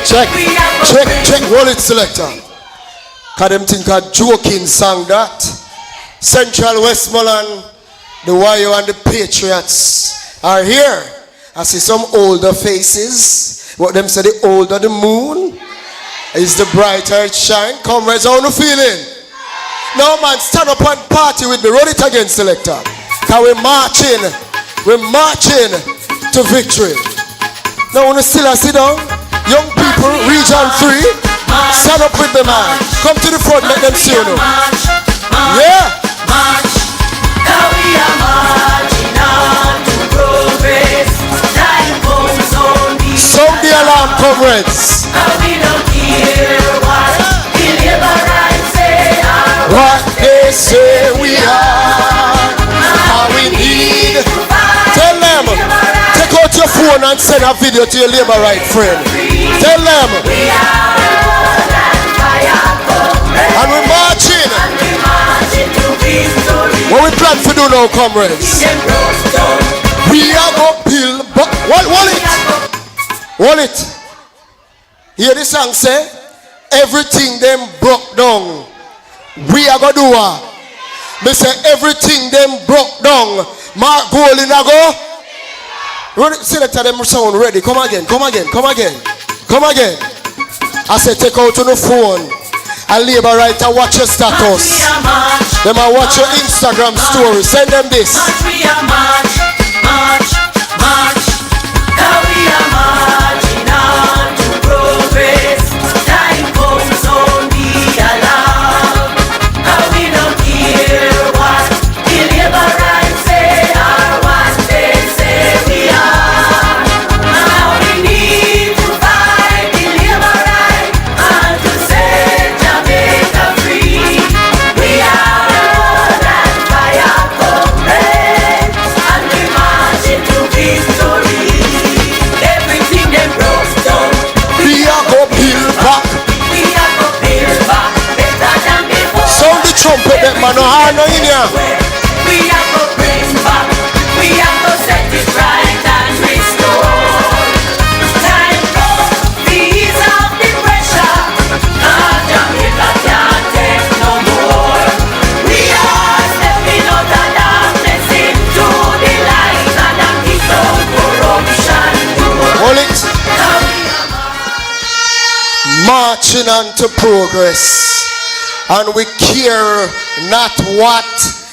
Check, wallet selector. Cause them think a joking song that. Central Westmoreland, the YO and the Patriots are here. I see some older faces. What them say, the older the moon is the brighter it shine. Comrades, how you feeling? No man, stand up and party with me. Run it again, selector. Cause we're marching to victory. Now when you still sit down, young people, region 3, stand up with me, man. Come to the front, let them see you now. Yeah. March, now we are marching on to progress. Time comes on the sound the alarm, comrades. Now we don't hear what the liberals say. What they say we are. How we need. Tell them. Take out your phone and send a video to your labor right friend. Tell them. We are that fire comrades. And we're marching. To victory. What we plan to do now, comrades? We are going to build back. Wallet. Hear the song say? Everything them broke down. We are going to do what? They say everything them broke down. Mark goal in a go. Selector them sound ready. Come again. I say take out on the phone. A labor writer watch your status. Them I watch your Instagram story. Send them this. March. Now we are marching on to progress. Time comes on the alarm. Now we don't hear what the liberals say or what they say we are. Now we need to fight the liberals and to set Jamaica free. We are that fire comrades and we marching to victory. Everything they broke down, We are going to build back. we are go build back better than before. Sound the trumpet that man no hard no in here. We are go bring back, we are go set it right and restore. Time comes, we ease off the pressure. Jamaica can't take no more. We are stepping out of darkness into the light and I'm kicked out corruption. Hold it. Now we are Marching on to progress. And we care not what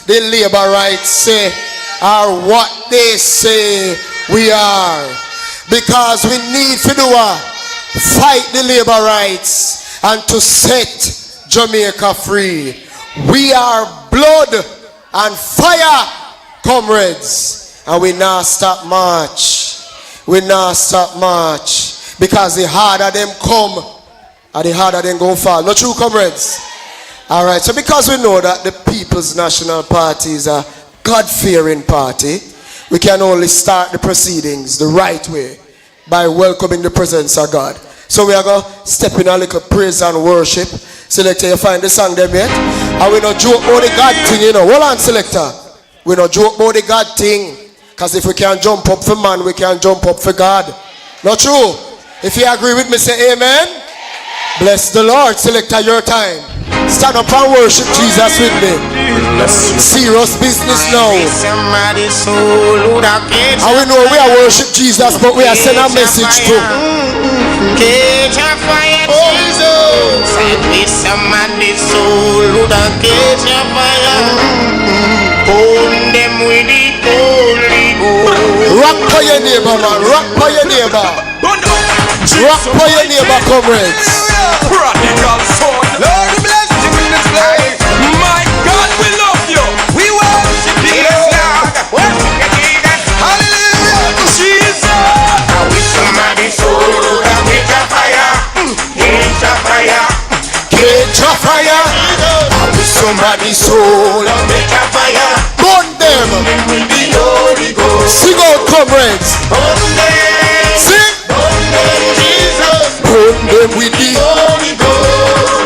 the labor rights say or what they say we are. Because we need to do a fight the labor rights and to set Jamaica free. We are blood and fire, comrades. And we now stop march. Because the harder them come, and the harder them go fall. Not true, comrades? Alright, so because we know that the People's National Party is a God-fearing party, we can only start the proceedings the right way by welcoming the presence of God. So we are going to step in a little praise and worship. Selector, you find the song them yet? And we don't joke about the God thing, you know. Hold on, selector. We don't joke about the God thing. Because if we can jump up for man, we can jump up for God. Not true? If you agree with me, say amen. Bless the Lord. Selector, your time. Stand up and worship Jesus with me. Serious business now. And we know we are worship Jesus, but we are sending a message to. Catch a fire, Jesus. And with somebody's soul, who da catch a fire. Hold them with the Holy Ghost. Rock for your neighbor, man. Rock for your neighbor. Rock for your neighbor, comrades. Prodigal son, Lord bless you in this place. My God, we love you. We worship you, Lord. Hallelujah, Jesus. I wish somebody's soul would have catch a fire. Catch a fire. Catch a fire. I wish somebody's soul would have catch a fire. Burn them. With the Holy Ghost. Sing out, comrades. Burn them. Sing. Burn them, Jesus. Burn them with the Holy Ghost.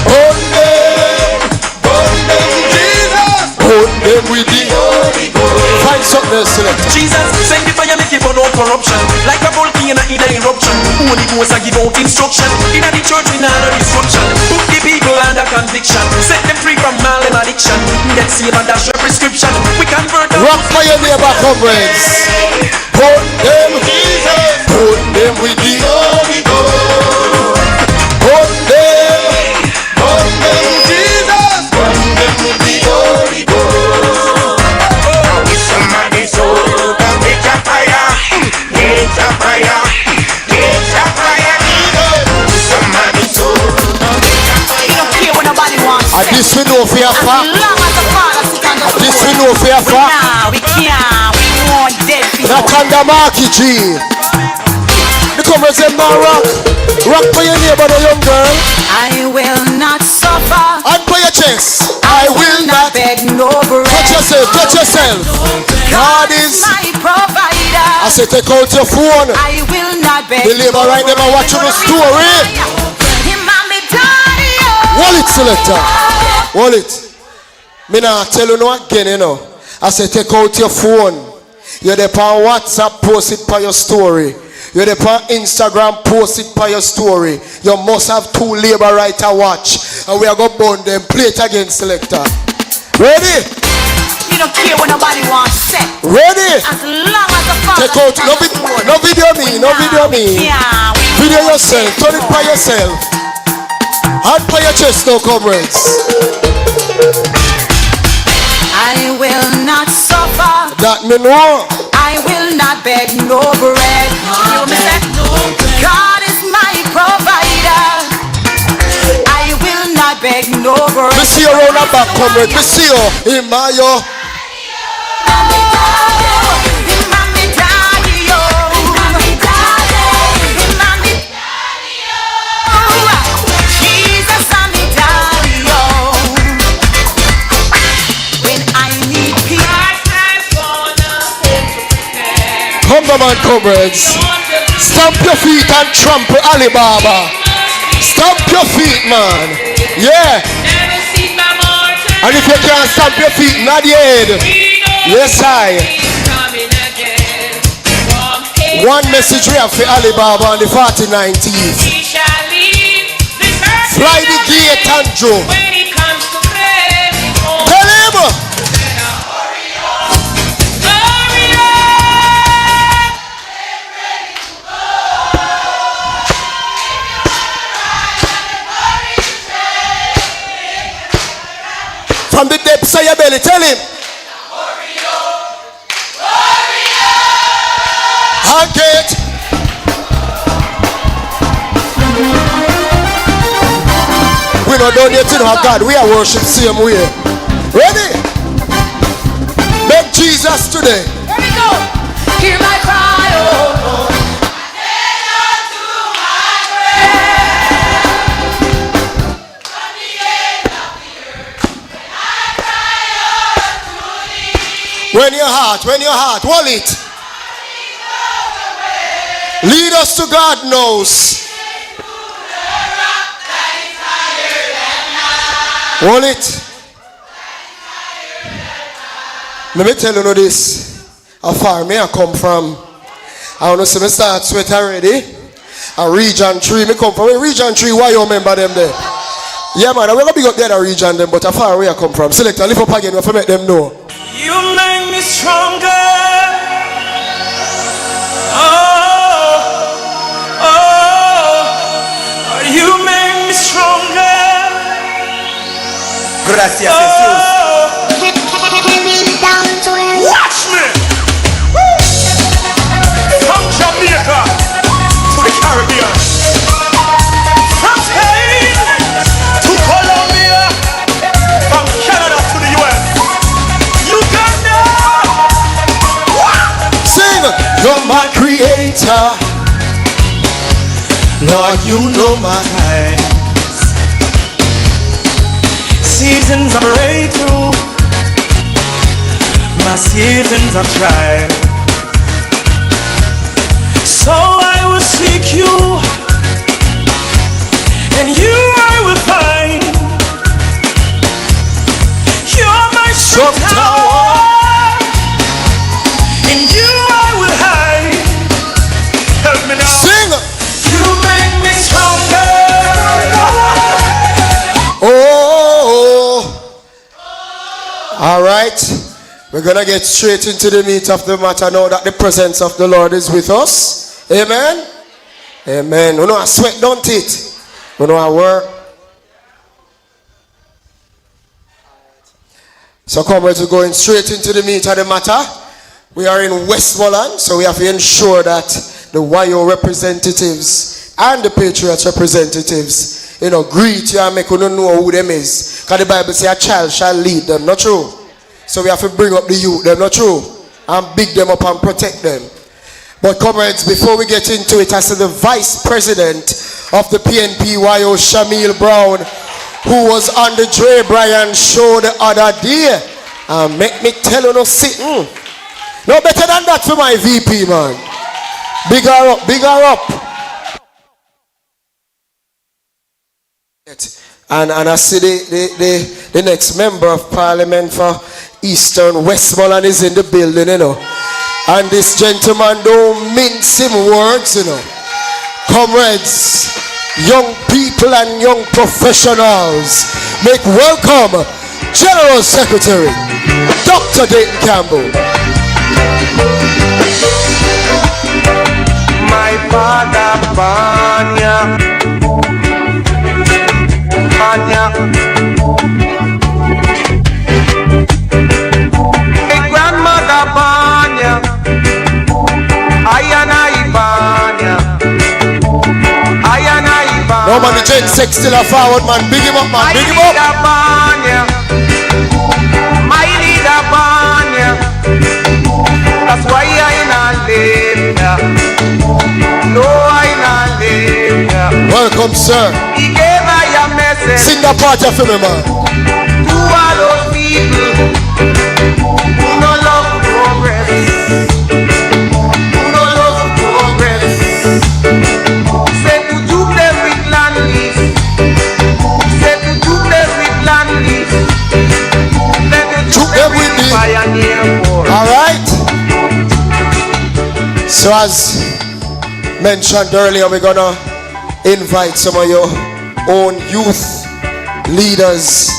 burn them. Burn them, Jesus. Burn them with the Holy Ghost. find something else, selector. Jesus, send the fire, make it burn out corruption. Like a volcano in an eruption. Holy Ghost, I give out without instruction. In the church we not no destruction. Put the people under conviction. Set them free from all them addiction. Get saved and dash your prescription. We convert them. Rock for your neighbor, comrades. Put them, put them with the Holy Ghost. Put them, Jesus. Put them with the Holy Ghost. With somebody's soul, get your fire, get your fire, get your fire. With somebody's soul, get your fire. You don't care what nobody wants. And this we know for your fact. As long as the Father sits on the throne. This we know for your fact. Nah, we can't. We want dead people. Not under Marky G. The comrades them now rock. Rock for your neighbor, the young girl. I will not suffer. And for your chest. I will not beg no bread. touch yourself, touch yourself. God is my provider. I say take out your phone. I will not beg. The labor right there watching the story. Wallet selector. Wallet. Me nah tell you no again, you know. I say take out your phone. You're there on WhatsApp, post it by your story. You're there on Instagram, post it by your story. You must have 2 labor right to watch. And we are going to burn them. Play it again, selector. Ready? You don't care what nobody wants set. Ready? As long as the Father take out, no video me, no video me. Video yourself, turn it by yourself. Hand by your chest now, comrades. I will not suffer. That me know. I will not beg no bread. God is my provider. I will not beg no bread. Me see you around the back, comrade. Me see you in my yo. Come on, comrades. Stamp your feet and trample Alibaba. Stamp your feet, man. Yeah. And if you can't stamp your feet, not the head. Yes, I. One message we have for Alibaba on the 49th. Fly the gate, Andrew. Tell him. From the depths of your belly, tell him. Hug it. We not done yet to know God. We are worship same way. Ready? Make Jesus today. Here we go. Hear my cry, oh Lord. When your heart, hold it. Lead us to God knows. Hold it. Let me tell you this. How far may I come from? I want to see me start sweat already. A region 3. Me come from a region 3. Why you remember them there? Yeah, man. I'm going to big up the other region them, but how far where I come from? Select and lift up again. We have to make them know. You make me stronger. You make me stronger. Gracias, Jesus. Watch me. From Jamaica to the Caribbean, from Spain to Colombia, from Canada to the US. Sing, you're my creator. Lord, you know my eyes. Seasons of breakthrough, my seasons of trial. So I will seek you, and you I will find. You're my strong tower. In you I will hide. Help me now. Sing. You make me strong. right, we're going to get straight into the meat of the matter now that the presence of the Lord is with us. Amen? Amen. We know I sweat, don't it? We know I work. So comrades, we're going straight into the meat of the matter. We are in Westmoreland, so we have to ensure that the YO representatives and the Patriots representatives, greet you and make you know who them is. Because the Bible says a child shall lead them, not true? So we have to bring up the youth, them, not true? And big them up and protect them. But comrades, before we get into it, I see the Vice President of the PNP YO, Shamil Brown, who was on the Dre Bryan show the other day. And make me tell you no sitting. No better than that for my VP, man. Big her up, big her up. And I see the next member of parliament for Eastern Westmoreland is in the building, And this gentleman don't mince him words, Comrades, young people and young professionals, make welcome General Secretary Dr. Dayton Campbell. My father Banya, my grandmother Banya, Ayana Ibanya. No man, the Gen 6 still a forward, man. Big him up, man. Big him up. My leader Banya. That's why I not live. No, I not live. Welcome, sir. He gave I a message. Sing that part of him, man. To all those people who no love progress. Who no love progress. Say to do them with land lease. Say to do them with land lease. Let them do them with the pioneer force. Alright. So as mentioned earlier, we're gonna invite some of your own youth leaders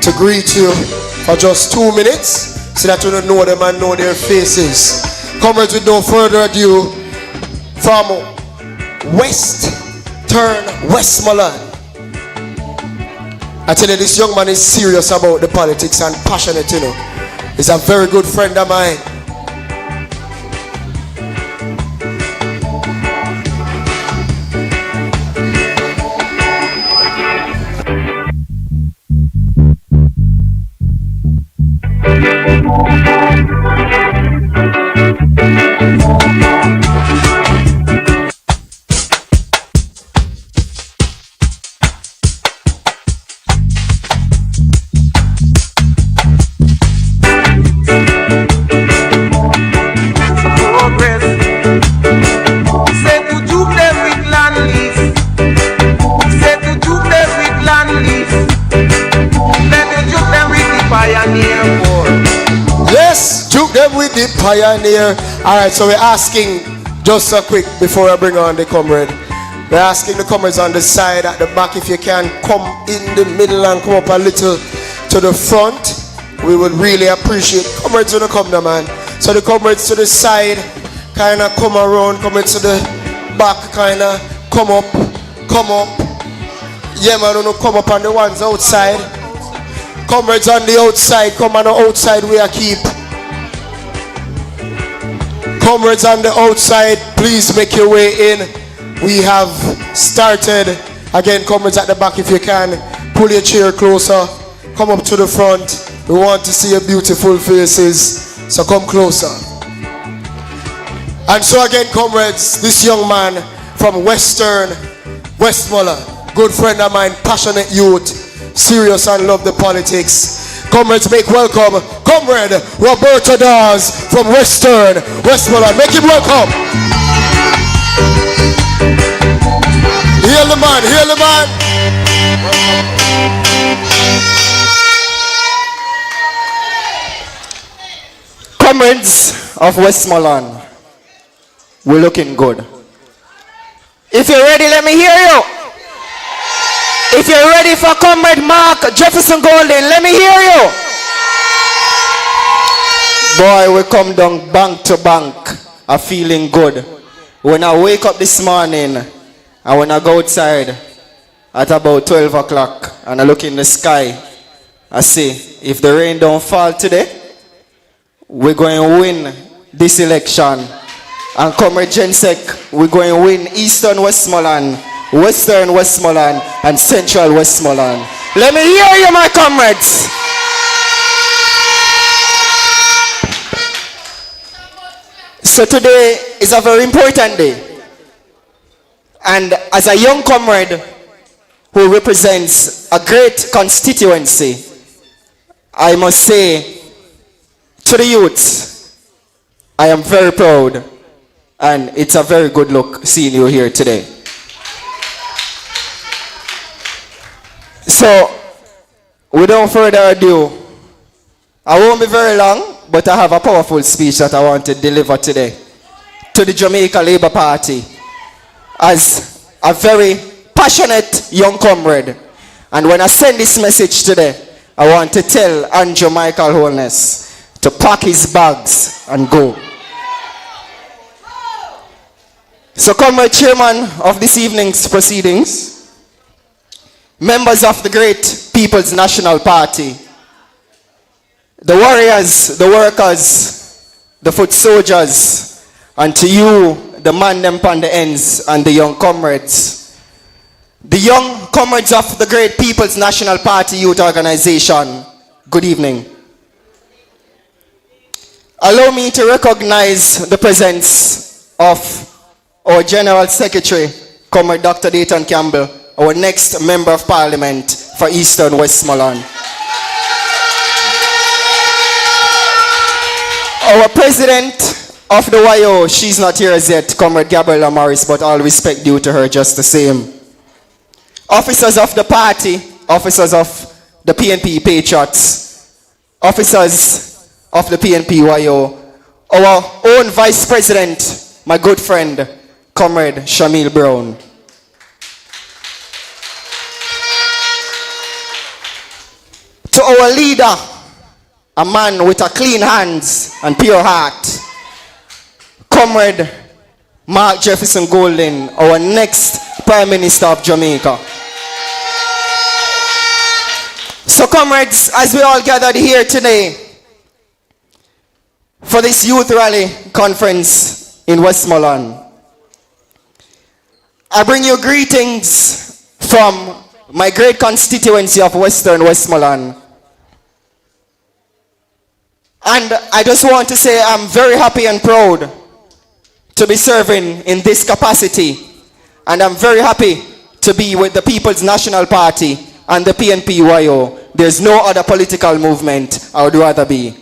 to greet you for just 2 minutes so that you don't know them and know their faces. Comrades, with no further ado, from Westmoreland. I tell you, this young man is serious about the politics and passionate, He's a very good friend of mine. Pioneer. Alright, so we're asking, just a quick before I bring on the comrade, we're asking the comrades on the side at the back if you can come in the middle and come up a little to the front. We would really appreciate comrades when you come now, man. So the comrades to the side kind of come around, comrades to the back kind of come up. Yeah, man, don't come up on the ones outside. Comrades on the outside, come on the outside we are keep. Comrades on the outside, please make your way in. We have started. Again, comrades at the back, if you can, pull your chair closer. Come up to the front. We want to see your beautiful faces, so come closer. And so again, comrades, this young man from Westmoreland, good friend of mine, passionate youth, serious and love the politics. Comrades, make welcome Comrade Roberto Daw from Westmoreland. Make him welcome. Hail the man, hail the man. Comrades of Westmoreland, we're looking good. If you're ready, let me hear you. If you're ready for Comrade Mark Jefferson Golden, let me hear you. Boy, we come down bank to bank, are feeling good. When I wake up this morning, and when I go outside at about 12 o'clock, and I look in the sky, I see, if the rain don't fall today, we're going to win this election. And Comrade Jensek, we're going to win Eastern Westmoreland, Western Westmoreland, and Central Westmoreland. Let me hear you, my comrades. So today is a very important day. And as a young comrade who represents a great constituency, I must say to the youths, I am very proud, and it's a very good look seeing you here today. So, without further ado, I won't be very long, but I have a powerful speech that I want to deliver today to the Jamaica Labour Party as a very passionate young comrade. And when I send this message today, I want to tell Andrew Michael Holness to pack his bags and go. So, Comrade Chairman of this evening's proceedings, members of the great People's National Party, the warriors, the workers, the foot soldiers, and to you, the man them on the ends, and the young comrades, the young comrades of the great People's National Party Youth Organization, good evening. Allow me to recognize the presence of our General Secretary, Comrade Dr. Dayton Campbell, our next Member of Parliament for Eastern Westmoreland. Our President of the YO, she's not here as yet, Comrade Gabriela Morris, but all respect due to her just the same. Officers of the party, officers of the PNP Patriots, officers of the PNP YO, our own Vice President, my good friend, Comrade Shamil Brown. To our leader, a man with a clean hands and pure heart, Comrade Mark Jefferson Golden, our next Prime Minister of Jamaica. So comrades, as we all gathered here today for this youth rally conference in Westmoreland, I bring you greetings from my great constituency of Western Westmoreland. And I just want to say I'm very happy and proud to be serving in this capacity. And I'm very happy to be with the People's National Party and the PNP-YO. There's no other political movement I would rather be.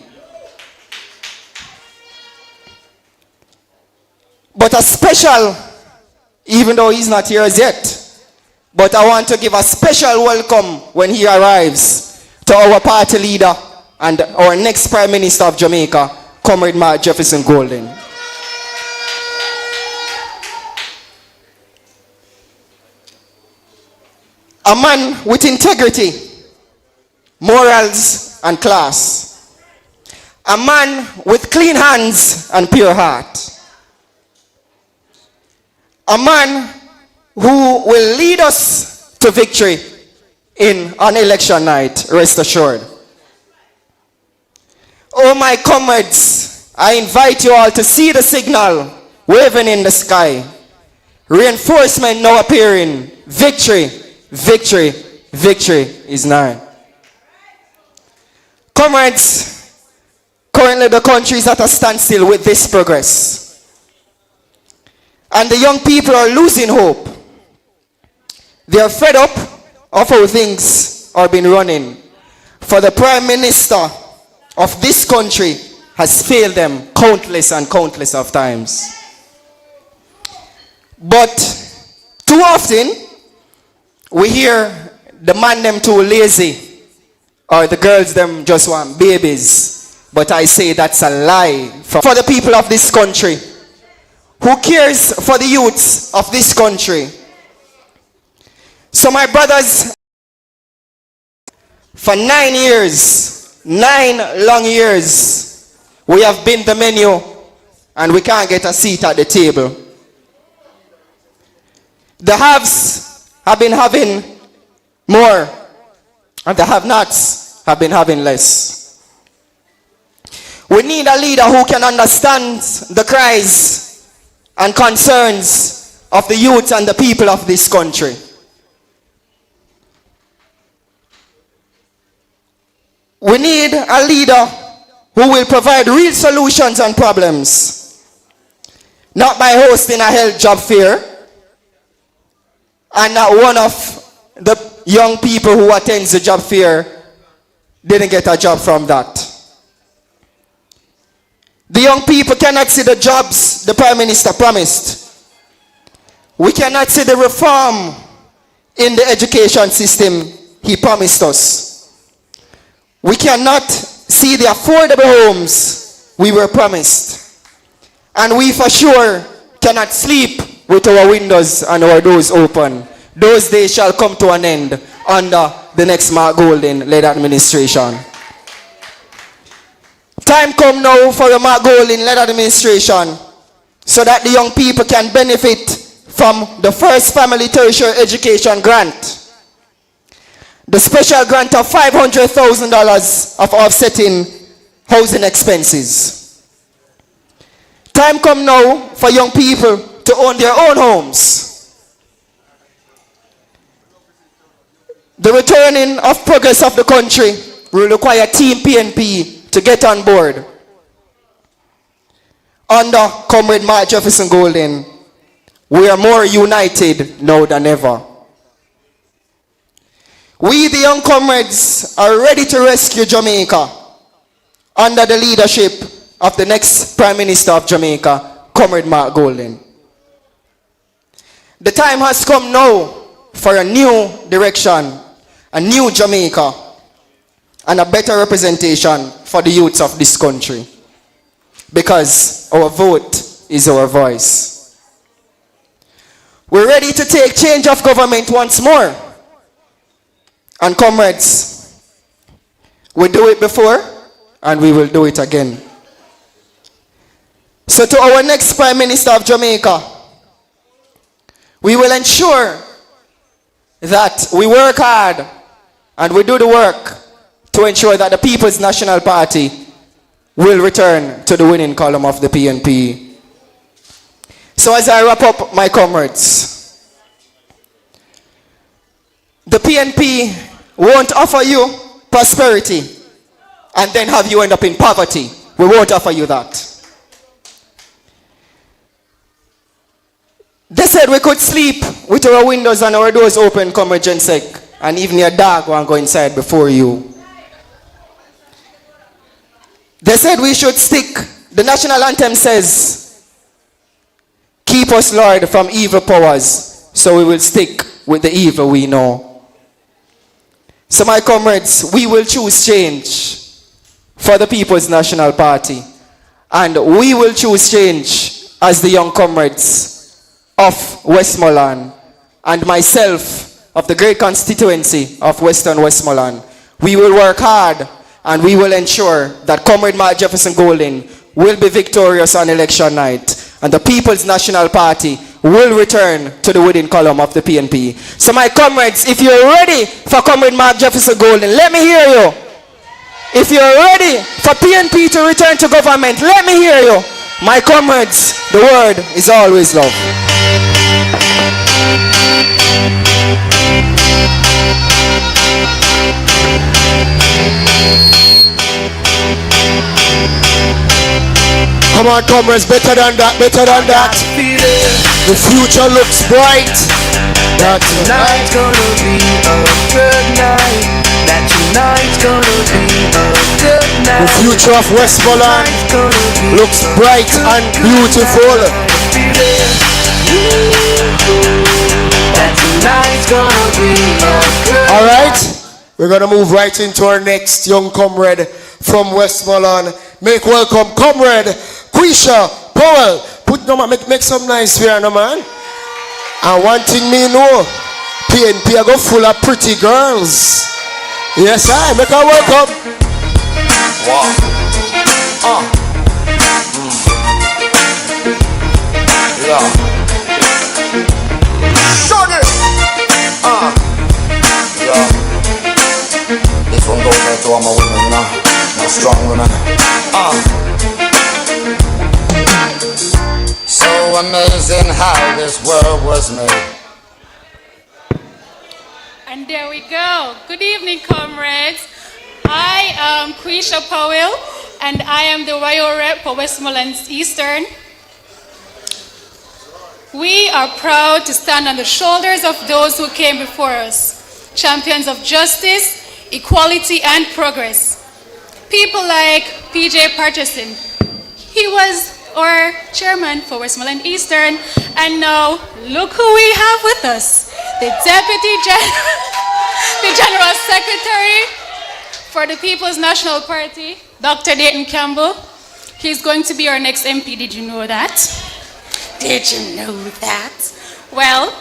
But a special, even though he's not here as yet, but I want to give a special welcome when he arrives to our party leader and our next Prime Minister of Jamaica, Comrade Mark Jefferson Golden. A man with integrity, morals, and class. A man with clean hands and pure heart. A man who will lead us to victory on election night, rest assured. Oh my comrades, I invite you all to see the signal waving in the sky. Reinforcement now appearing. Victory, victory, victory is nigh. Comrades, currently the country is at a standstill with this progress. And the young people are losing hope. They are fed up of how things are being running. For the Prime Minister of this country has failed them countless and countless of times. But too often, we hear the man them too lazy, or the girls them just want babies. But I say that's a lie. For the people of this country, who cares for the youths of this country? So my brothers, for 9 years, 9 long years, We have been the menu and we can't get a seat at the table. The haves have been having more and the have-nots have been having less. We need a leader who can understand the cries and concerns of the youth and the people of this country. We need a leader who will provide real solutions and problems, not by hosting a health job fair and not one of the young people who attends the job fair didn't get a job from that. The young people cannot see the jobs the Prime Minister promised. We cannot see the reform in the education system he promised us. We cannot see the affordable homes we were promised. And we for sure cannot sleep with our windows and our doors open. Those days shall come to an end under the next Mark Golding-led administration. Time come now for the Mark Golding-led administration so that the young people can benefit from the first family tertiary education grant. The special grant of $500,000 of offsetting housing expenses. Time come now for young people to own their own homes. The returning of progress of the country will require Team PNP to get on board. Under Comrade Mark Jefferson Golding, we are more united now than ever. We, the young comrades, are ready to rescue Jamaica under the leadership of the next Prime Minister of Jamaica, Comrade Mark Golding. The time has come now for a new direction, a new Jamaica, and a better representation for the youths of this country. Because our vote is our voice. We're ready to take change of government once more. And comrades, we do it before and we will do it again. So to our next Prime Minister of Jamaica, we will ensure that we work hard and we do the work to ensure that the People's National Party will return to the winning column of the PNP. So as I wrap up, my comrades, the PNP won't offer you prosperity and then have you end up in poverty. We won't offer you that. They said we could sleep with our windows and our doors open, Comrade Jensek, and even your dog won't go inside before you. They said we should stick. The national anthem says, keep us, Lord, from evil powers, so we will stick with the evil we know. So my comrades, we will choose change for the People's National Party. And we will choose change as the young comrades of Westmoreland and myself of the great constituency of Western Westmoreland. We will work hard and we will ensure that Comrade Mark Jefferson Golding will be victorious on election night. And the People's National Party will return to the winning column of the PNP. So my comrades, if you're ready for Comrade Mark Jefferson Golding, let me hear you. If you're ready for PNP to return to government, let me hear you. My comrades, the word is always love. Come on, comrades, better than that, better than that. The future looks bright. That tonight's gonna be a good night. That tonight's gonna be a good night. the future of Westmoreland looks bright and beautiful. That tonight's gonna be a good night. Alright, we're gonna move right into our next young comrade from Westmoreland. Make welcome comrade Quisha Paul. Make some nice here, no man. And one thing me know, PNP I go full of pretty girls. Yes, I make her welcome. Wow. Yeah. Shaggy. Yeah. This one goes out to all my women, you know. My strong women. So amazing how this world was made. And there we go. Good evening, comrades. I am Quisha Paul, and I am the YO rep for Westmoreland Eastern. We are proud to stand on the shoulders of those who came before us, champions of justice, equality, and progress. People like PJ Patterson. He was our chairman for Westmoreland Eastern, and now look who we have with us. The the General Secretary for the People's National Party, Dr. Dayton Campbell. He's going to be our next MP. Did you know that? Did you know that? Well,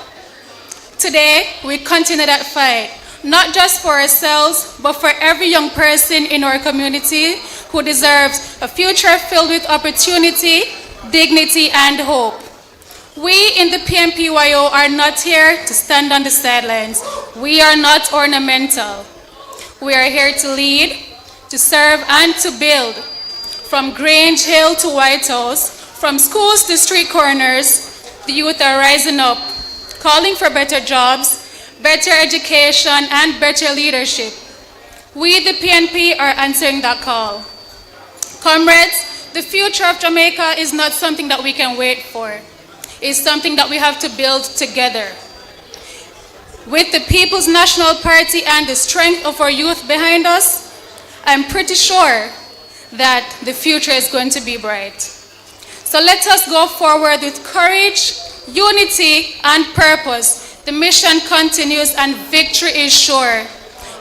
today we continue that fight, not just for ourselves, but for every young person in our community who deserves a future filled with opportunity, dignity, and hope. We in the PNPYO are not here to stand on the sidelines. We are not ornamental. We are here to lead, to serve, and to build. From Grange Hill to White House, from schools to street corners, the youth are rising up, calling for better jobs, better education, and better leadership. We, the PNP, are answering that call. Comrades, the future of Jamaica is not something that we can wait for. It's something that we have to build together. With the People's National Party and the strength of our youth behind us, I'm pretty sure that the future is going to be bright. So let us go forward with courage, unity, and purpose. The mission continues and victory is sure.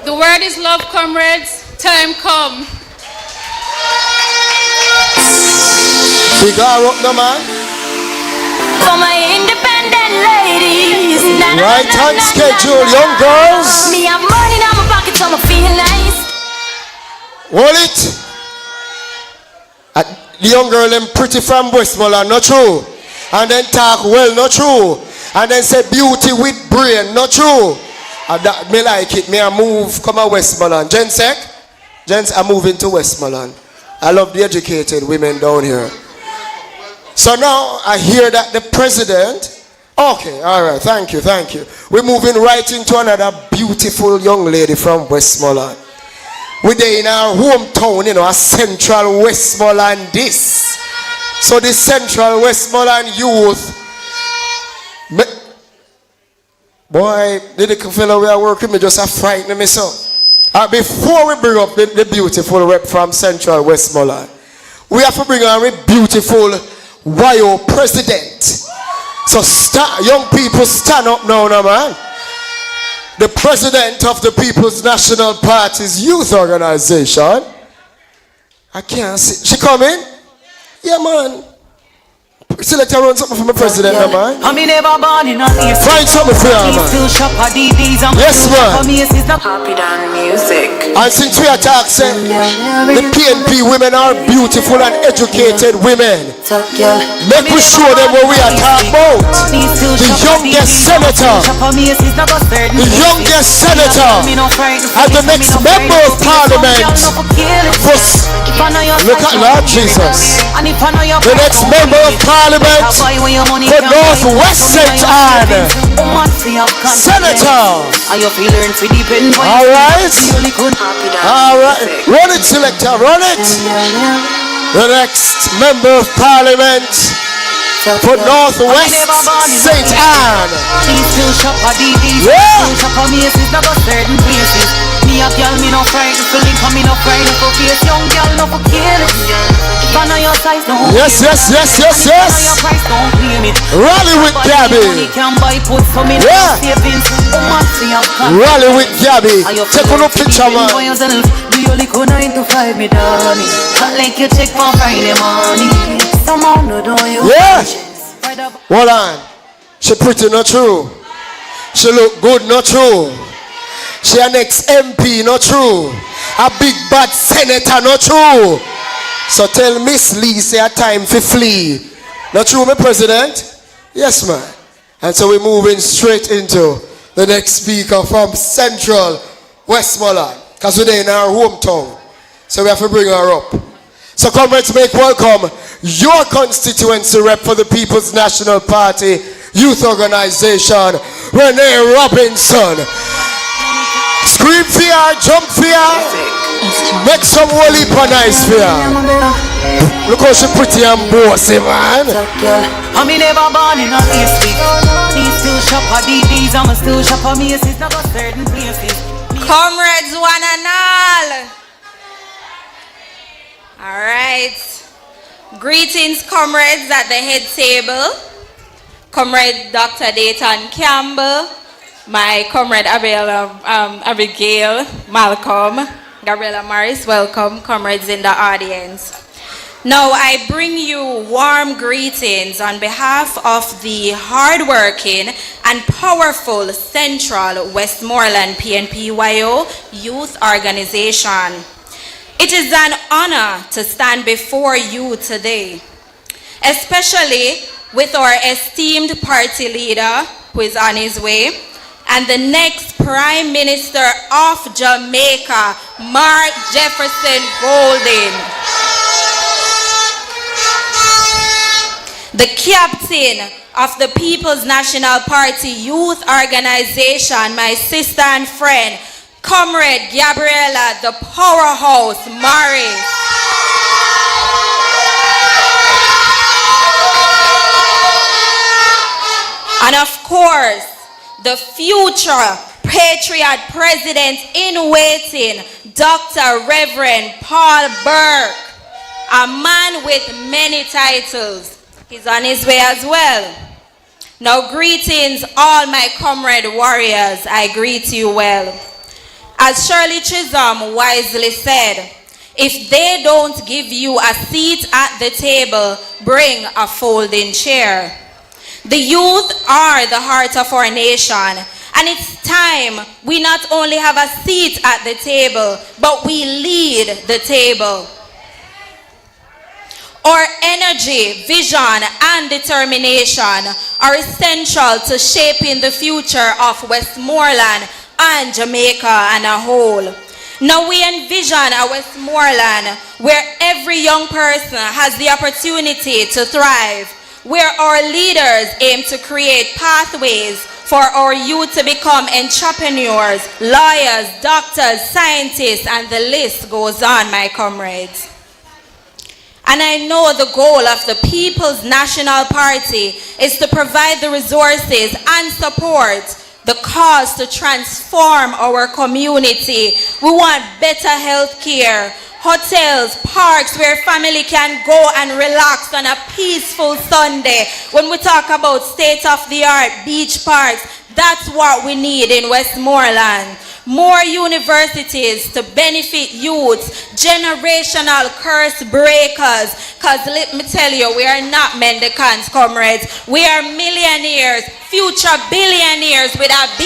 The word is love, comrades. Time come. Cigar up the man. For my independent ladies. Right on schedule, young girls. Me have money in my pocket, so I feel nice. Hold it. The young girl them pretty from Westmoreland, not true. And then talk well, not true. And then say beauty with brain, not true. And that, me like it. Me I move, come on Westmoreland. Gents, I move into Westmoreland. I love the educated women down here. So now I hear that the president. Okay, all right, thank you. We're moving right into another beautiful young lady from Westmoreland. We're there in our hometown, you know, a central Westmoreland this. So the central Westmoreland youth. Boy, the little fellow we are working with just a frighten me so. Before we bring up the beautiful rep from central Westmoreland, we have to bring on a beautiful YO president. So young people stand up now, man. The president of the People's National Party's youth organization. I can't see. She coming? Yeah, man. Select her run something for my president, man. I mean, never born in a east. Find something for her, man. Yes, man. Happy down music. And since we are talking, the PNP women are beautiful and educated women. Make we show them what we are talking about. The youngest senator. The youngest senator. And the next member of parliament. Look at Lord Jesus. The next member of parliament for Northwest St. Anne. Senator. Alright. Run it, selector, run it. The next member of parliament for Northwest St. Anne. Yeah. Me a girl, me no frightened. Feeling come, me no frightened. For face, young girl, no for kill it. If I know your size, don't Yes. Rally with Gabby. Yeah. Rally with Gabby. Take a look picture, man. Do you lick 9 to 5, me darling? Not like you check for Friday morning. Somehow no do you. Yeah. Hold on. She pretty, not true. She look good, not true. She an ex-MP, not true. A big bad senator, not true. So tell Miss Lee, say a time for flee. Not true, my president? Yes, man. And so we're moving straight into the next speaker from Central Westmoreland, because we're in our hometown. So we have to bring her up. So comrades, make welcome your constituency rep for the People's National Party Youth Organization, Renee Robinson. Scream for her, jump for her, make some whole heap of nice for her. Look how she pretty and bossy, man. I mean, never born in a easy. Me still shop for DBs, I'm still shop for Macy's, not a certain places. Comrades, one and all. All right. Greetings, comrades at the head table. Comrade Dr. Dayton Campbell, my comrade Abigail Malcolm, Gabriela Morris, welcome, comrades in the audience. Now I bring you warm greetings on behalf of the hardworking and powerful Central Westmoreland PNPYO Youth Organization. It is an honor to stand before you today, especially with our esteemed party leader who is on his way, and the next Prime Minister of Jamaica, Mark Jefferson Golden. The captain of the People's National Party Youth Organization, my sister and friend, Comrade Gabriela, the powerhouse Morris. And of course, the future Patriot President in waiting, Dr. Reverend Paul Burke, a man with many titles. He's on his way as well. Now greetings all my comrade warriors, I greet you well. As Shirley Chisholm wisely said, if they don't give you a seat at the table, bring a folding chair. The youth are the heart of our nation, and it's time we not only have a seat at the table, but we lead the table. Our energy, vision, and determination are essential to shaping the future of Westmoreland and Jamaica as a whole. Now we envision a Westmoreland where every young person has the opportunity to thrive, where our leaders aim to create pathways for our youth to become entrepreneurs, lawyers, doctors, scientists, and the list goes on, my comrades. And I know the goal of the People's National Party is to provide the resources and support the cause to transform our community. We want better health care, hotels, parks where family can go and relax on a peaceful Sunday. When we talk about state-of-the-art beach parks, that's what we need in Westmoreland. More universities to benefit youths, generational curse breakers. Because let me tell you, we are not mendicants, comrades. We are millionaires, future billionaires with a B.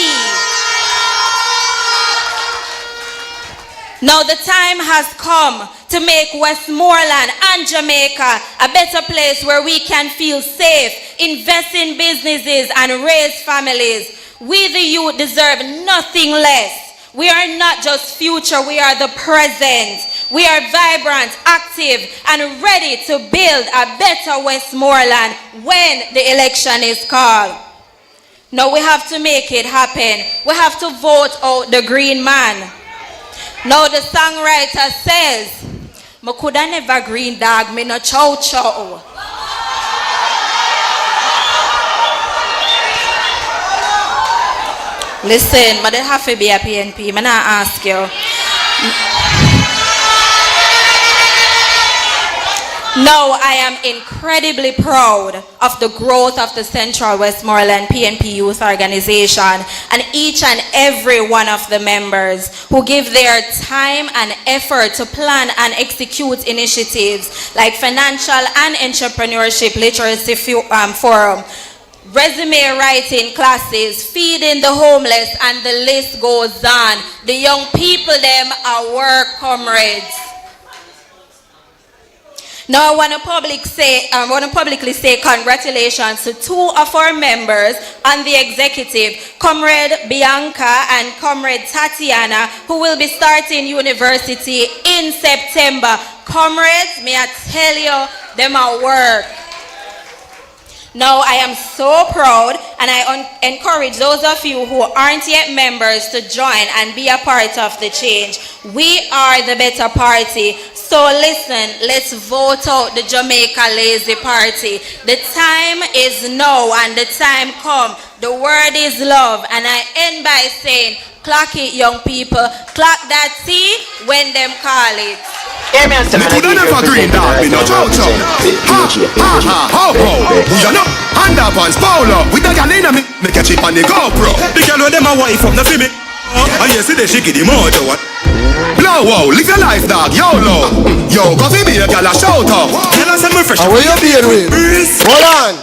Now the time has come to make Westmoreland and Jamaica a better place where we can feel safe, invest in businesses, and raise families. We the youth deserve nothing less. We are not just future, we are the present. We are vibrant, active, and ready to build a better Westmoreland when the election is called. Now we have to make it happen. We have to vote out the green man. Now the songwriter says, "Me coulda never green dog, me no chow chow." Listen, I don't have to be a PNP. I'm not ask you. Now I am incredibly proud of the growth of the Central Westmoreland PNP Youth Organization and each and every one of the members who give their time and effort to plan and execute initiatives like financial and entrepreneurship literacy forum, resume writing classes, feeding the homeless, and the list goes on. The young people them are work comrades. Now I want to publicly say congratulations to two of our members on the executive, Comrade Bianca and Comrade Tatiana, who will be starting university in September. Comrades, may I tell you, them are work. Now I am so proud, and I encourage those of you who aren't yet members to join and be a part of the change. We are the better party. So listen, let's vote out the Jamaica Lazy Party. The time is now and the time come. The word is love, and I end by saying, clock it, young people. Clock that tea when them call it. Me coulda never green dog, me no chow-chow. Ho, you know, underpants, polo. With the gal inna me, make a chip on the GoPro. The gal with them a wife up, no fi me. And you see the shiki the mojo what? Blow wow, live your life dog, YOLO. Yo, go fi be a gal a shout out. Tell us I'm fresh. And where you being with? Hold on.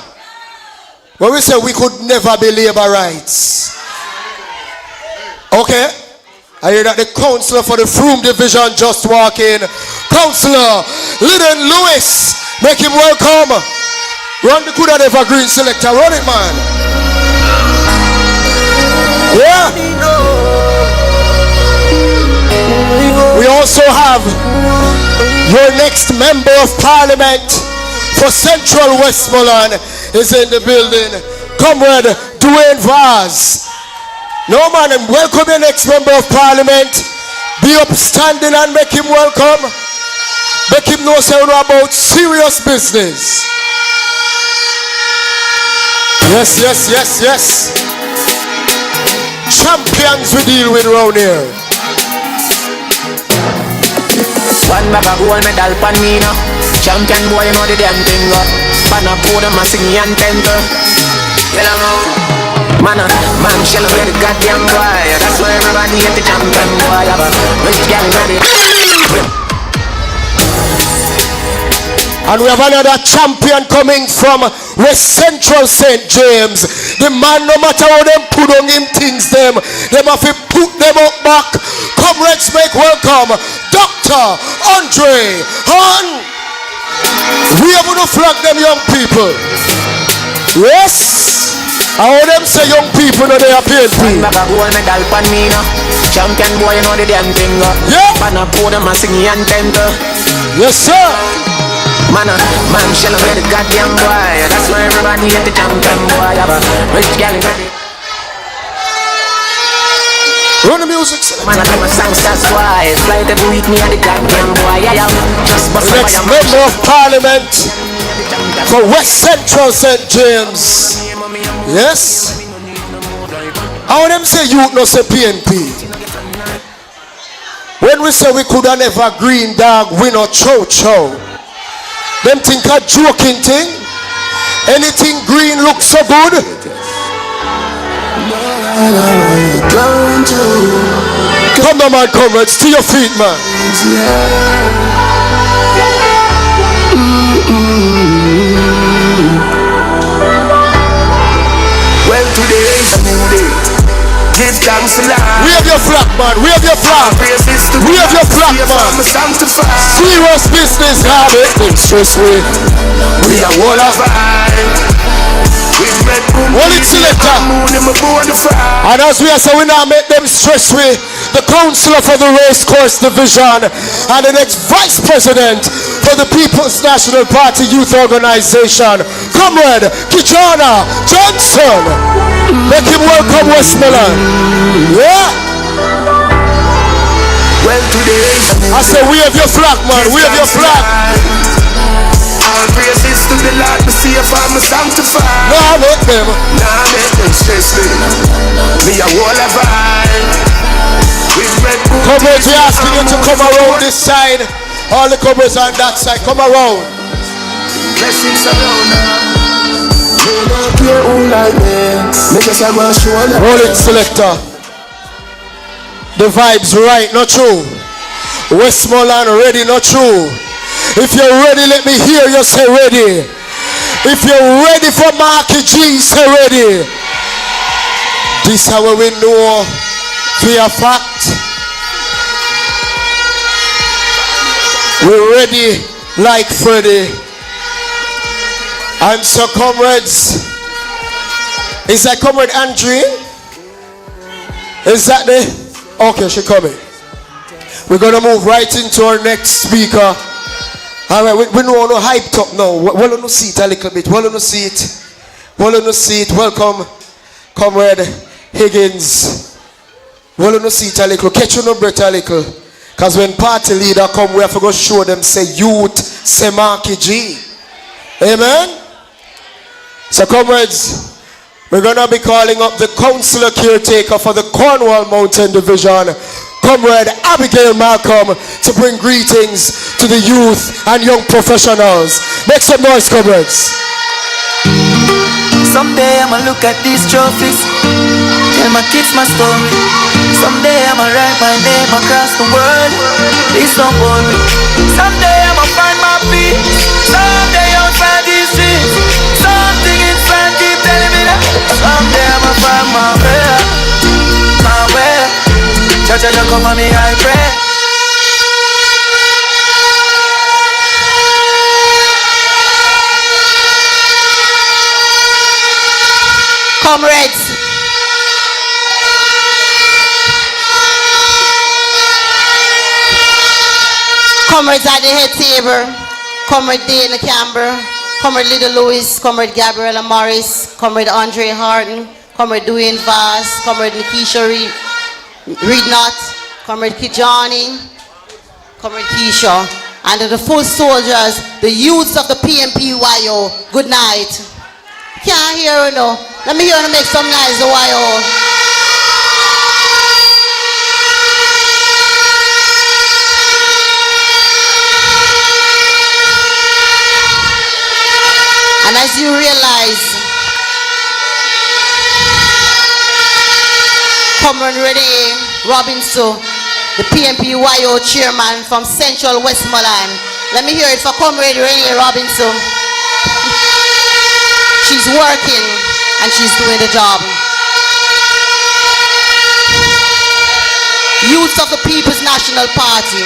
When we say we could never be labor rights. Okay? I hear that the councillor for the Froome division just walk in. Councillor Lidden Lewis, make him welcome. Run the good and evergreen selector, run it, man. Yeah. We also have your next member of parliament for Central Westmoreland is in the building. Comrade Joane Brown. No man, welcome your next member of parliament. Be upstanding and make him welcome. Make him know something about serious business. Yes. Champions we deal with around here. One bag of gold medal pan me now. Champion boy, you know the damn thing up. Pan a podium a sing and tender. You know. Man, shell away the goddamn boy. That's why everybody at the champion boy. Have a rich girl ready. And we have another champion coming from West Central St. James. The man, no matter how them put on him things, them have to put them up back. Comrades, make welcome Dr. Andre Haughton. We have to flag them young people. Yes. How them say young people know they are PNP? Bag of gold medal pan me now. Champion boy, you know the damn thing. Yeah. Pan a podium a sing and tender. Yes, sir. Man, shell away the goddamn boy. That's why everybody at the champion boy. Have a rich girl ready. Run the music. Man, I do my songs, that's why. Fly the week me at the goddamn boy. Yeah, just bust the next member of parliament for West Central St. James. Yes. How them say youth no say PNP? When we say we could have never green dog, we no chow. Them think a joking thing. Anything green looks so good. Come on, man, comrades, to your feet, man. Well, today is a new day. Give thanks to Lord. We have your flag, man. We have your flag. We have your flag, man. Serious business, have it. Stress way. We are all of Well, it's selector. And as we are saying, we now make them stress way. The councillor for the race course division and the next vice president for the People's National Party Youth Organization, Comrade Quisha Johnson. Make him welcome Westmoreland. Yeah. Well, today I say we have your flag, man. We have your flag. All praises to the Lord, to see if I'm sanctified. Nah, make them stress me. Me a whole of Comrades, we're asking you to come around this side. All the comrades on that side, come around. Blessings around Roll it, selector. The vibes right, not true. Westmoreland ready, not true. If you're ready, let me hear you say ready. If you're ready for Marky G, say ready. This is how we know for a fact. We're ready. like Freddie. And so, comrades, is that comrade Andre? Is that the... Okay, she coming. We're going to move right into our next speaker. All right, we know no hyped up now. Well on the seat a little bit. Well on the seat. Well on the seat. Welcome, comrade Higgins. Well on the seat a little. Catch your breath a little. Because when party leader come, we have to go show them, say youth, say Marky G. Amen? So comrades, we're going to be calling up the councillor caretaker for the Cornwall Mountain Division, Comrade Abigail Malcolm, to bring greetings to the youth and young professionals. Make some noise, comrades. Someday I'ma look at these trophies, tell my kids my story. Someday I'ma write my name across the world. Please don't worry. Someday I'ma find my peace. Someday I'll find these streets. Something inside keep telling me that someday I'ma find my way. My way. Cha-cha, you come for me, I pray. Comrades, comrades at the head table, Comrade Dayton Campbell, Comrade Lidden Lewis, Comrade Gabriela Morris, Comrade Andre Haughton, Comrade Joane Brown, Comrade Nikisha McFarlane, Comrade Joane, Comrade Quisha, and to the full soldiers, the youths of the PNP YO, good night. Can't hear you no. Let me hear you make some noise, YO. And as you realize, Comrade Renee Robinson, the PNP YO chairman from Central Westmoreland. Let me hear it for Comrade Renee Robinson. She's working and she's doing the job. Youth of the People's National Party.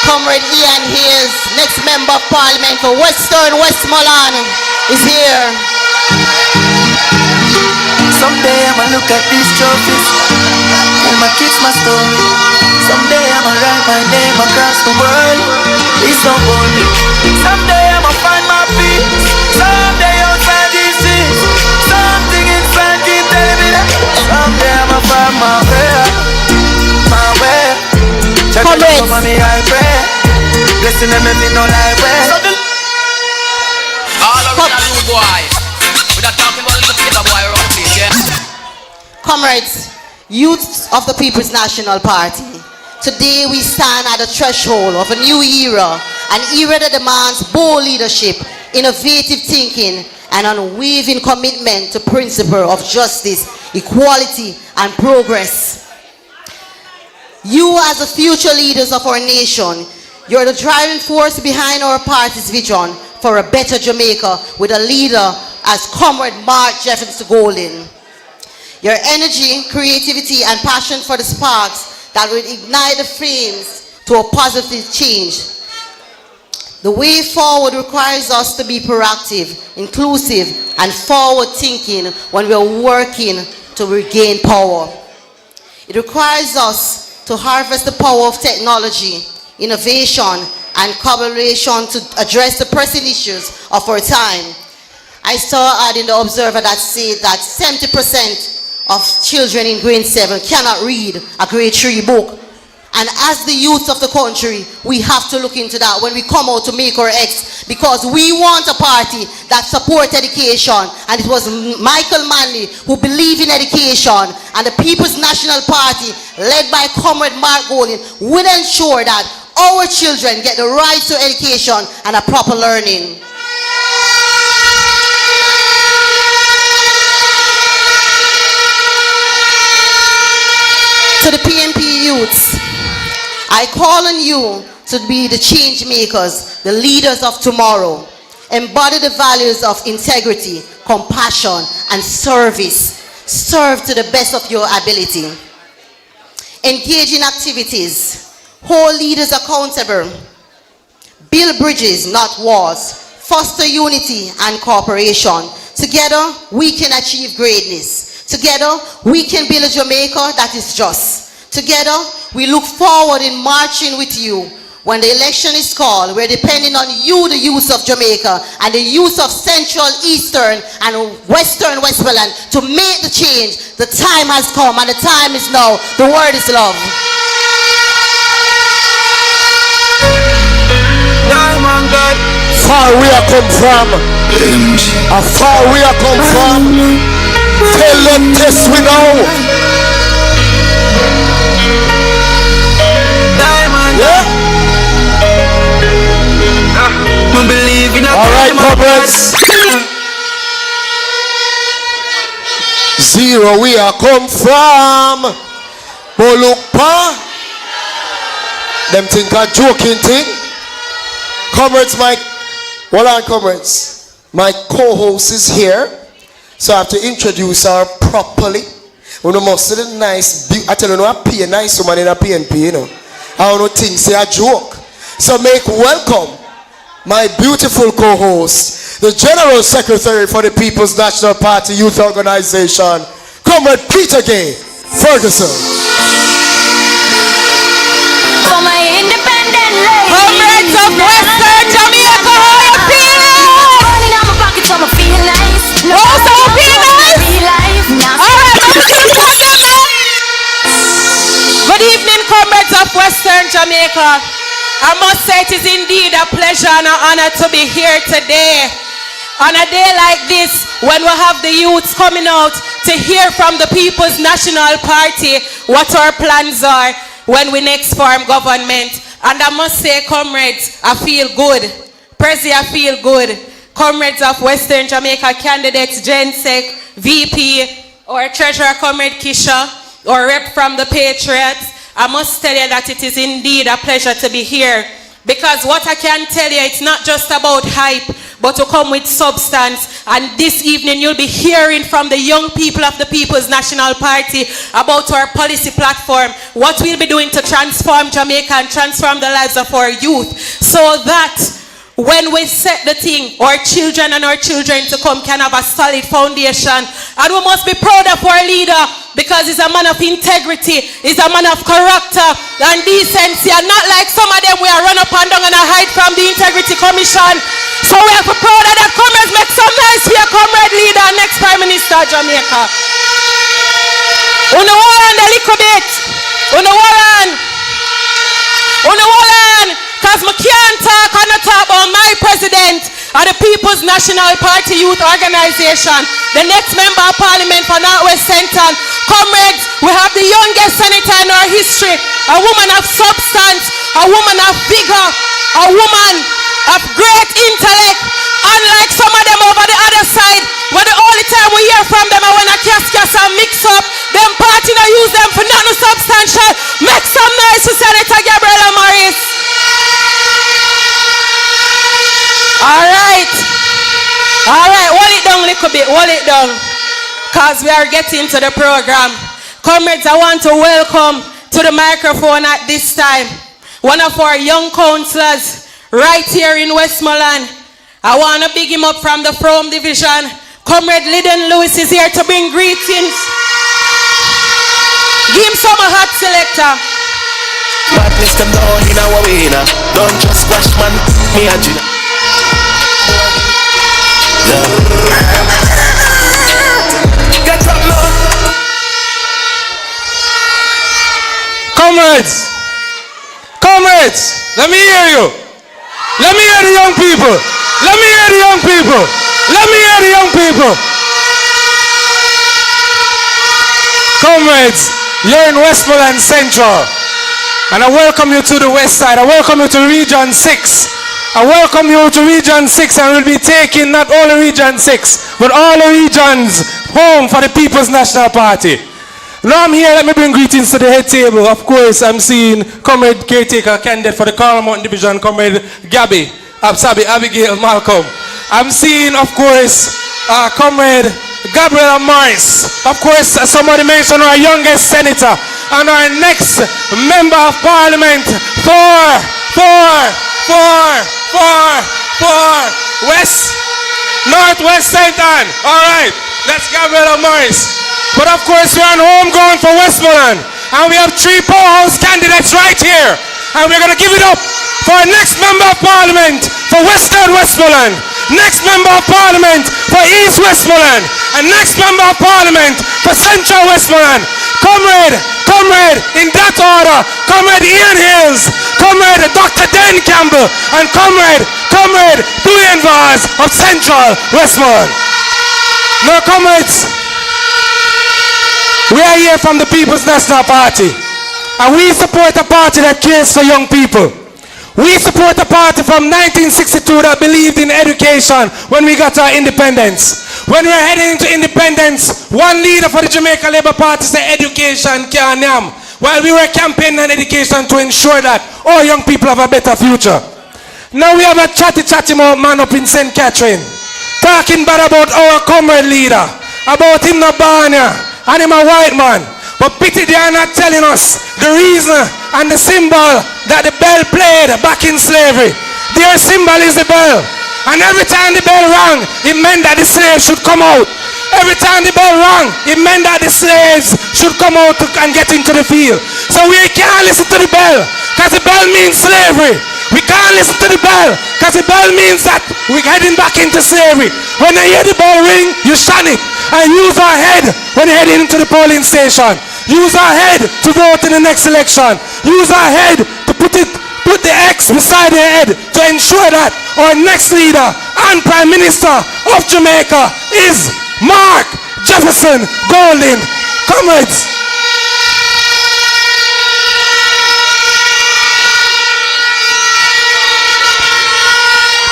Comrade Ian Hayes, next member of Parliament for Western Westmoreland, is here. Someday I'ma look at these trophies, tell my kids my story. Someday I'ma write my name across the world. Please don't worry. Someday I'ma find my peace. Someday I'll find these streets. Something inside keep telling me that someday I'ma find my way. My way. Check it out for me, I pray. Blessing them and me no lie way. All of you boy. We're not talking about little paper boy around place, yeah? Comrades, youth of the People's National Party, today we stand at the threshold of a new era, an era that demands bold leadership, innovative thinking, and unwavering commitment to principle of justice, equality, and progress. You as the future leaders of our nation, you're the driving force behind our party's vision for a better Jamaica with a leader as Comrade Mark Jefferson Golden. Your energy, creativity, and passion for the sparks that will ignite the flames to a positive change. The way forward requires us to be proactive, inclusive, and forward-thinking when we're working to regain power. It requires us to harvest the power of technology, innovation, and collaboration to address the pressing issues of our time. I saw an ad in the Observer that said that 70% of children in grade 7 cannot read a grade 3 book. And as the youth of the country, we have to look into that when we come out to make our X, because we want a party that supports education. And it was Michael Manley who believed in education, and the People's National Party, led by Comrade Mark Golden, will ensure that our children get the right to education and a proper learning. To the PNP youths, I call on you to be the change makers, the leaders of tomorrow. Embody the values of integrity, compassion, and service. Serve to the best of your ability. Engage in activities. Hold leaders accountable. Build bridges, not walls. Foster unity and cooperation. Together, we can achieve greatness. Together, we can build a Jamaica that is just. Together, we look forward in marching with you. When the election is called, we're depending on you, the youth of Jamaica, and the youth of Central, Eastern, and Western Westmoreland to make the change. The time has come, and the time is now. The word is love. Far we are come from. Far we are come from. Tell them this we know. Yeah. All right, comrades. Zero we are come from. Bolukpa. Them think a joking thing. Comrades, hold on, comrades. My co-host is here, so I have to introduce her properly. We must see the nice. I tell you, no, I pay a nice woman in a PNP, you know. I don't know things say a joke. So make welcome my beautiful co-host, the General Secretary for the People's National Party Youth Organization, Comrade Peter Gay Ferguson. For my independent lady. Comrades of Western Jamaica, how you feeling? Money in my pocket, so I feel nice. No, so feel nice. Real life, now. Good evening, comrades of Western Jamaica. I must say it is indeed a pleasure and an honor to be here today. On a day like this, when we have the youths coming out to hear from the People's National Party what our plans are when we next form government. And I must say, comrades, I feel good. Prezi, I feel good. Comrades of Western Jamaica candidates, GenSec, VP, or Treasurer Comrade Quisha, or rep from the Patriots, I must tell you that it is indeed a pleasure to be here. Because what I can tell you, it's not just about hype, but to come with substance. And this evening you'll be hearing from the young people of the People's National Party about our policy platform, what we'll be doing to transform Jamaica and transform the lives of our youth, so that when we set the thing, our children and our children to come can have a solid foundation. And we must be proud of our leader, because he's a man of integrity, he's a man of character and decency, and not like some of them we are run up and down and hide from the Integrity Commission. So we have to be proud of that. Comrades, make some noise for your comrade leader and next Prime Minister of Jamaica. On the wall and a little bit. On the wall and. On the wall and. Because I can't talk and not talk about my president of the People's National Party Youth Organization, the next member of Parliament for Northwest Central. Comrades, we have the youngest senator in our history, a woman of substance, a woman of vigor, a woman of great intellect, unlike some of them over the other side, where the only time we hear from them are when a kiss and mix up, them party not use them for nothing substantial. Make some noise to Senator Gabriela Morris. Alright, hold it down a little bit, hold it down, because we are getting to the program. Comrades, I want to welcome to the microphone at this time one of our young councillors right here in Westmoreland. I want to big him up from the Frome Division. Comrade Lidden Lewis is here to bring greetings. Give him some hot selector. Badness them down in our arena. Don't just squash man, me and Gina. Get up now. Comrades, let me hear you. Let me hear the young people. Let me hear the young people. Let me hear the young people. Comrades, you're in Westmoreland Central, and I welcome you to the West Side. I welcome you to Region 6. I welcome you to Region 6, and we'll be taking not only Region 6, but all the regions home for the People's National Party. Now I'm here, let me bring greetings to the head table. Of course, I'm seeing Comrade Caretaker candidate for the Carl Mountain Division, Comrade Abigail Malcolm. I'm seeing, of course, Comrade Gabriela Morris. Of course, somebody mentioned our youngest senator. And our next member of parliament for Northwest St. Anne. All right, that's Gabriela Morris. But of course, we're on homegrown for Westmoreland. And we have 3 powerhouse candidates right here. And we're going to give it up for our next member of parliament for Western Westmoreland. Next member of parliament for East Westmoreland. And next member of parliament for Central Westmoreland. Comrade, in that order, Comrade Ian Hills, Comrade Dr. Dayton Campbell, and Comrade Duane Vaz of Central Westmoreland. Now, comrades, we are here from the People's National Party, and we support a party that cares for young people. We support a party from 1962 that believed in education when we got our independence. When we were heading into independence, one leader for the Jamaica Labour Party said education can't yam. While we were campaigning on education to ensure that all young people have a better future. Now we have a chatty man up in St. Catherine, talking bad about our comrade leader, about him not born here, and him a white man. But pity they are not telling us the reason and the symbol that the bell played back in slavery. Their symbol is the bell. And every time the bell rang, it meant that the slaves should come out. Every time the bell rang, it meant that the slaves should come out and get into the field. So we can't listen to the bell, because the bell means slavery. We can't listen to the bell, because the bell means that we're heading back into slavery. When you hear the bell ring, you shun it. And use our head when you're heading into the polling station. Use our head to vote in the next election. Use our head to put the X beside the head to ensure that our next leader and Prime Minister of Jamaica is Mark Jefferson Golding.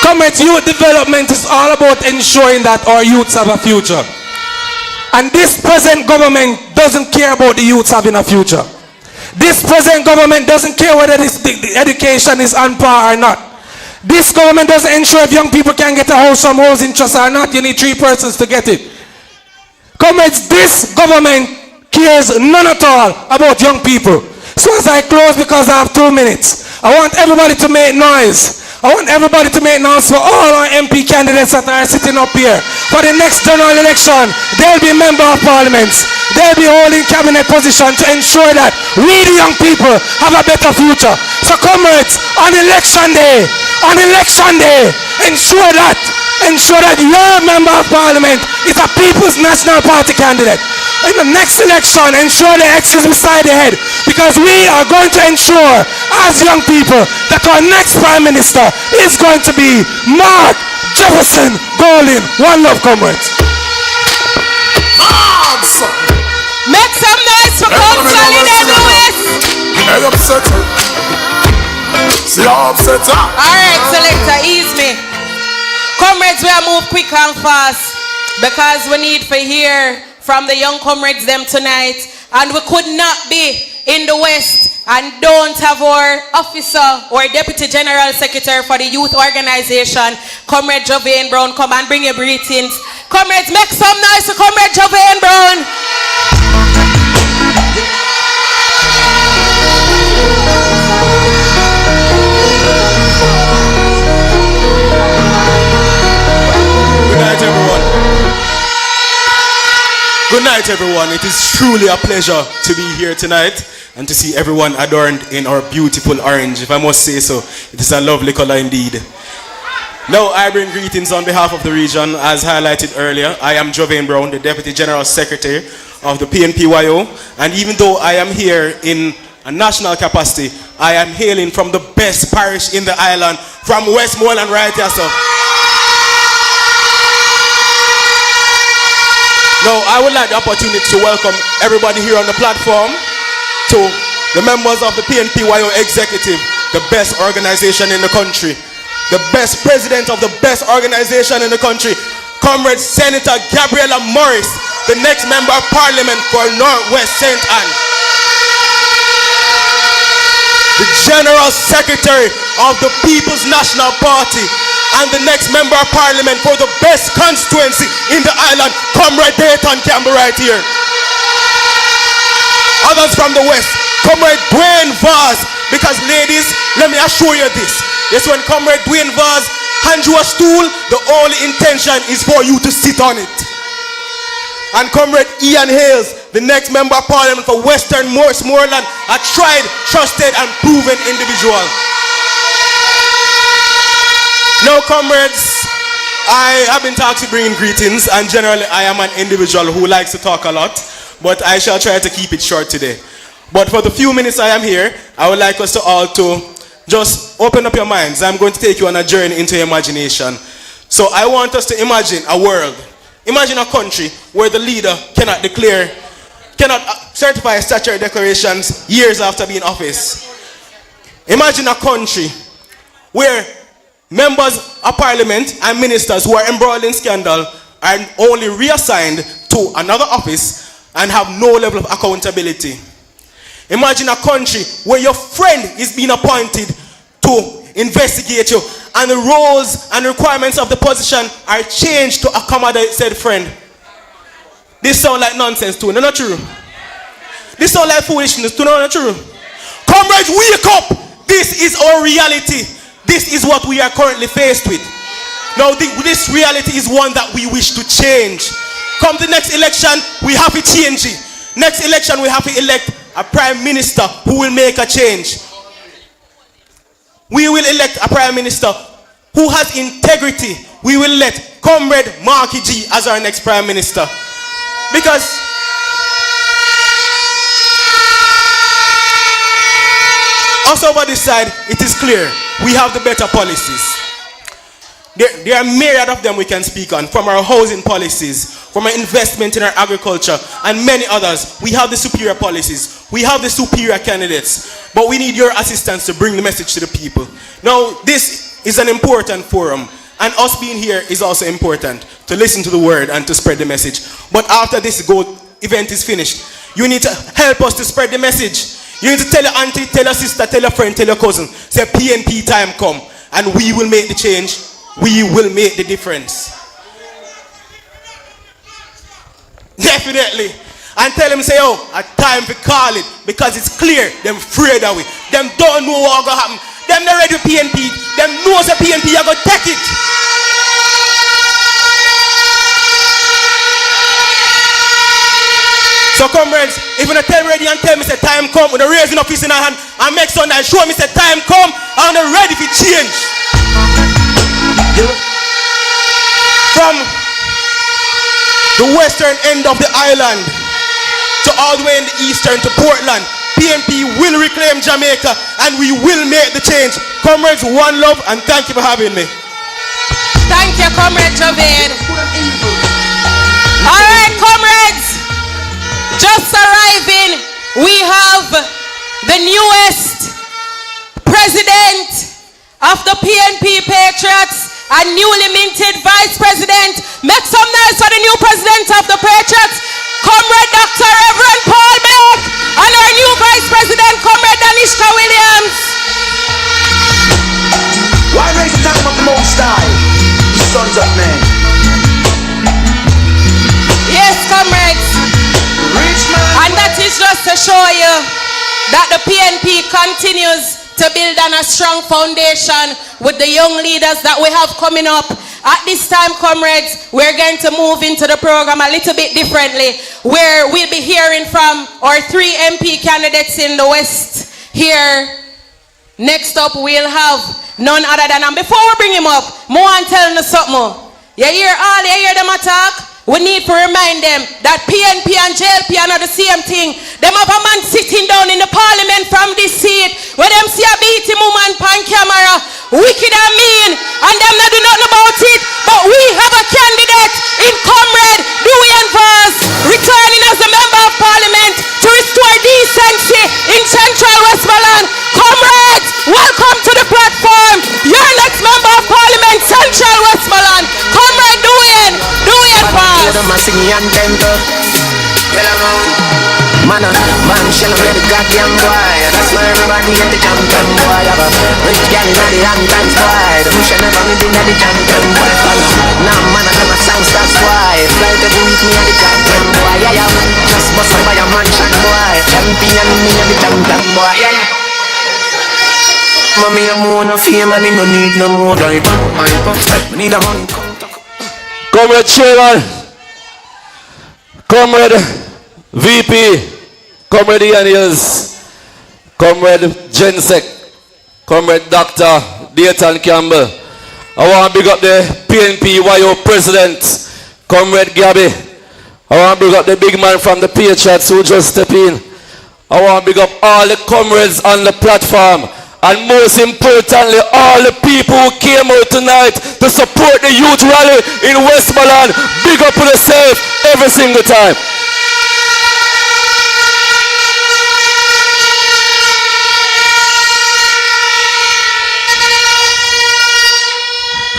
Comrades, youth development is all about ensuring that our youths have a future. And this present government doesn't care about the youths having a future. This present government doesn't care whether the education is on par or not. This government doesn't ensure if young people can get a house from housing trust or not. You need 3 persons to get it. Comrades, this government cares none at all about young people. So as I close, because I have 2 minutes, I want everybody to make noise. I want everybody to make noise for all our MP candidates that are sitting up here. For the next general election, they'll be member of parliaments. They'll be holding cabinet position to ensure that we, the young people, have a better future. So comrades, on election day, ensure that your member of parliament is a People's National Party candidate. In the next election, ensure the X is beside the head, because we are going to ensure, as young people, that our next Prime Minister is going to be Mark Jefferson Golding. One love, comrades. Make some noise for Council Lidden Lewis. Hey, upsetter. See how upsetter? Alright, selector, ease me. Comrades, we are move quick and fast, because we need to hear from the young comrades them tonight, and we could not be in the West and don't have our officer or deputy general secretary for the youth organization, Comrade Joane Brown. Come and bring your greetings. Comrades, make some noise for Comrade Joane Brown. Good night, everyone. Good night, everyone. It is truly a pleasure to be here tonight and to see everyone adorned in our beautiful orange. If I must say so, it is a lovely color indeed. Now, I bring greetings on behalf of the region. As highlighted earlier, I am Joane Brown, the Deputy General Secretary of the PNPYO. And even though I am here in a national capacity, I am hailing from the best parish in the island, from Westmoreland right here, so. Now, I would like the opportunity to welcome everybody here on the platform, to the members of the PNPYO Executive, the best organization in the country, the best president of the best organization in the country, Comrade Senator Gabriela Morris, the next member of parliament for Northwest St. Anne, the General Secretary of the People's National Party, and the next member of parliament for the best constituency in the island, Comrade Dayton Campbell right here. Others from the west, Comrade Dwayne Vaz, because ladies, let me assure you this. Yes, when Comrade Dwayne Vaz hands you a stool, the only intention is for you to sit on it. And Comrade Ian Hales, the next member of parliament for Western Westmoreland, a tried, trusted, and proven individual. Now, comrades, I have been tasked with bringing greetings, and generally I am an individual who likes to talk a lot, but I shall try to keep it short today. But for the few minutes I am here, I would like us to all to just open up your minds. I'm going to take you on a journey into imagination. So I want us to imagine a world. Imagine a country where the leader cannot certify statutory declarations years after being in office. Imagine a country where members of parliament and ministers who are embroiled in scandal are only reassigned to another office and have no level of accountability. Imagine a country where your friend is being appointed to investigate you, and the roles and requirements of the position are changed to accommodate said friend. This sounds like nonsense too, no, not true. This sounds like foolishness too, no, not true. Comrades, wake up! This is our reality. This is what we are currently faced with. Now, this reality is one that we wish to change. Come the next election, we have to change it. Next election, we have to elect a prime minister who will make a change. We will elect a prime minister who has integrity. We will elect Comrade Marky G as our next prime minister. Because us over this side, it is clear we have the better policies. There are myriad of them we can speak on, from our housing policies, from our investment in our agriculture, and many others. We have the superior policies. We have the superior candidates. But we need your assistance to bring the message to the people. Now, this is an important forum, and us being here is also important, to listen to the word and to spread the message. But after this event is finished, you need to help us to spread the message. You need to tell your auntie, tell your sister, tell your friend, tell your cousin, say PNP time come, and we will make the change. We will make the difference. Definitely. And tell them, say, oh, a time to call it, because it's clear them afraid of it. Them don't know what's going to happen. Them not ready for PNP. Them knows the PNP are going to take it. So comrades, if you not tell me ready and tell me say time come, with the raising of his in our hand, and make some that show me say time come, and I'm ready for change. From the western end of the island to all the way in the eastern to Portland, PNP will reclaim Jamaica, and we will make the change. Comrades, one love, and thank you for having me. Thank you, Comrade Javed. All right, comrades, just arriving, we have the newest president of the PNP Patriots and newly minted vice president. Make some noise for the new president of the Patriots, Comrade Dr. Reverend Paul Beck, and our new vice president, Comrade Danishka Williams. Why raise the time of the Most High? The sons of men. Yes, comrades. Rich man. And that is just to show you that the PNP continues to build on a strong foundation with the young leaders that we have coming up. At this time, comrades, we're going to move into the program a little bit differently, where we'll be hearing from our 3 MP candidates in the West here. Next up, we'll have none other than, and before we bring him up, more and tell them something. You hear them attack? We need to remind them that PNP and JLP are not the same thing. Them have a man sitting down in the parliament from this seat, where them see a beating woman on camera, wicked and mean, and them not do nothing about it. But we have a candidate in Comrade Dwayne Vaz, returning as a member of parliament to restore decency in Central Westmoreland. Comrades, welcome to the platform. Your next member of parliament, Central Westmoreland, Comrade Dwayne Vaz. Man, shall I the goddamn boy? That's why everybody at the champion boy. Girl inna the long times boy. The bush never been inna the jam boy. Now man I never sound that's why. Fly the with me at the jam boy. Yeah yeah. Just bust up by a mansion boy. Champion me at the jam boy. Yeah yeah. Mommy, I'm on a fame and I don't need no more drive. I need a money. Comrade Chairman, Comrade VP, Comrade Ianias, Comrade Jensek, Comrade Dr. Dayton Campbell. I want to big up the PNP YO President, Comrade Gabby. I want to big up the big man from the Patriots who just stepped in. I want to big up all the comrades on the platform. And most importantly, all the people who came out tonight to support the youth rally in Westmoreland. Big up to yourself every single time.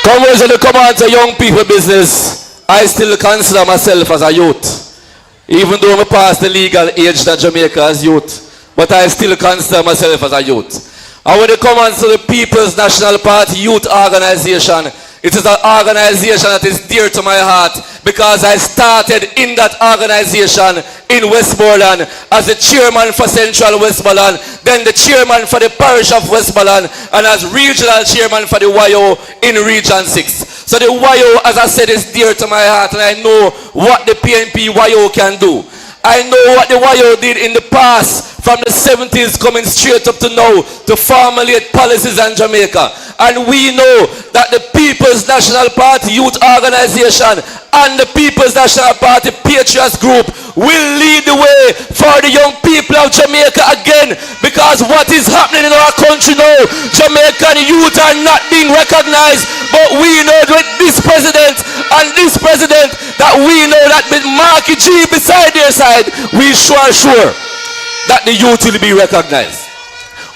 Comrades, when you come on to young people business, I still consider myself as a youth. Even though I passed the legal age that Jamaica has youth, but I still consider myself as a youth. And when you come on to the People's National Party Youth Organization, it is an organization that is dear to my heart because I started in that organization in Westmoreland as the chairman for Central Westmoreland, then the chairman for the parish of Westmoreland, and as regional chairman for the YO in Region 6. So the YO, as I said, is dear to my heart, and I know what the PNP YO can do. I know what the YO did in the past, from the 70s coming straight up to now, to formulate policies in Jamaica. And we know that the People's National Party Youth Organization and the People's National Party Patriots Group will lead the way for the young people of Jamaica again, because what is happening in our country now, Jamaican youth are not being recognized, but we know with this president and this president that we know that with Marky G beside their side, we sure that the youth will be recognized.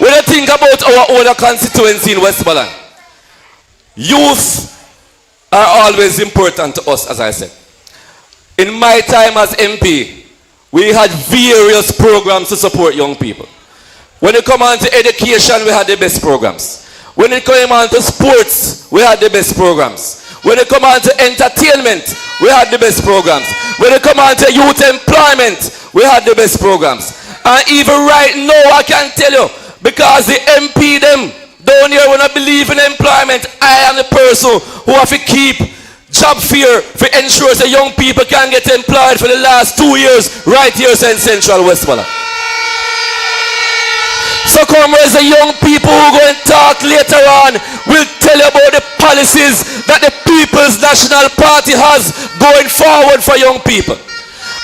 When I think about our own constituency in Westmoreland, youth are always important to us, as I said. In my time as MP, we had various programs to support young people. When it come on to education, we had the best programs. When it came on to sports, we had the best programs. When it come on to entertainment, we had the best programs. When it come on to youth employment, we had the best programs. And even right now, I can tell you, because the MP them down here when I believe in employment, I am the person who have to keep job fair to ensure that young people can get employed for the last 2 years right here in Central Westmoreland. So comrades, the young people who go and talk later on will tell you about the policies that the People's National Party has going forward for young people.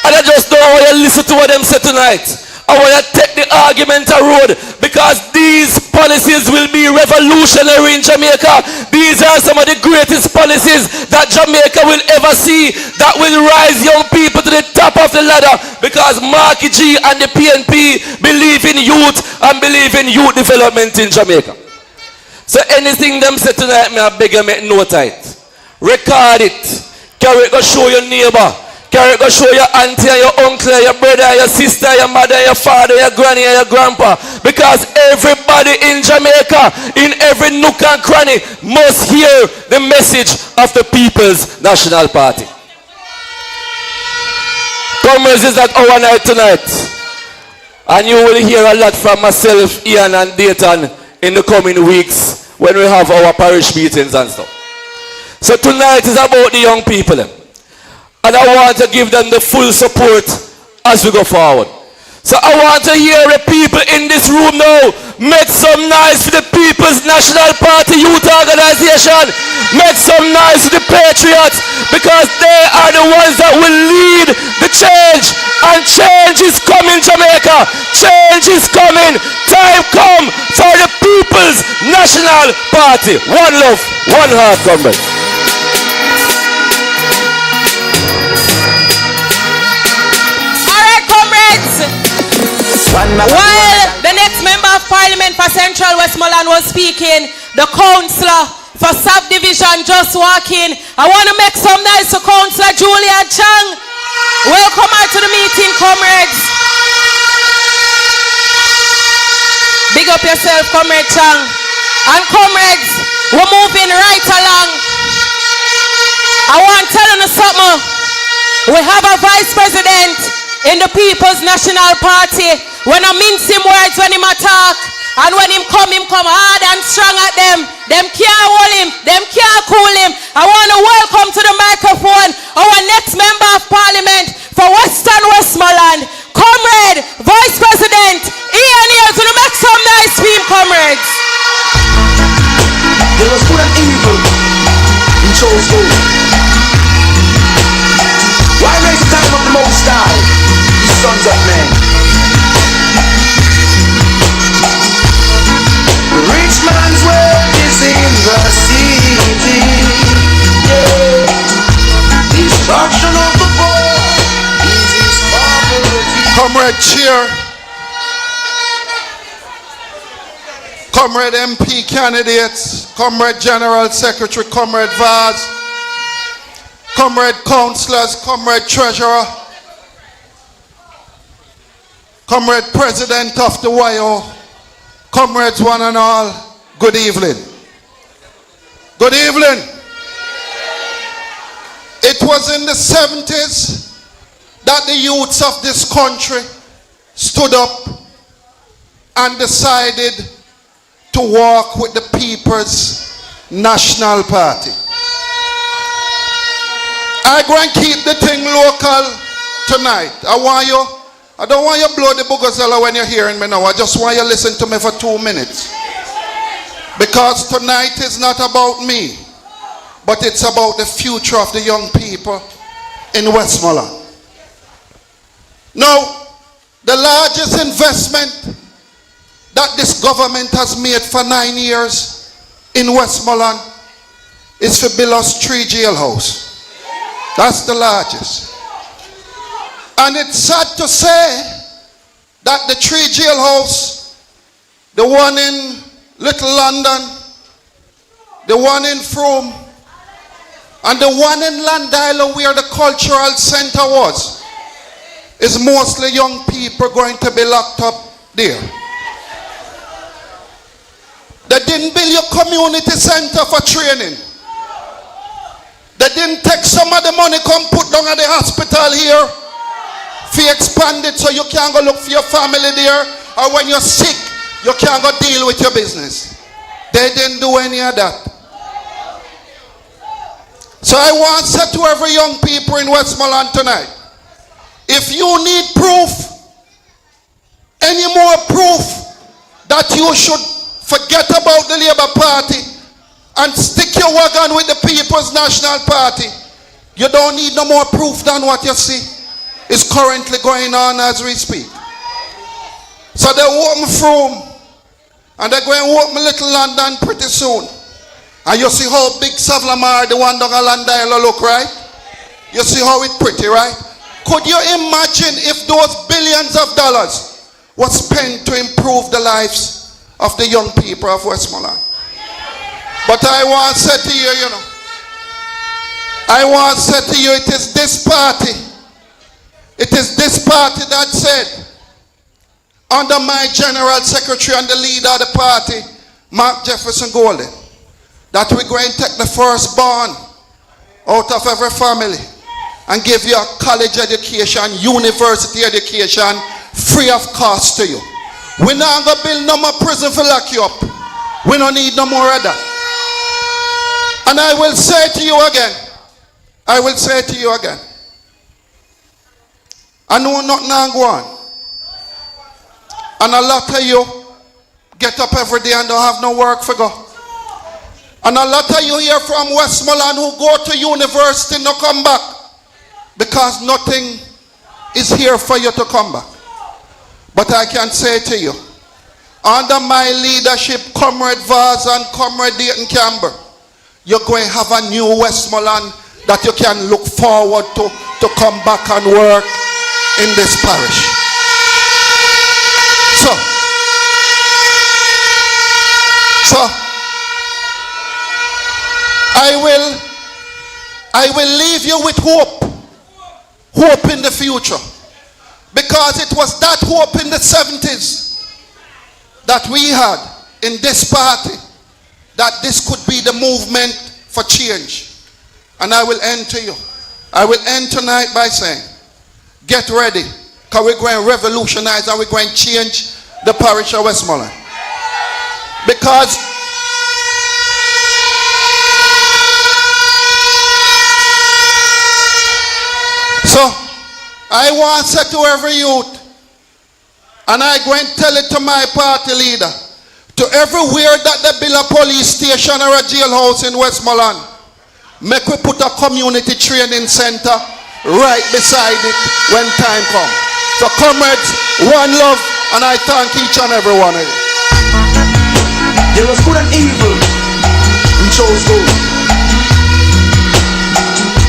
And I just don't want you to listen to what them say tonight. I want to take the argument a road, because these policies will be revolutionary in Jamaica. These are some of the greatest policies that Jamaica will ever see, that will rise young people to the top of the ladder, because Marky G and the PNP believe in youth and believe in youth development in Jamaica. So anything them say tonight, I beg you make note of it. Record it. Carry it, go show your neighbor. Carry it, go show your auntie and your uncle, your brother, your sister, your mother, your father, your granny, and your grandpa. Because everybody in Jamaica, in every nook and cranny, must hear the message of the People's National Party. Comrades, is that our night tonight. And you will hear a lot from myself, Ian and Dayton in the coming weeks when we have our parish meetings and stuff. So tonight is about the young people. And I want to give them the full support as we go forward. So I want to hear the people in this room now make some noise for the People's National Party Youth Organization. Make some noise for the Patriots, because they are the ones that will lead the change. And change is coming, Jamaica. Change is coming. Time come for the People's National Party. One love, one heart, comrades. While the next member of parliament for Central Westmoreland was speaking, the councillor for subdivision just walked in. I want to make some noise to Councillor Julia Chang. Welcome her to the meeting, comrades. Big up yourself, Comrade Chang. And comrades, we're moving right along. I want to tell you something. We have a vice president in the People's National Party. When I mince him words when him attack, and when him come hard and strong at them. Them can't hold him, them can't cool him. I want to welcome to the microphone our next member of parliament for Western Westmoreland, Comrade Vice President Ian here to make some nice team, comrades. There was good and evil. He chose good. Why raise the time of the Most High, ye sons of men? The rich man's wealth is in the city. Yeah. Destruction of the poor is his poverty. Comrade Cheer, Comrade MP candidates, Comrade General Secretary, Comrade Vaz, Comrade Councillors, Comrade Treasurer, Comrade President of the YO, Comrades one and all, good evening. Good evening. It was in the 70s that the youths of this country stood up and decided to walk with the People's National Party. I'm going to keep the thing local tonight. I don't want you to blow the bugazella when you're hearing me now. I just want you to listen to me for 2 minutes. Because tonight is not about me, but it's about the future of the young people in Westmoreland. Now, the largest investment that this government has made for 9 years in Westmoreland is for build us 3 jailhouses. That's the largest. And it's sad to say that the 3 jailhouses, the one in Little London, the one in Frome, and the one in Landila where the cultural center was, is mostly young people going to be locked up there. They didn't build your community center for training. They didn't take some of the money come put down at the hospital here for expand it so you can go look for your family there, or when you're sick you can go deal with your business. They didn't do any of that. So I want to say to every young people in Westmoreland tonight, if you need proof, any more proof that you should forget about the Labour Party and stick your wagon with the People's National Party, you don't need no more proof than what you see is currently going on as we speak. So they open Frome and they're going to open Little London pretty soon. And you see how big Savlamar, the one down Landila, look, right? You see how it's pretty, right? Could you imagine if those billions of dollars were spent to improve the lives of the young people of Westmoreland? But I want to say to you, I want to say to you, it is this party that said, under my General Secretary and the leader of the party, Mark Jefferson Golden, that we're going to take the firstborn out of every family and give you a college education, university education, free of cost to you. We're not going to build no more prison for lock you up. We don't need no more of that. And I will say to you again, I know nothing now go on. And a lot of you get up every day and don't have no work for go. And a lot of you here from Westmoreland who go to university no come back because nothing is here for you to come back. But I can say to you, under my leadership, Comrade Vaz and Comrade Dayton Campbell, you're going to have a new Westmoreland that you can look forward to come back and work in this parish. So I will leave you with hope in the future, because it was that hope in the 70s that we had in this party that this could be the movement for change. And I will end to you. I will end tonight by saying, get ready, because we're going to revolutionize and we're going to change the parish of Westmoreland. Because so I want to say to every youth, and I go and tell it to my party leader, to everywhere that they build a police station or a jailhouse in Westmoreland, make we put a community training center right beside it when time comes. So comrades, one love, and I thank each and every one of you. There was good and evil. We chose good.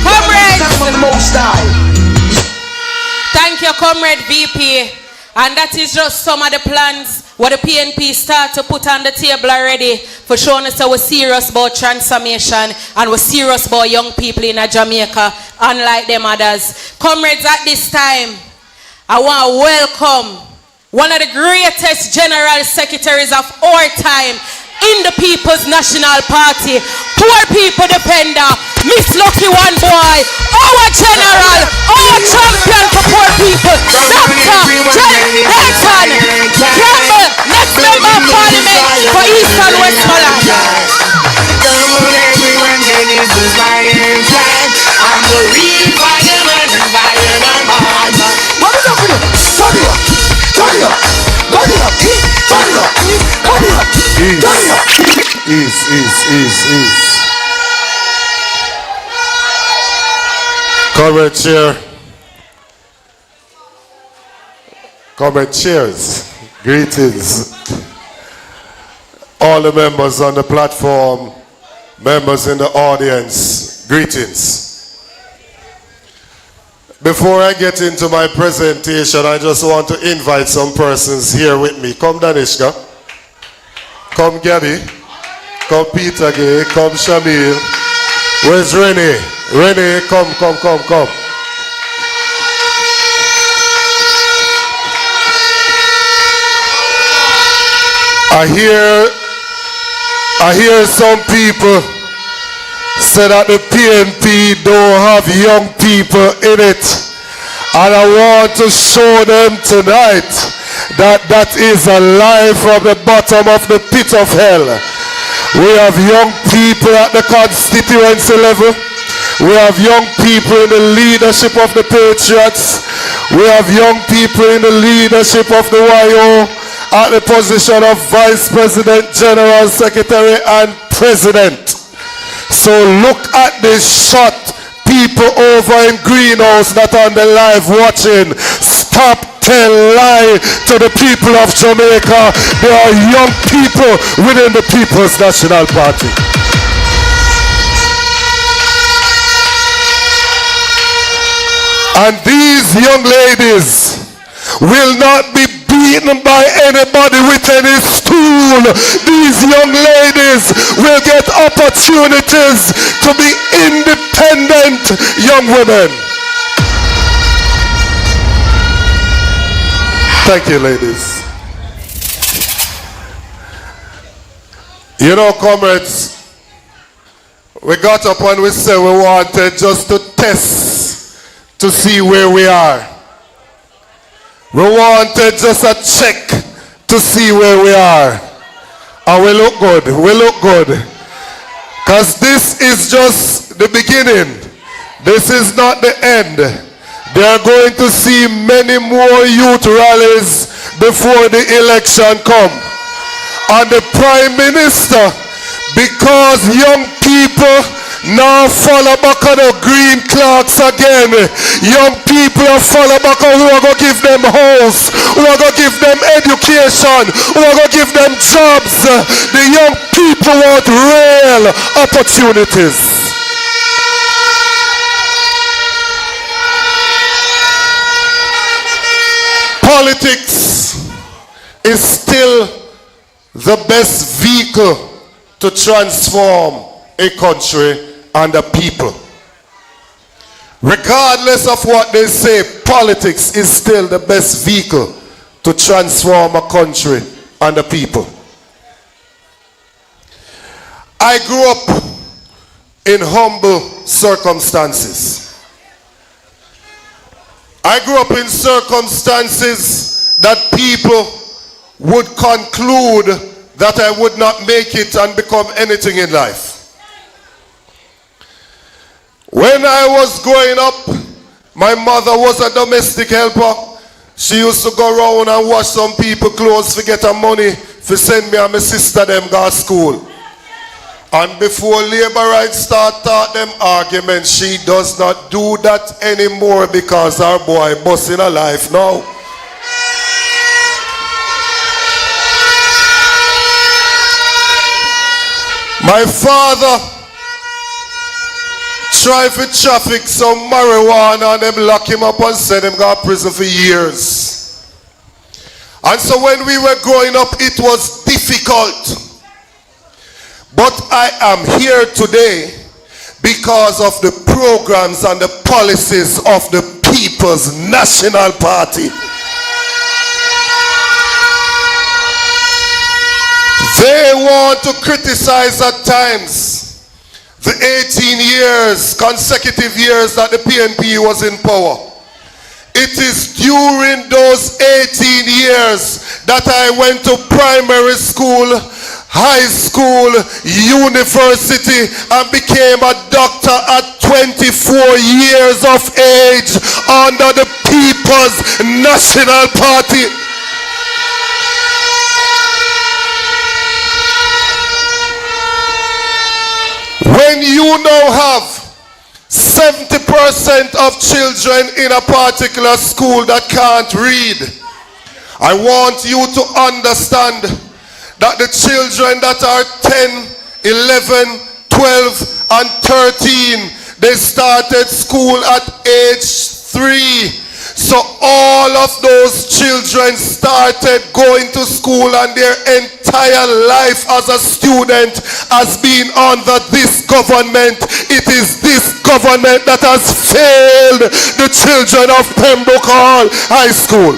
Comrades! From the Most High. Thank you, Comrade VP. And that is just some of the plans what the PNP start to put on the table already for showing us that we're serious about transformation and we're serious about young people in Jamaica, unlike them others. Comrades, at this time, I want to welcome one of the greatest general secretaries of our time in the People's National Party, poor people defender, Miss Lucky One Boy, our general, our champion for poor people, Dr. Dayton Campbell, next member of Parliament for East and Westmoreland. Ease. Comrade Chair. Comrade Chairs. Greetings. All the members on the platform, members in the audience, greetings. Before I get into my presentation, I just want to invite some persons here with me. Come Danishka. Come Gabby. Come Peter Gay. Come Shamil. Where's Renee? Renee, come. I hear some people say that the PNP don't have young people in it. And I want to show them tonight that is a lie from the bottom of the pit of hell. We have young people at the constituency level. We have young people in the leadership of the Patriots. We have young people in the leadership of the YO at the position of Vice President, General Secretary, and President. So look at this shot. People over in Greenhouse that on the live watching, stop tell lie to the people of Jamaica. There are young people within the People's National Party. And these young ladies will not be beaten by anybody with any stool. These young ladies will get opportunities to be independent young women. Thank you, ladies. You know, comrades, we got up and we said we wanted just to test to see where we are. We wanted just a check to see where we are. And we look good. Because this is just the beginning. This is not the end. They are going to see many more youth rallies before the election come. And the Prime Minister, because young people now follow back on the green clocks again. Young people are follow back on who are going to give them house, who are going to give them education, who are going to give them jobs. The young people want real opportunities. Politics is still the best vehicle to transform a country and a people. Regardless of what they say, politics is still the best vehicle to transform a country and a people. I grew up in humble circumstances. I grew up in circumstances that people would conclude that I would not make it and become anything in life. When I was growing up, my mother was a domestic helper. She used to go around and wash some people clothes to get her money to send me and my sister them go to school. And before labor rights start them arguments, she does not do that anymore because our boy busting her life now. My father tried to traffic some marijuana and them lock him up and send him to prison for years. And so when we were growing up, it was difficult. But I am here today because of the programs and the policies of the People's National Party. They want to criticize at times the 18 years, consecutive years that the PNP was in power. It is during those 18 years that I went to primary school, high school, university, and became a doctor at 24 years of age under the People's National Party. When you now have 70% of children in a particular school that can't read, I want you to understand that the children that are 10, 11, 12, and 13, they started school at age 3. So all of those children started going to school and their entire life as a student has been under this government. It is this government that has failed the children of Pembroke Hall High School.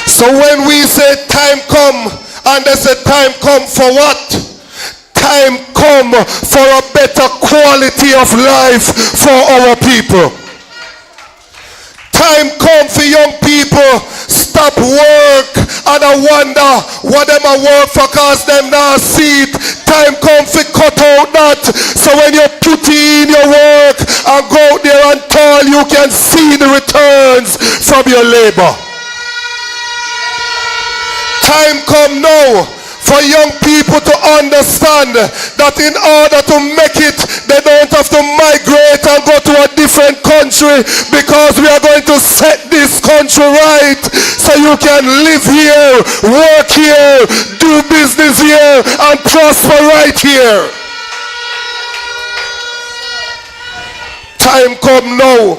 So when we say time come, and they say time come for what? Time come for a better quality of life for our people. Time come for young people stop work and I wonder what them a work for cause them not see it. Time come for cut out that so when you put in your work and go out there and toil, you can see the returns from your labor. Time come now for young people to understand that in order to make it, they don't have to migrate and go to a different country because we are going to set this country right so you can live here, work here, do business here, and prosper right here. Time come now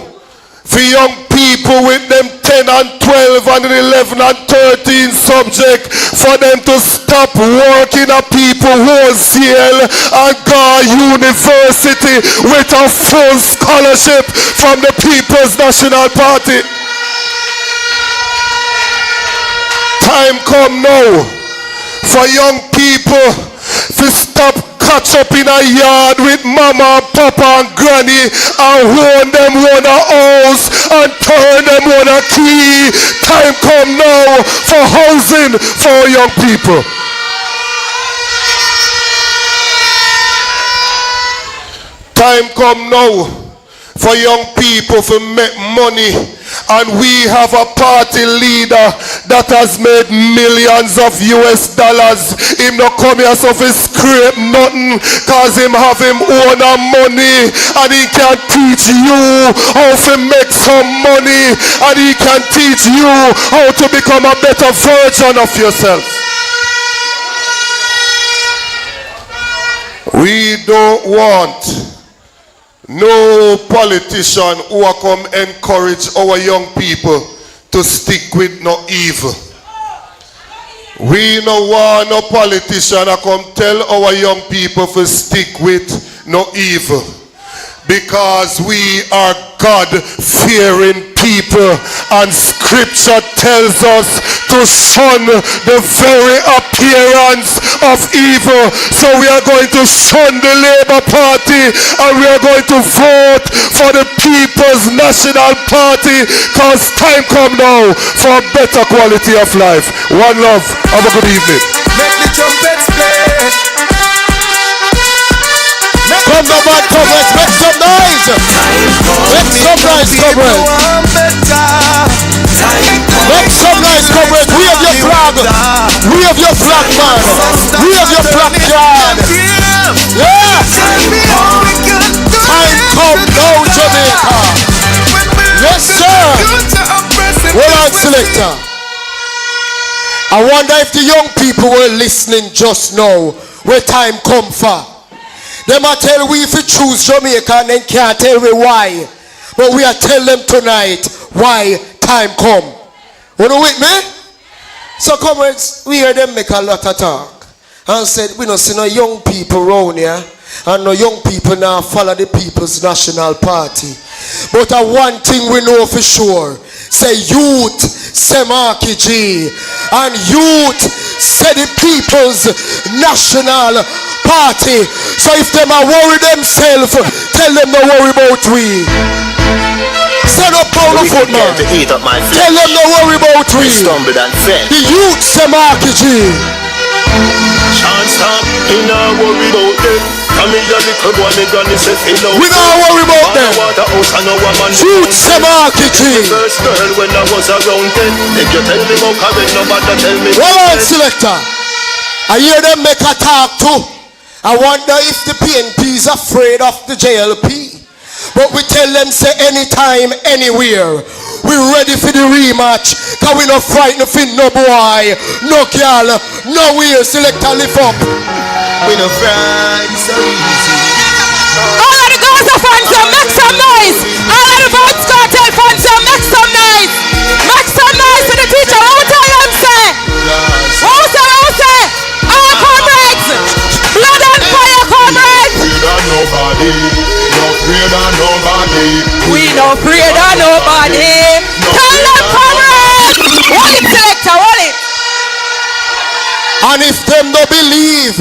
for young people with them 10 and 12 and 11 and 13 subject for them to stop working at people wholesale and go university with a full scholarship from the People's National Party. Time come now for young people to stop catch up in a yard with mama, papa and granny and own them one a house and turn them one a key. Time come now for housing for young people. Time come now for young people to make money, and we have a party leader that has made millions of US dollars. Him not come here so to scrape nothing cause him have him own money, and he can teach you how to make some money, and he can teach you how to become a better version of yourself. We don't want no politician who are come encourage our young people to stick with no evil. We no want no politician who come tell our young people to stick with no evil. Because we are God-fearing people and scripture tells us to shun the very appearance of evil. So we are going to shun the Labour Party and we are going to vote for the People's National Party, because time come now for a better quality of life. One love. Have a good evening. Make the trumpets play. Come on, man, comrades, make some noise. Make some noise, comrades. Make some noise, comrades. Wave your flag. Wave your flag, man. Wave your flag, God. Yeah. Time come now, Jamaica. Yes, sir. Hold on, selector. I wonder if the young people were listening just now where time come for. They might tell we if we choose Jamaica and then can't tell me why. But we are telling them tonight why time come. You know with me? So comrades, we hear them make a lot of talk. And said we don't see no young people around here. And no young people now follow the People's National Party. But one thing we know for sure. Say youth, say Marky G. And youth, say the People's National Party. So if them are worried themselves, tell them don't worry about we. Set up on the foot, man. Tell them don't worry about we. The youth, say Marky G. Can't stop, we not worry about them. We don't worry about them. Youth, say Marky G. First girl when I was around 10. If you tell me about Karen, nobody tell me. Well on, selector. I hear them make a talk too. I wonder if the PNP is afraid of the JLP. But we tell them say anytime, anywhere. We ready for the rematch. Cause we not frightened for no boy, no girl, no way. Selector lift up. We no frightened so easy. All of the Gaza fans, make some noise. All of the Votes Cartel fans, make some noise. Make some noise to the teacher. What tell them say? What say? All comrades. Blood and fire, comrades. We no afraid of nobody. Tell them, comrades. Hold it, selector, hold it. And if them don't believe,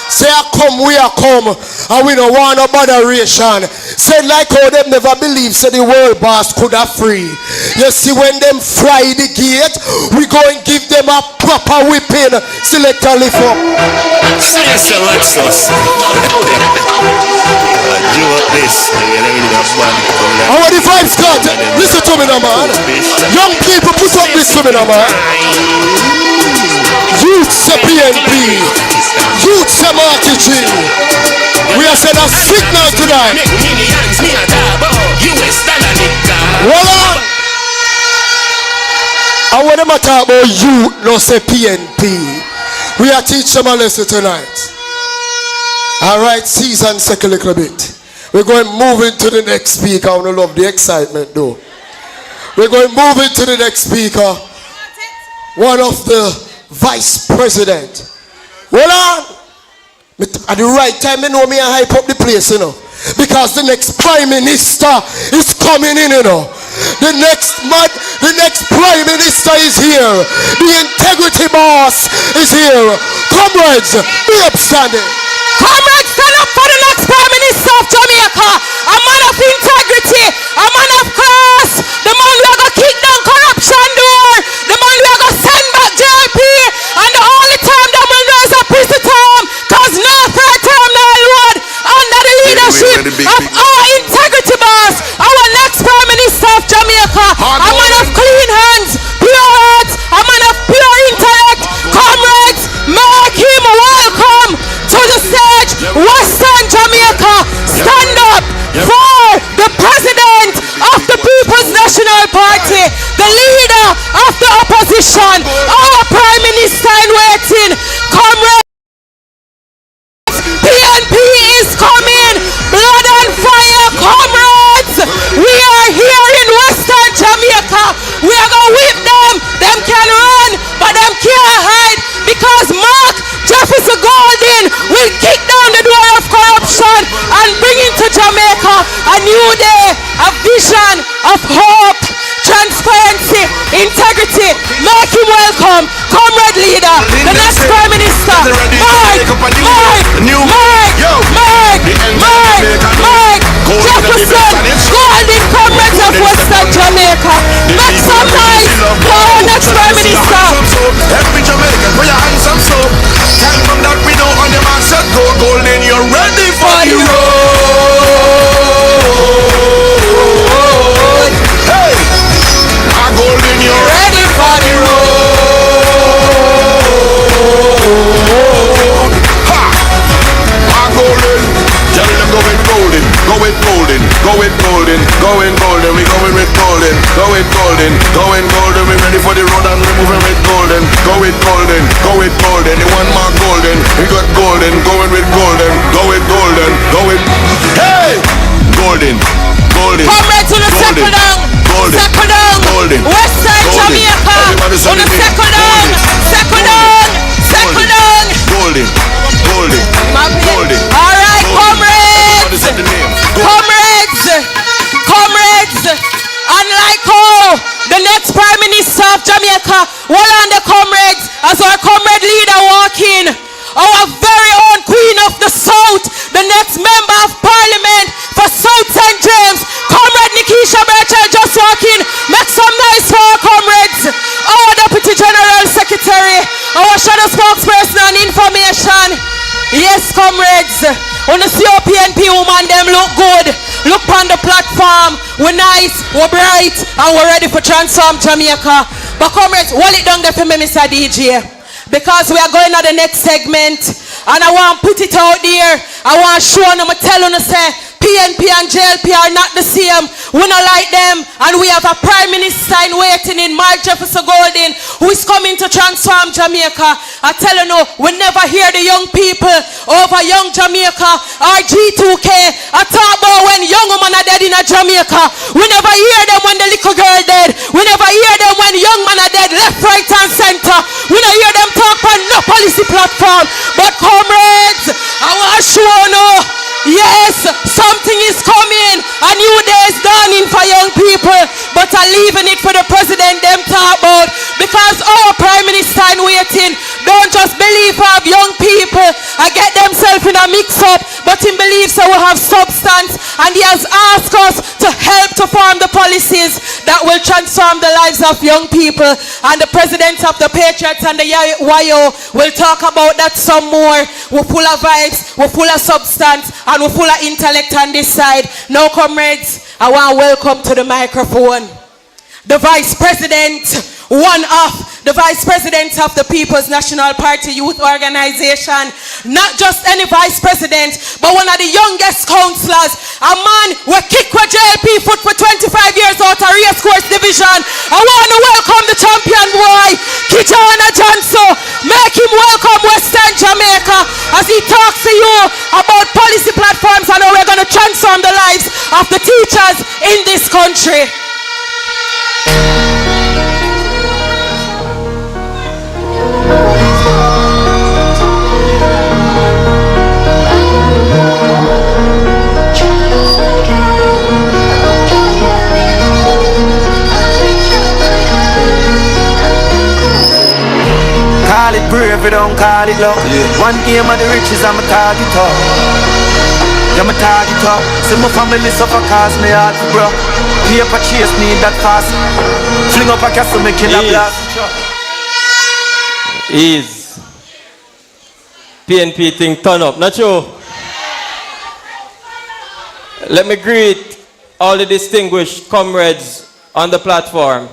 say I come, we are come, and we don't want no moderation. Say like how them never believe, say the world boss could have free. You see when them fry the gate, we go and give them a proper whipping. Selector lift up. Yes, Alexis. How are the vibes got? Listen to me now, man. Young people, put up this to me now, man. Youth say PNP. Youth say Marky G. We are saying a signal tonight. Voila! And when them talk about youth, no say PNP. We are teaching them a lesson tonight. Alright, season second a little bit. We're going to move into the next speaker. I want to love the excitement though. We're going to move into the next speaker. One of the vice president. Hold on. At the right time, you know me and hype up the place, you know. Because the next prime minister is coming in, you know. The next prime minister is here. The integrity boss is here. Comrades, be upstanding. Comrades, stand up for the next Prime Minister of Jamaica. A man of integrity, a man of class. The man who are going to kick down corruption door. The man who are going to send back JLP. And the only time that will know is a prison term. Because no third term, no Lord. Under the leadership of our integrity boss. Our next Prime Minister of Jamaica. A man of clean hands, pure hearts. A man of pure intellect. Comrades, make him welcome to the stage. the road. Hey, I'm golden, you ready for the road. Ha, I'm golden. Tell them going golden, going golden, going golden, going golden. We going with golden, going golden, going golden. We ready for the road and we moving with golden, going golden, going golden. The one more golden, we got golden, going with golden, going golden, going. Hey, golden, golden. Comrades on the second down, second down, West Side Jamaica. On the second down, second down, second down. Golden, golden, golden. All right, comrades, comrades, comrades. Unlike how the next Prime Minister of Jamaica will on the comrades as our comrade leader walk in. Our very own Queen of the South, the next Member of Parliament for South St. James, Comrade Nikisha McFarlane just walk in. Make some noise for our comrades. Our Deputy General Secretary, our shadow spokesperson on information. Yes, comrades, when the PNP woman them look good, look on the platform, we're nice, we're bright, and we're ready for transform Jamaica. But comrades, hold it down there for me, Mr. DJ. Because we are going to the next segment, and I want to put it out there. I want to show them, I tell them, say, PNP and JLP are not the same. We don't like them, and we have a Prime Minister in waiting in Mark Jefferson Golden, who is coming to transform Jamaica. I tell you no, we never hear the young people over young Jamaica or G2K. I talk about when young women are dead in a Jamaica. We never hear them when the little girl dead. We never hear them when young men are dead, left, right, and center. We don't hear them talk on no policy platform. But comrades, I want to show you, yes, something is coming. A new day is dawning for young people. But I'm leaving it for the president them talk about. Because our Prime Minister in waiting don't just believe of young people and get themselves in a mix-up, but he believes that we have substance, and he has asked us to help to form the policies that will transform the lives of young people. And the president of the Patriots and the YO will talk about that some more. We're full of vibes, we're full of substance, and we're full of intellect on this side. Now, comrades, I want to welcome to the microphone the Vice President, one of the Vice Presidents of the People's National Party Youth Organization. Not just any Vice President, but one of the youngest councillors. A man who kicked with JLP foot for 25 years out of race course division. I want to welcome the champion boy, Kijana Johnson. Make him welcome Western Jamaica as he talks to you about policy platforms and how we're going to transform the lives of the teachers in this country. Call it brave, we don't call it luck. One aim of the riches, I'm a target up. I'm a target up. See my family suffer cause me heart broke. Paper chase me that fast. Fling up a castle, making a blast. Ease. PNP thing turn up, not you? Let me greet all the distinguished comrades on the platform.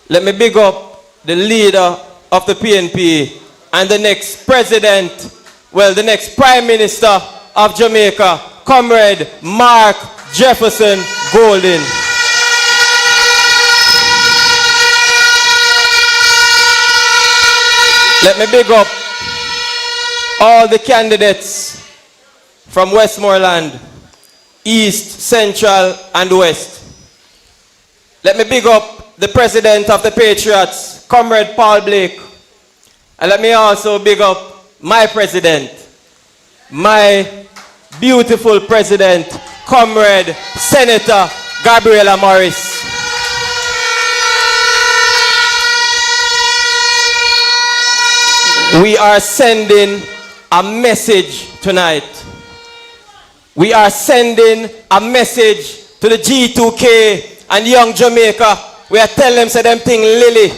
Let me big up the leader of the PNP and the next president, well, the next Prime Minister of Jamaica, Comrade Mark Jefferson Golden. Let me big up all the candidates from Westmoreland, East, Central, and West. Let me big up the President of the Patriots, Comrade Paul Blake. And let me also big up my President, my beautiful President, Comrade Senator Gabriela Morris. We are sending a message tonight. We are sending a message to the G2K and young Jamaica. We are telling them, say them thing Lily.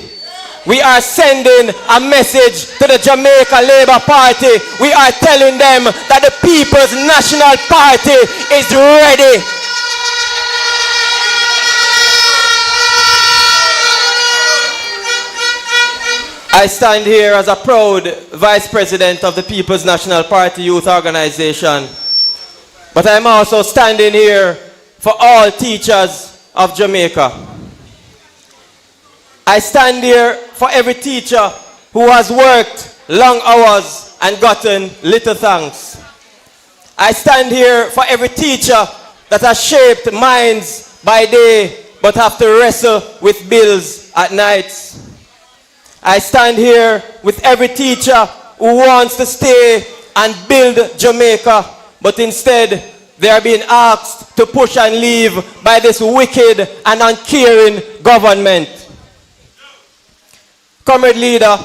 We are sending a message to the Jamaica Labour Party. We are telling them that the People's National Party is ready. I stand here as a proud Vice President of the People's National Party Youth Organization. But I'm also standing here for all teachers of Jamaica. I stand here for every teacher who has worked long hours and gotten little thanks. I stand here for every teacher that has shaped minds by day but have to wrestle with bills at night. I stand here with every teacher who wants to stay and build Jamaica, but instead they are being asked to push and leave by this wicked and uncaring government. Comrade leader,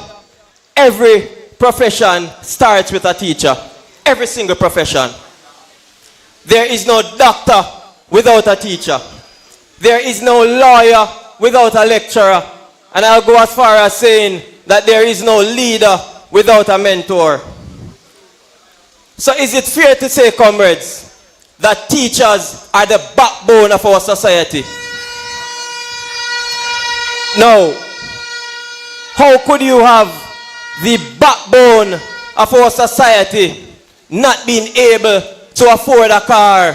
every profession starts with a teacher. Every single profession. There is no doctor without a teacher. There is no lawyer without a lecturer. And I'll go as far as saying that there is no leader without a mentor. So is it fair to say, comrades, that teachers are the backbone of our society? No. How could you have the backbone of our society not being able to afford a car?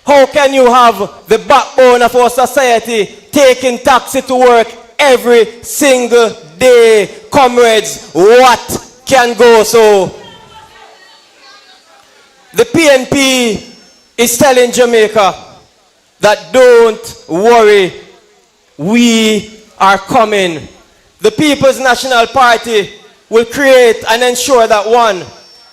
How can you have the backbone of our society taking taxi to work every single day? Comrades, what can go so? The PNP is telling Jamaica that don't worry, we are coming. The People's National Party will create and ensure that one,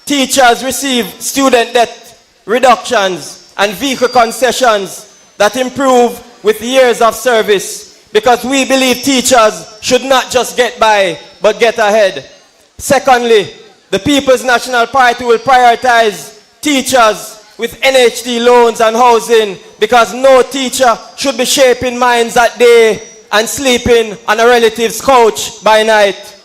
teachers receive student debt reductions and vehicle concessions that improve with years of service, because we believe teachers should not just get by, but get ahead. Secondly, the People's National Party will prioritize teachers with NHT loans and housing, because no teacher should be shaping minds at day and sleeping on a relative's couch by night.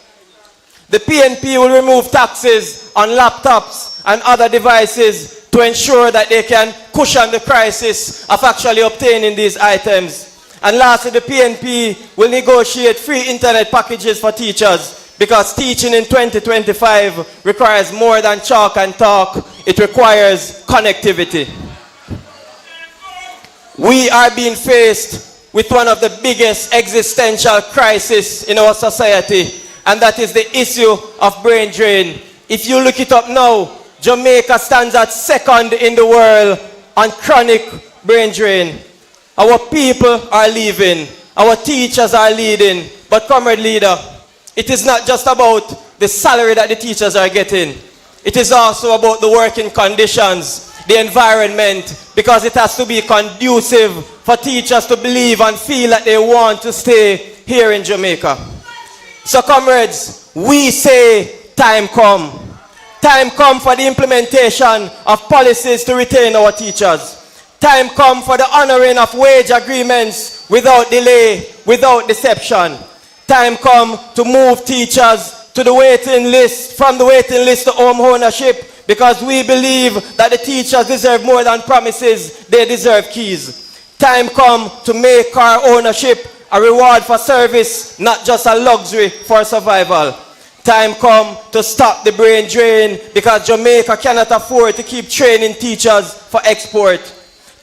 The PNP will remove taxes on laptops and other devices to ensure that they can cushion the crisis of actually obtaining these items. And lastly, the PNP will negotiate free internet packages for teachers, because teaching in 2025 requires more than chalk and talk. It requires connectivity. We are being faced with one of the biggest existential crises in our society, and that is the issue of brain drain. If you look it up now, Jamaica stands at second in the world on chronic brain drain. Our people are leaving, our teachers are leading, but comrade leader, it is not just about the salary that the teachers are getting. It is also about the working conditions, the environment, because it has to be conducive for teachers to believe and feel that they want to stay here in Jamaica. So comrades, we say time come. Time come for the implementation of policies to retain our teachers. Time come for the honoring of wage agreements without delay, without deception. Time come to move teachers to the waiting list, from the waiting list to home ownership, because we believe that the teachers deserve more than promises, they deserve keys. Time come to make car ownership a reward for service, not just a luxury for survival. Time come to stop the brain drain, because Jamaica cannot afford to keep training teachers for export.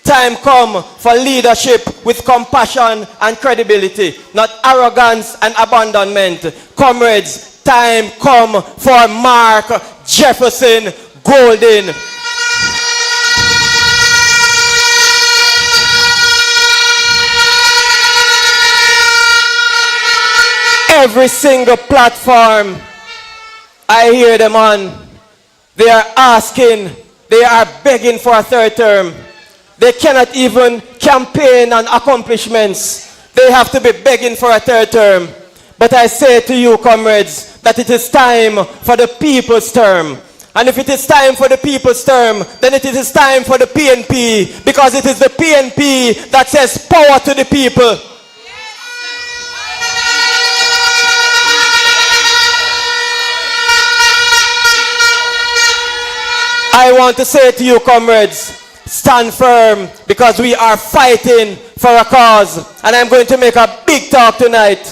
Time come for leadership with compassion and credibility, not arrogance and abandonment. Comrades, time come for Mark Jefferson Golden. Every single platform I hear them on, they are asking, they are begging for a third term. They cannot even campaign on accomplishments. They have to be begging for a third term. But I say to you, comrades, that it is time for the people's term. And if it is time for the people's term, then it is time for the PNP, because it is the PNP that says power to the people. I want to say to you, comrades, stand firm because we are fighting for a cause. And I'm going to make a big talk tonight.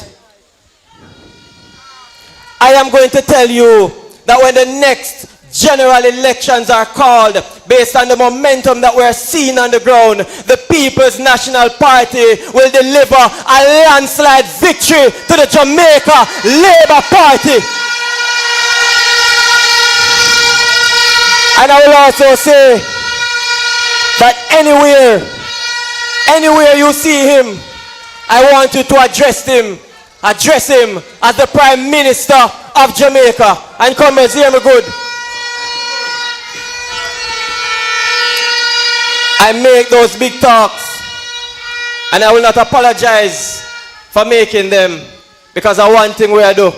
I am going to tell you that when the next general elections are called, based on the momentum that we're seeing on the ground, the People's National Party will deliver a landslide victory to the Jamaica Labour Party. And I will also say that anywhere you see him, I want you to address him as the Prime Minister of Jamaica. And comrades, hear me good. I make those big talks, and I will not apologize for making them, because of one thing we do.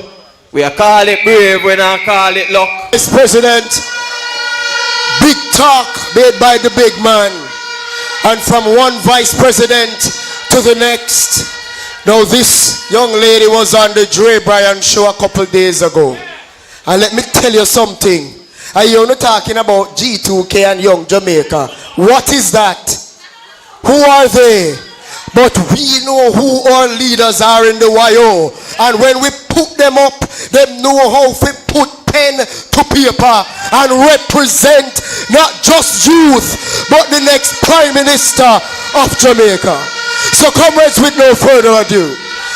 We call it brave, we don't call it luck. Vice President, big talk made by the big man. And from one Vice President to the next. Now this young lady was on the Dre Bryan show a couple days ago. And let me tell you something. Are you not talking about G2K and Young Jamaica? What is that? Who are they? But we know who our leaders are in the YO. And when we put them up, they know how to put pen to paper and represent not just youth, but the next Prime Minister of Jamaica. So comrades, with no further ado,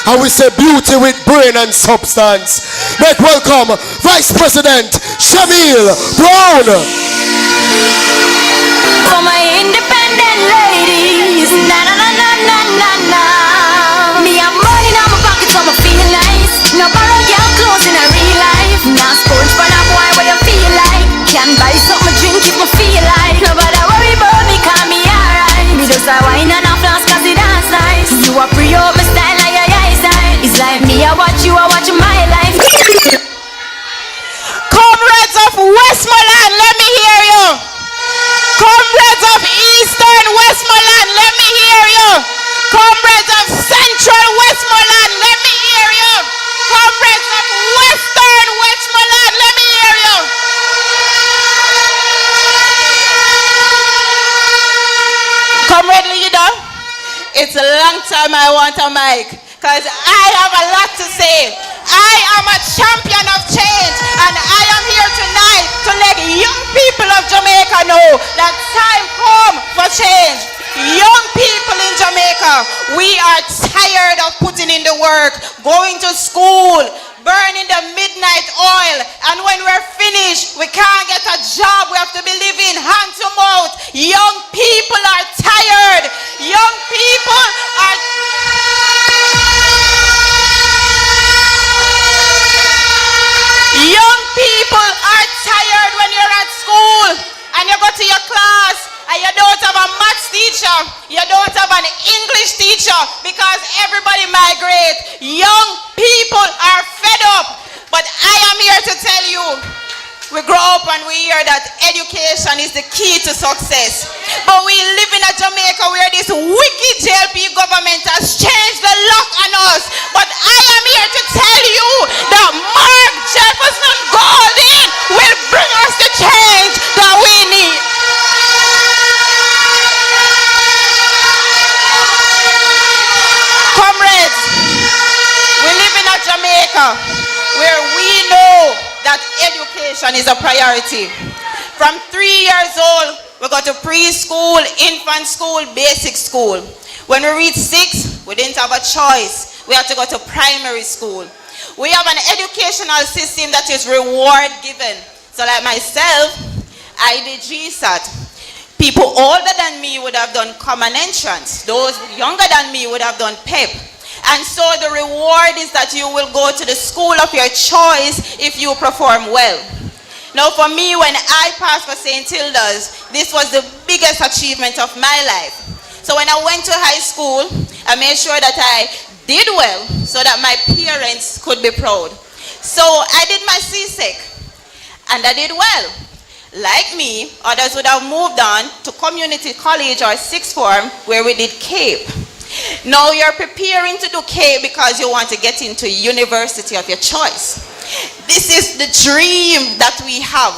and we say beauty with brain and substance, make welcome Vice President Shamil Brown. For my independent ladies, na na na na na na na. Me have money in my pocket, so I feel nice. No borrow girl clothes in a real life. Now sponge for that boy, what you feel like? Can buy something drink if I feel like. Nobody worry about me, call me alright. Me just a wine and a flask 'cause it dance nice. You a pre up my style like your eyes. It's like me, I watch you, I watch my life. Comrades of Westmoreland, let me hear you. Comrades of Eastern Westmoreland, let me hear you. Comrades of Central Westmoreland, let me hear you. Comrades of Western Westmoreland, let me hear you. Comrade leader, it's a long time I want a mic, because I have a lot to say. I am a champion of change, and I am here tonight to let young people of Jamaica know that time come for change. Young people in Jamaica, we are tired of putting in the work, going to school, burning the midnight oil, and when we're finished, we can't get a job. We have to be living hand to mouth. Young people are tired. Young people are Young people are tired when you're at school and you go to your class and you don't have a maths teacher, you don't have an English teacher because everybody migrates. Young people are fed up. But I am here to tell you, we grow up and we hear that education is the key to success. But we live in a Jamaica where this wicked JLP government has changed the lock on us. But I am here to tell you that Mark Jefferson Golden will bring us the change that we need. Comrades, we live in a Jamaica where we know that education is a priority. From 3 years old, we go to preschool, infant school, basic school. When we reach 6, we didn't have a choice. We had to go to primary school. We have an educational system that is reward given. So like myself, I did GSAT. People older than me would have done common entrance. Those younger than me would have done PEP. And so the reward is that you will go to the school of your choice if you perform well. Now for me, when I passed for St. Hilda's, this was the biggest achievement of my life. So when I went to high school, I made sure that I did well so that my parents could be proud. So I did my CSEC and I did well. Like me, others would have moved on to community college or sixth form where we did CAPE. Now you're preparing to do CAPE because you want to get into university of your choice. This is the dream that we have.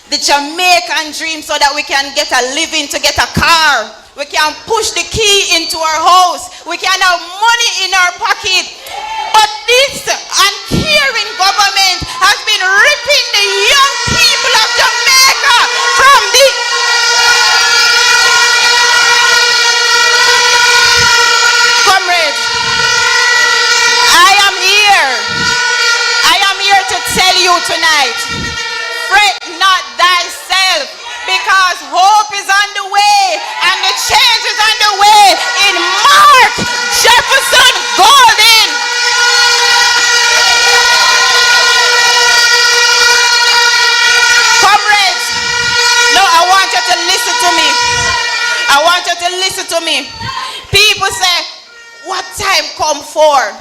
the Jamaican dream so that we can get a living, to get a car. We can push the key into our house. We can have money in our pocket. But this uncaring government has been ripping the young people of Jamaica from the... Comrades, I am here to tell you tonight, fret not thyself, because hope is on the way and the change is on the way in Mark Jefferson Golden. Comrades, no, I want you to listen to me. I want you to listen to me. People say, what time come for?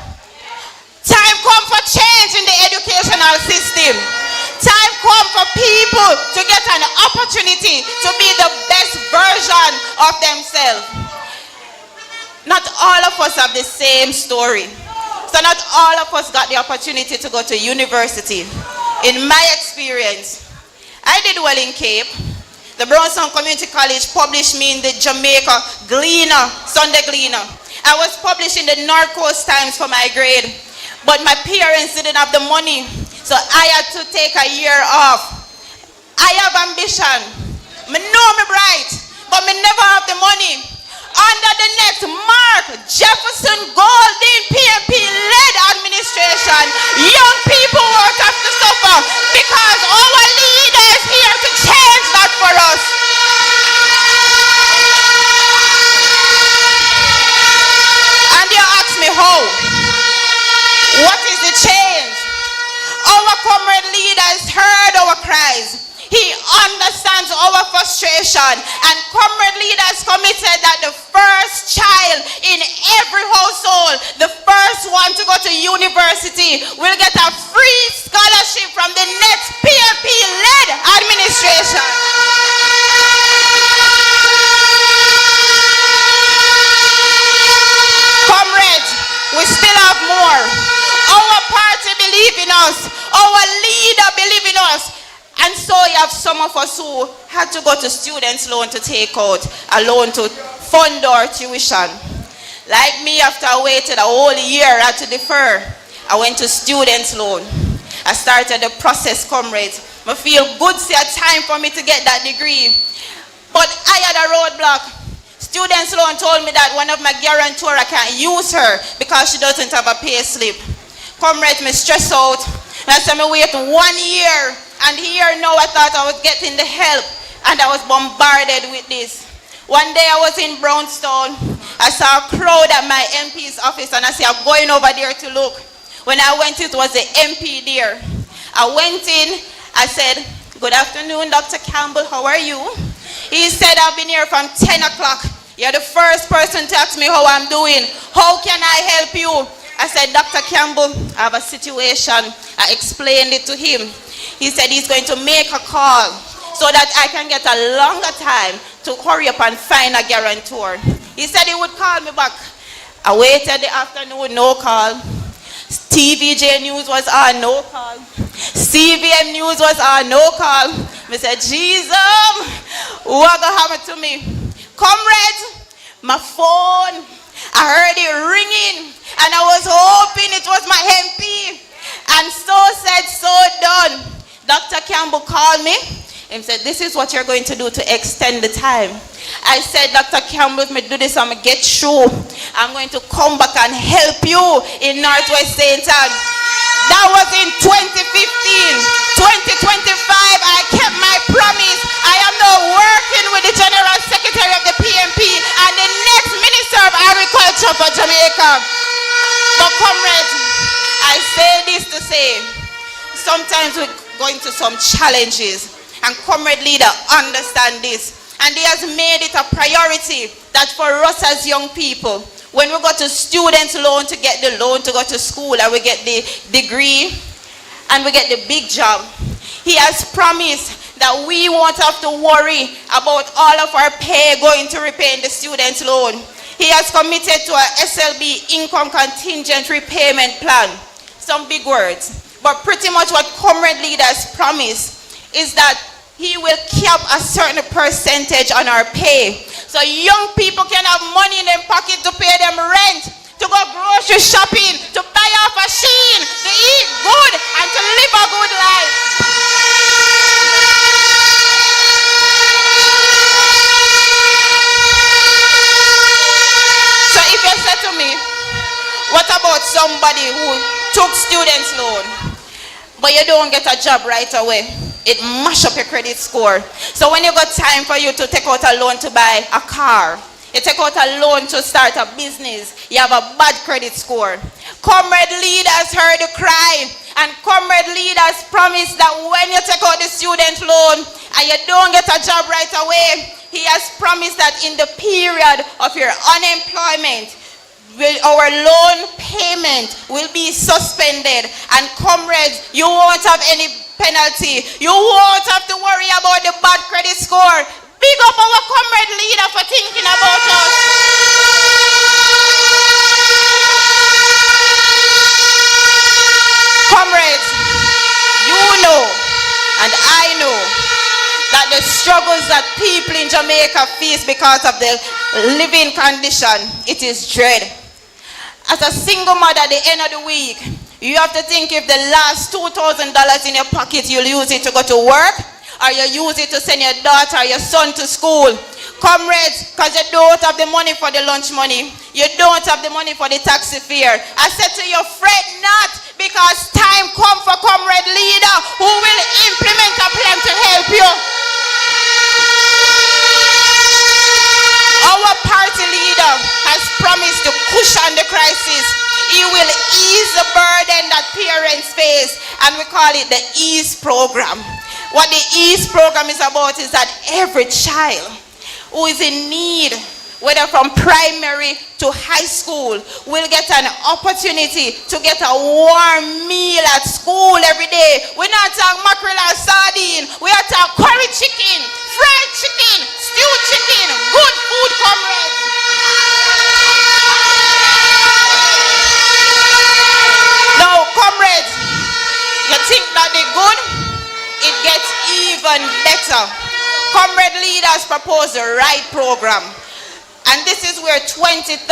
Time come for change in the educational system. Time come for people to get an opportunity to be the best version of themselves. Not all of us have the same story. So not all of us got the opportunity to go to university. In my experience, I did well in Cape. The Brownstown Community College published me in the Jamaica Gleaner, Sunday Gleaner. I was published in the North Coast Times for my grade. But my parents didn't have the money, so I had to take a year off. I have ambition. I know me bright, but I never have the money. Under the next Mark Jefferson Golden PNP-led administration, young people won't have to suffer because our leader is here to change that for us. And you ask me how? What is the change? Our comrade leader has heard our cries. He understands our frustration, and comrade leader has committed that the first child in every household, the first one to go to university, will get a free scholarship from the next PNP-led administration. Comrades, we still have more. Our party believe in us. Our leader believe in us. And so you have some of us who had to go to students' loan to take out a loan to fund our tuition. Like me, after I waited a whole year, I had to defer. I went to students' loan. I started the process, comrades. I feel good, see a time for me to get that degree. But I had a roadblock. Students' loan told me that one of my guarantor, I can't use her because she doesn't have a pay slip. Comrades, me stress out. And so I wait 1 year. And here now I thought I was getting the help, and I was bombarded with this. One day I was in Brownstown. I saw a crowd at my MP's office, and I said, I'm going over there to look. When I went, it was the MP there. I went in, I said, good afternoon, Dr. Campbell, how are you? He said, I've been here from 10 o'clock. You're the first person to ask me how I'm doing. How can I help you? I said, Dr. Campbell, I have a situation. I explained it to him. He said he's going to make a call so that I can get a longer time to hurry up and find a guarantor. He said he would call me back. I waited the afternoon, no call. TVJ News was on, no call. CVM News was on, no call. I said, Jesus, what gonna happen to me? Comrades, my phone, I heard it ringing, and I was hoping it was my MP. And so said, so done. Dr. Campbell called me and said, this is what you're going to do to extend the time. I said, Dr. Campbell, if I do this, I'm going to get through. I'm going to come back and help you in Northwest St. Anne. That was in 2015. 2025, I kept my promise. I am now working with the General Secretary of the PNP and the next Minister of Agriculture for Jamaica. But comrades, I say this to say, sometimes we're going to some challenges, and comrade leader understand this. And he has made it a priority that for us as young people, when we go to students' loan to get the loan to go to school, and we get the degree, and we get the big job, he has promised that we won't have to worry about all of our pay going to repaying the students' loan. He has committed to a SLB income contingent repayment plan. Some big words. But pretty much what comrade leaders promise is that he will cap a certain percentage on our pay. So young people can have money in their pocket to pay them rent, to go grocery shopping, to buy off a sheen, to eat good, and to live a good life. So if you say to me, what about somebody who took student's loan, but you don't get a job right away? It mash up your credit score. So when you got time for you to take out a loan to buy a car, you take out a loan to start a business, you have a bad credit score. Comrade leaders heard the cry, and comrade leaders promised that when you take out the student loan and you don't get a job right away, he has promised that in the period of your unemployment, our loan payment will be suspended. And comrades, you won't have any penalty. You won't have to worry about the bad credit score. Big up our comrade leader for thinking about us. Comrades, you know and I know that the struggles that people in Jamaica face because of the living condition, it is dread. As a single mother at the end of the week, you have to think if the last $2,000 in your pocket, you'll use it to go to work, or you use it to send your daughter or your son to school. Comrades, because you don't have the money for the lunch money, you don't have the money for the taxi fare, I said to you, fret not, because time come for comrade leader who will implement a plan to help you. Our party leader has promised to cushion the crisis. He will ease the burden that parents face, and we call it the EASE program. What the EASE program is about is that every child who is in need, whether from primary to high school, will get an opportunity to get a warm meal at school every day. We're not talking mackerel or sardine. We are talking curry chicken, fried chicken, stewed chicken, good food, comrades. Now, comrades, you think that they're good? It gets even better. Comrade leaders propose the right program. And this is where 20,000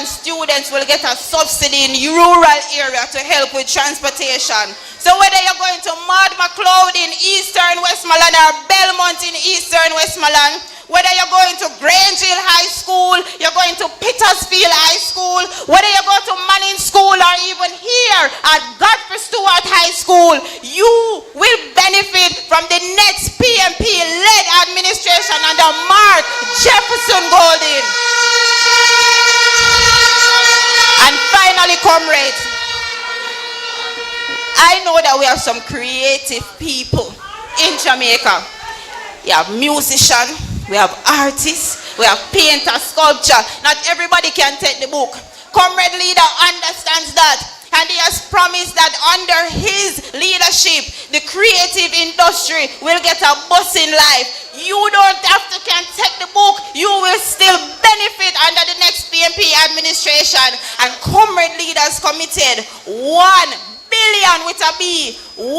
students will get a subsidy in rural area to help with transportation. So whether you're going to Maud McLeod in Eastern Westmoreland or Belmont in Eastern Westmoreland, whether you're going to Grange Hill High School, you're going to Petersfield High School, whether you go to Manning School or even here at Godfrey Stewart High School, you will benefit from the next PNP-led administration under Mark Jefferson Golden. And finally, comrades, I know that we have some creative people in Jamaica. We have musicians, we have artists, we have painter, sculpture. Not everybody can take the book. Comrade leader understands that, and he has promised that under his leadership, the creative industry will get a boost in life. You don't have to can take the book. You will still benefit under the next PNP administration. And comrade leaders committed $1 billion with a B, $1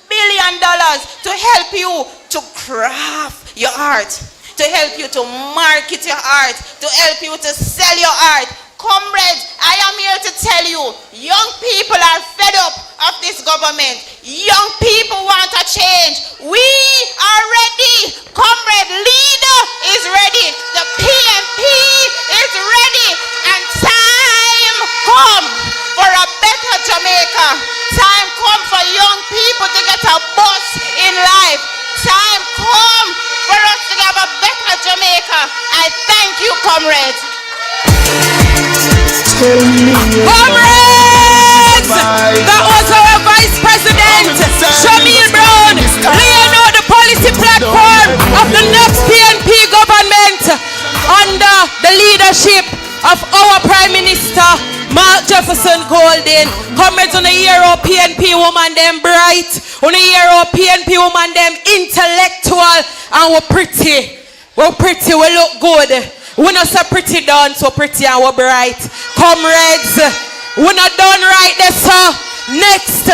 billion to help you to craft your art, to help you to market your art, to help you to sell your art. Comrades, I am here to tell you, young people are fed up of this government. Young people want a change. We are ready. Comrade leader is ready. The PNP is ready. And time come for a better Jamaica. Time come for young people to get a boost in life. Time come for us to have a better Jamaica. I thank you, comrades. Comrades! That was our Vice President, Shamil Brown, laying out the policy platform of the next PNP government under the leadership of our Prime Minister, Mark Jefferson Golden. Comrades, on the year of PNP woman, them bright. On the year of PNP woman, them intellectual, and we're pretty. We're pretty, we look good. We're not so pretty done, so pretty and we're bright. Comrades, we're not done right there, sir. Next,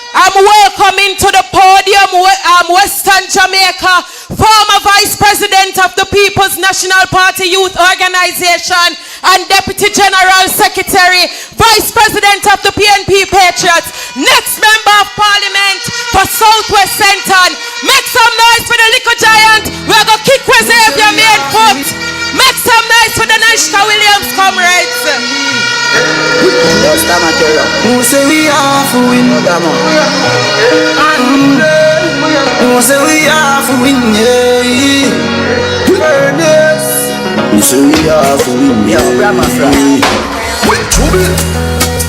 I'm welcoming to the podium Western Jamaica, former Vice President of the People's National Party Youth Organization and Deputy General Secretary, Vice President of the PNP Patriots, next Member of Parliament for Southwest Central. Make some noise for the little giant. We're going to kick reserve your main foot. Make some noise for the Nashka Williams comrades. Who say we are for win? Who say we are for win? Who say we are for win? Yo, grandma friend. Wait, trouble.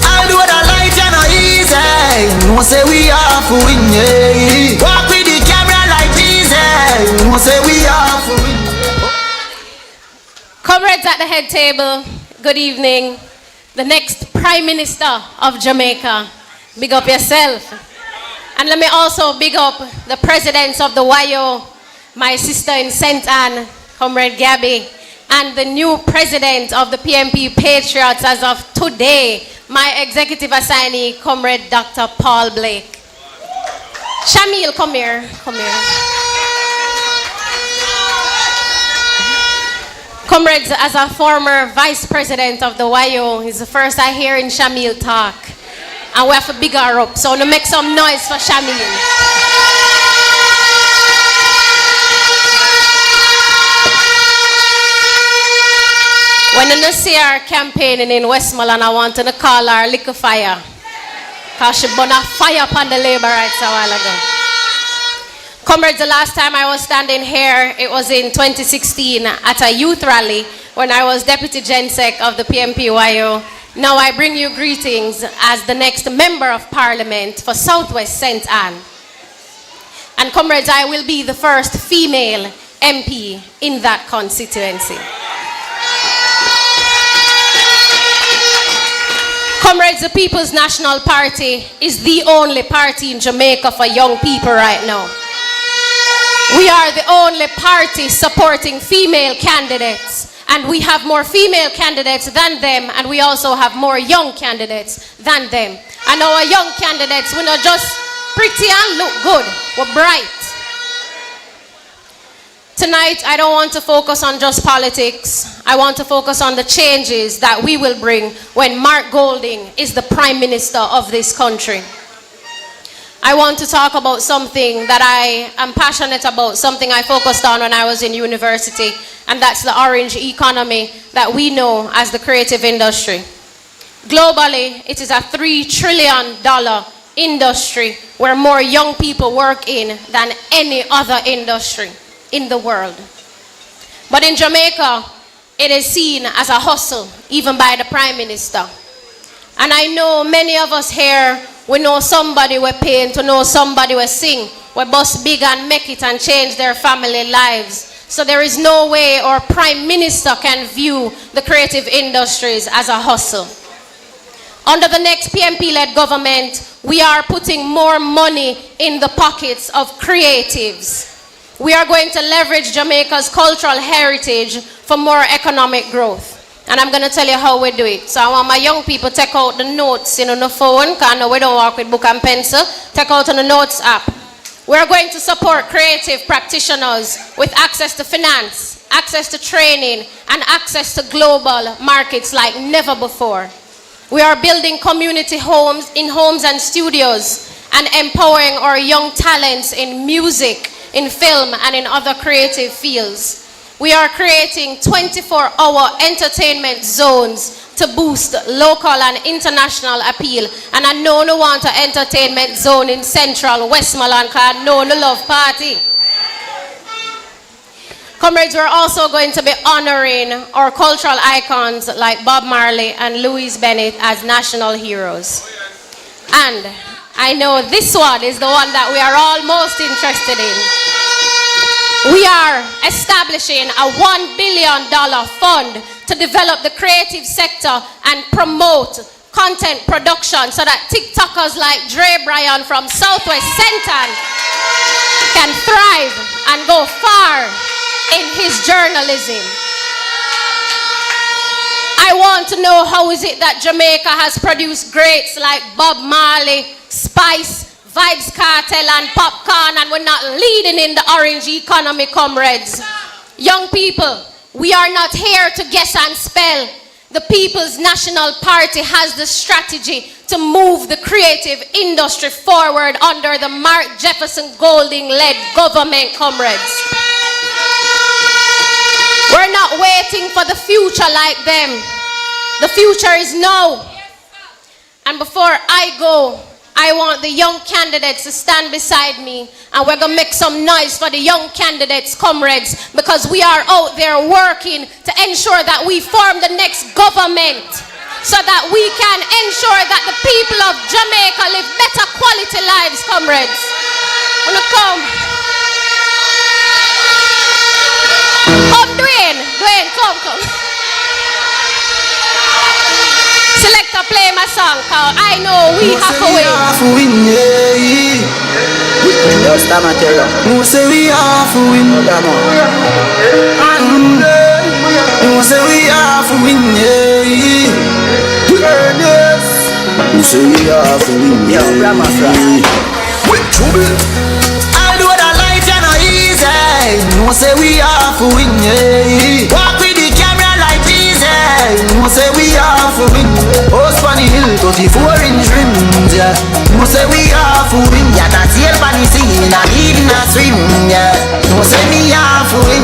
I do what I like and not easy. Who say we are for win? Walk with the camera like Jesus. Who say we are for win? Comrades at the head table, good evening. The next Prime Minister of Jamaica, big up yourself. And let me also big up the presidents of the YO, my sister in St. Anne, Comrade Gabby, and the new president of the PNP Patriots as of today, my executive assignee, Comrade Dr. Paul Blake. Shamil, come here, come here. Comrades, as a former vice president of the YO, it's the first I hear in Shamil talk. And we have to big her up. So to make some noise for Shamil. When you see her campaigning in Westmoreland, I want to call her Liquor Fire. Because she burned a fire upon the labor rights a while ago. Comrades, the last time I was standing here, it was in 2016 at a youth rally when I was Deputy Gensec of the PNPYO. Now I bring you greetings as the next Member of Parliament for Southwest St. Anne. And comrades, I will be the first female MP in that constituency. Comrades, the People's National Party is the only party in Jamaica for young people right now. We are the only party supporting female candidates, and we have more female candidates than them, and we also have more young candidates than them. And our young candidates, we're not just pretty and look good, we're bright. Tonight, I don't want to focus on just politics. I want to focus on the changes that we will bring when Mark Golding is the Prime Minister of this country. I want to talk about something that I am passionate about, something I focused on when I was in university, and that's the orange economy that we know as the creative industry. Globally, it is a $3 trillion industry where more young people work in than any other industry in the world. But in Jamaica, it is seen as a hustle, even by the Prime Minister. And I know many of us here, we know somebody we paint, we know somebody we sing, we bust big and make it and change their family lives. So there is no way our Prime Minister can view the creative industries as a hustle. Under the next PNP-led government, we are putting more money in the pockets of creatives. We are going to leverage Jamaica's cultural heritage for more economic growth. And I'm going to tell you how we do it. So I want my young people to take out the notes on the phone, because I know we don't work with book and pencil. Take out on the notes app. We're going to support creative practitioners with access to finance, access to training, and access to global markets like never before. We are building community homes in homes and studios and empowering our young talents in music, in film, and in other creative fields. We are creating 24-hour entertainment zones to boost local and international appeal. And I know no want an entertainment zone in central Westmoreland, because I know no love party. Comrades, we're also going to be honoring our cultural icons like Bob Marley and Louise Bennett as national heroes. And I know this one is the one that we are all most interested in. We are establishing a $1 billion fund to develop the creative sector and promote content production so that TikTokers like Dre Bryan from Southwest Central can thrive and go far in his journalism. I want to know, how is it that Jamaica has produced greats like Bob Marley, Spice, Vibes Cartel and Popcorn, and we're not leading in the orange economy, comrades. Young people, we are not here to guess and spell. The People's National Party has the strategy to move the creative industry forward under the Mark Jefferson Golding-led government, comrades. We're not waiting for the future like them. The future is now. And before I go, I want the young candidates to stand beside me, and we're going to make some noise for the young candidates, comrades, because we are out there working to ensure that we form the next government so that we can ensure that the people of Jamaica live better quality lives, comrades. Wanna come? Come, Dwayne, come. Selector, play my song, cause I know we have to win. Just a material. Who say we have to win? Who say we have to win? Who say we have to win? Yo, grandma, with trouble. I do that life, you know, easy. Who say we have to win? Walk with the camera like Jesus. Who say we have to win? House on the hill, 34-inch rims, yeah. Who say we have to win? Yeah, that's here on the scene, and even a swim, yeah. Who say we have to win?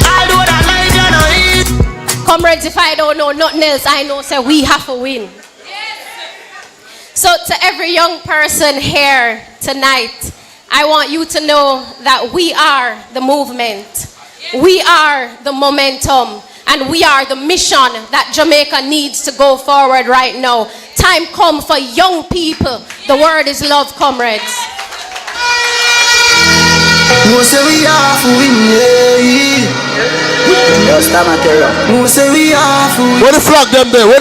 I do that like you know it. Comrades, if I don't know nothing else, I know say we have to win. So to every young person here tonight, I want you to know that we are the movement. We are the momentum. And we are the mission that Jamaica needs to go forward right now. Time come for young people. The word is love, comrades. Who say we have to win? Just a material. Who say we have to win? Where the flag them there?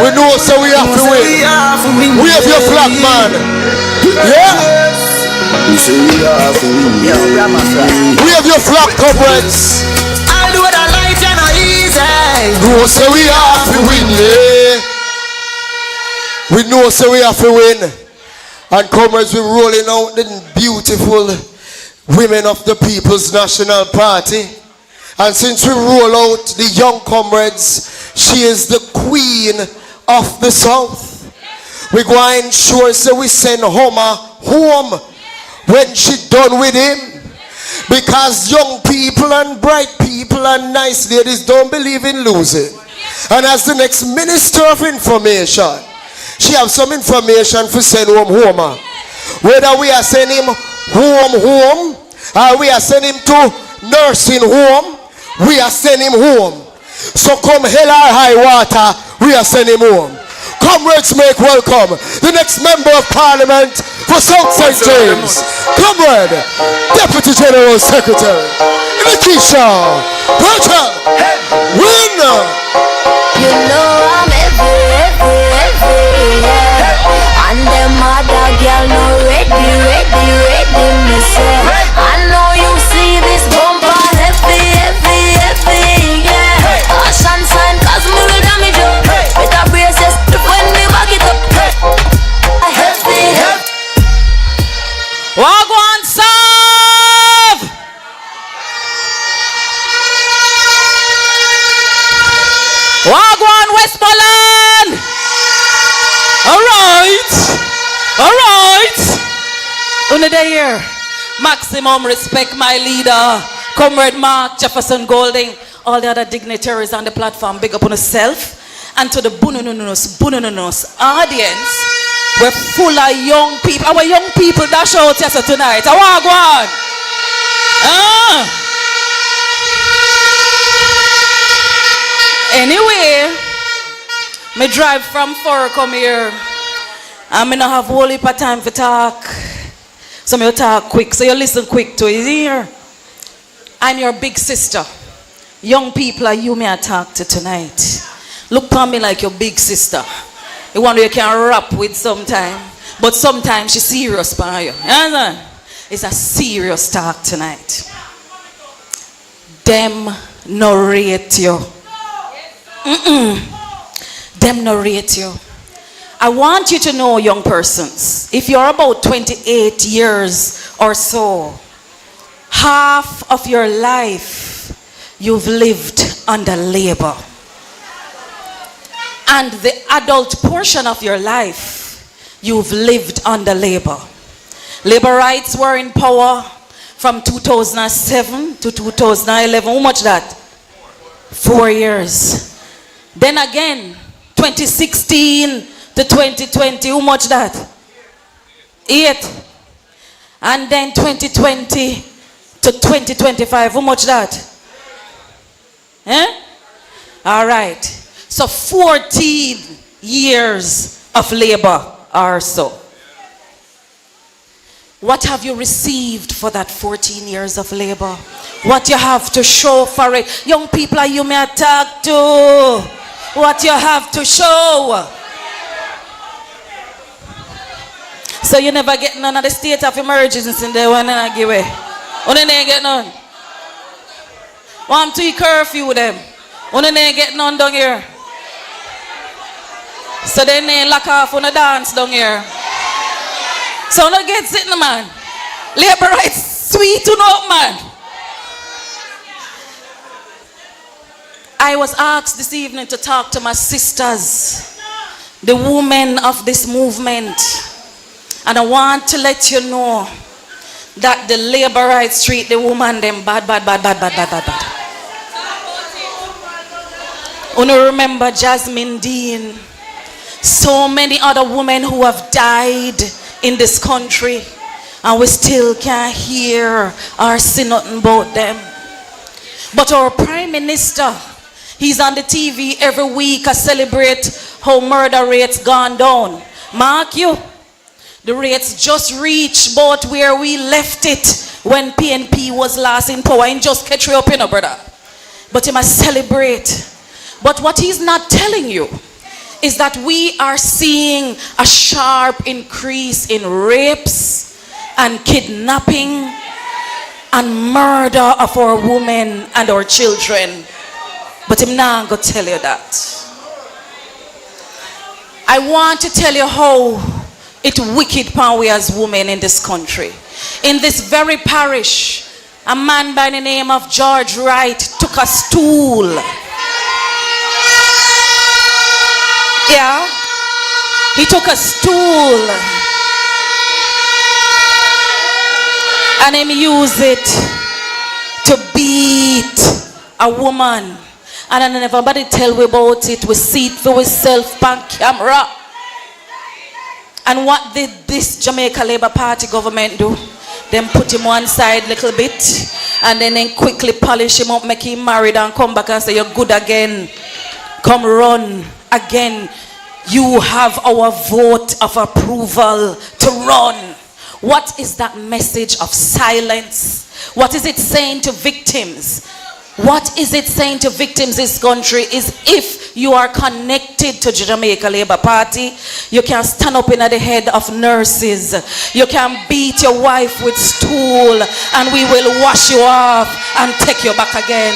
We know so we have to win. We have your flag, man. Yeah? Who say we have to win? We have your flag, comrades. I do that life, you know, easy. No, so we have to win, yeah. We know so we have to win. And comrades, we're rolling out the beautiful women of the People's National Party. And since we roll out the young comrades, she is the queen of the South. We go and ensure so we send Homer home when she done with him. Because young people and bright people and nice ladies don't believe in losing. And as the next Minister of Information, she have some information for send home Homer. Whether we are sending him home, or we are sending him to nursing home, we are sending him home. So come hell or high water, we are sending him home. Comrades, make welcome the next Member of Parliament for South St. James, Comrade, Deputy General Secretary, Nikisha McFarlane. Win! You know I'm every, yeah. And them other girl no ready, me say. I know you see this bumper heavy, yeah. Caution sign, cause me will damage you. Better braces, when me back it up. Heavy. Wagwan serve! Wagwan Westmoreland! Alright! Under the year, maximum respect my leader, Comrade Mark Jefferson Golding, all the other dignitaries on the platform, big up on yourself, and to the Bunununus audience. We're full of young people. Our young people dash out yes tonight. I want one. Anyway, me drive from 4 come here. And me not have whole heap of time for talk. So me talk quick. So you listen quick to it here. I'm your big sister. Young people are you may talk to tonight. Look on me like your big sister. The one you can rap with sometime. But sometimes she's serious by you. It's a serious talk tonight. Them narrate you. Them narrate you. I want you to know, young persons, if you're about 28 years or so, half of your life you've lived under labor. And the adult portion of your life, you've lived under labor. Labor rights were in power from 2007 to 2011. How much that? 4 years. Then again, 2016 to 2020. How much that? 8. And then 2020 to 2025. How much that? All right. So 14 years of labor or so. What have you received for that 14 years of labor? What you have to show for it? Young people, are you may talk to? What you have to show? So you never get none of the state of emergency in there when I give away. When they get none. Want to curfew them. When they get none down here. So then they lock off on the dance down here. So no get sitting, man. Labor rights sweet to know, man. I was asked this evening to talk to my sisters, the women of this movement. And I want to let you know that the labor rights treat the woman them bad. You remember Jasmine Dean, so many other women who have died in this country, and we still can't hear or see nothing about them. But our Prime Minister, he's on the TV every week to celebrate how murder rates gone down. Mark you, the rates just reached about where we left it when PNP was last in power. And just catch you up, you know, brother. But he must celebrate. But what he's not telling you is that we are seeing a sharp increase in rapes and kidnapping and murder of our women and our children. But I'm not going to tell you that. I want to tell you how it's wicked upon we as women in this country. In this very parish, a man by the name of George Wright took a stool. Yeah, he took a stool and he used it to beat a woman. And I never nobody tell me about it. We see it for ourselves on camera. And what did this Jamaica Labour Party government do? Them put him one side a little bit and then quickly polish him up, make him married and come back and say, you're good again. Come run again. You have our vote of approval to run. What is that message of silence? What is it saying to victims? What is it saying to victims in this country is if you are connected to the Jamaica Labour Party, you can stand up in the head of nurses. You can beat your wife with stool and we will wash you off and take you back again.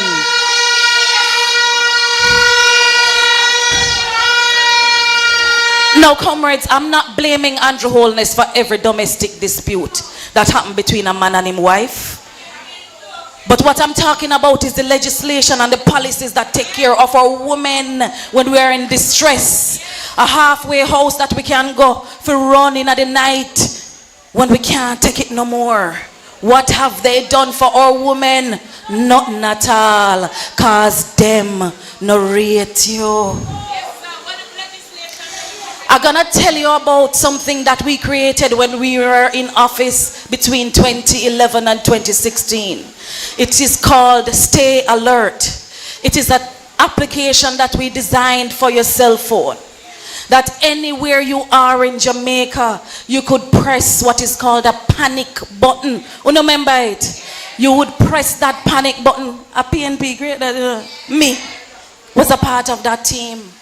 Now, comrades, I'm not blaming Andrew Holness for every domestic dispute that happened between a man and his wife. But what I'm talking about is the legislation and the policies that take care of our women when we are in distress. A halfway house that we can go for running at the night when we can't take it no more. What have they done for our women? Nothing at all. Cause them no rate you. I'm gonna tell you about something that we created when we were in office between 2011 and 2016. It is called Stay Alert. It is an application that we designed for your cell phone. That anywhere you are in Jamaica, you could press what is called a panic button. You remember it? You would press that panic button. A PNP, great, me was a part of that team.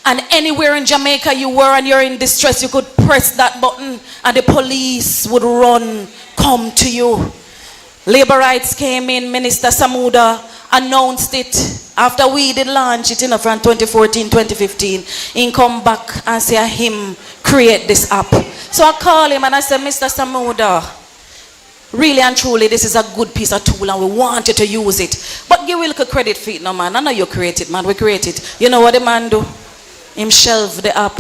And anywhere in Jamaica you were and you're in distress, you could press that button and the police would run, come to you. Labor rights came in, Minister Samuda announced it. After we did launch it in from 2014, 2015, he come back and say him create this app. So I call him and I said, Mr. Samuda, really and truly, this is a good piece of tool and we want you to use it. But give a little credit for it, no man. I know you create it, man. We create it. You know what the man do? Him shelve the app.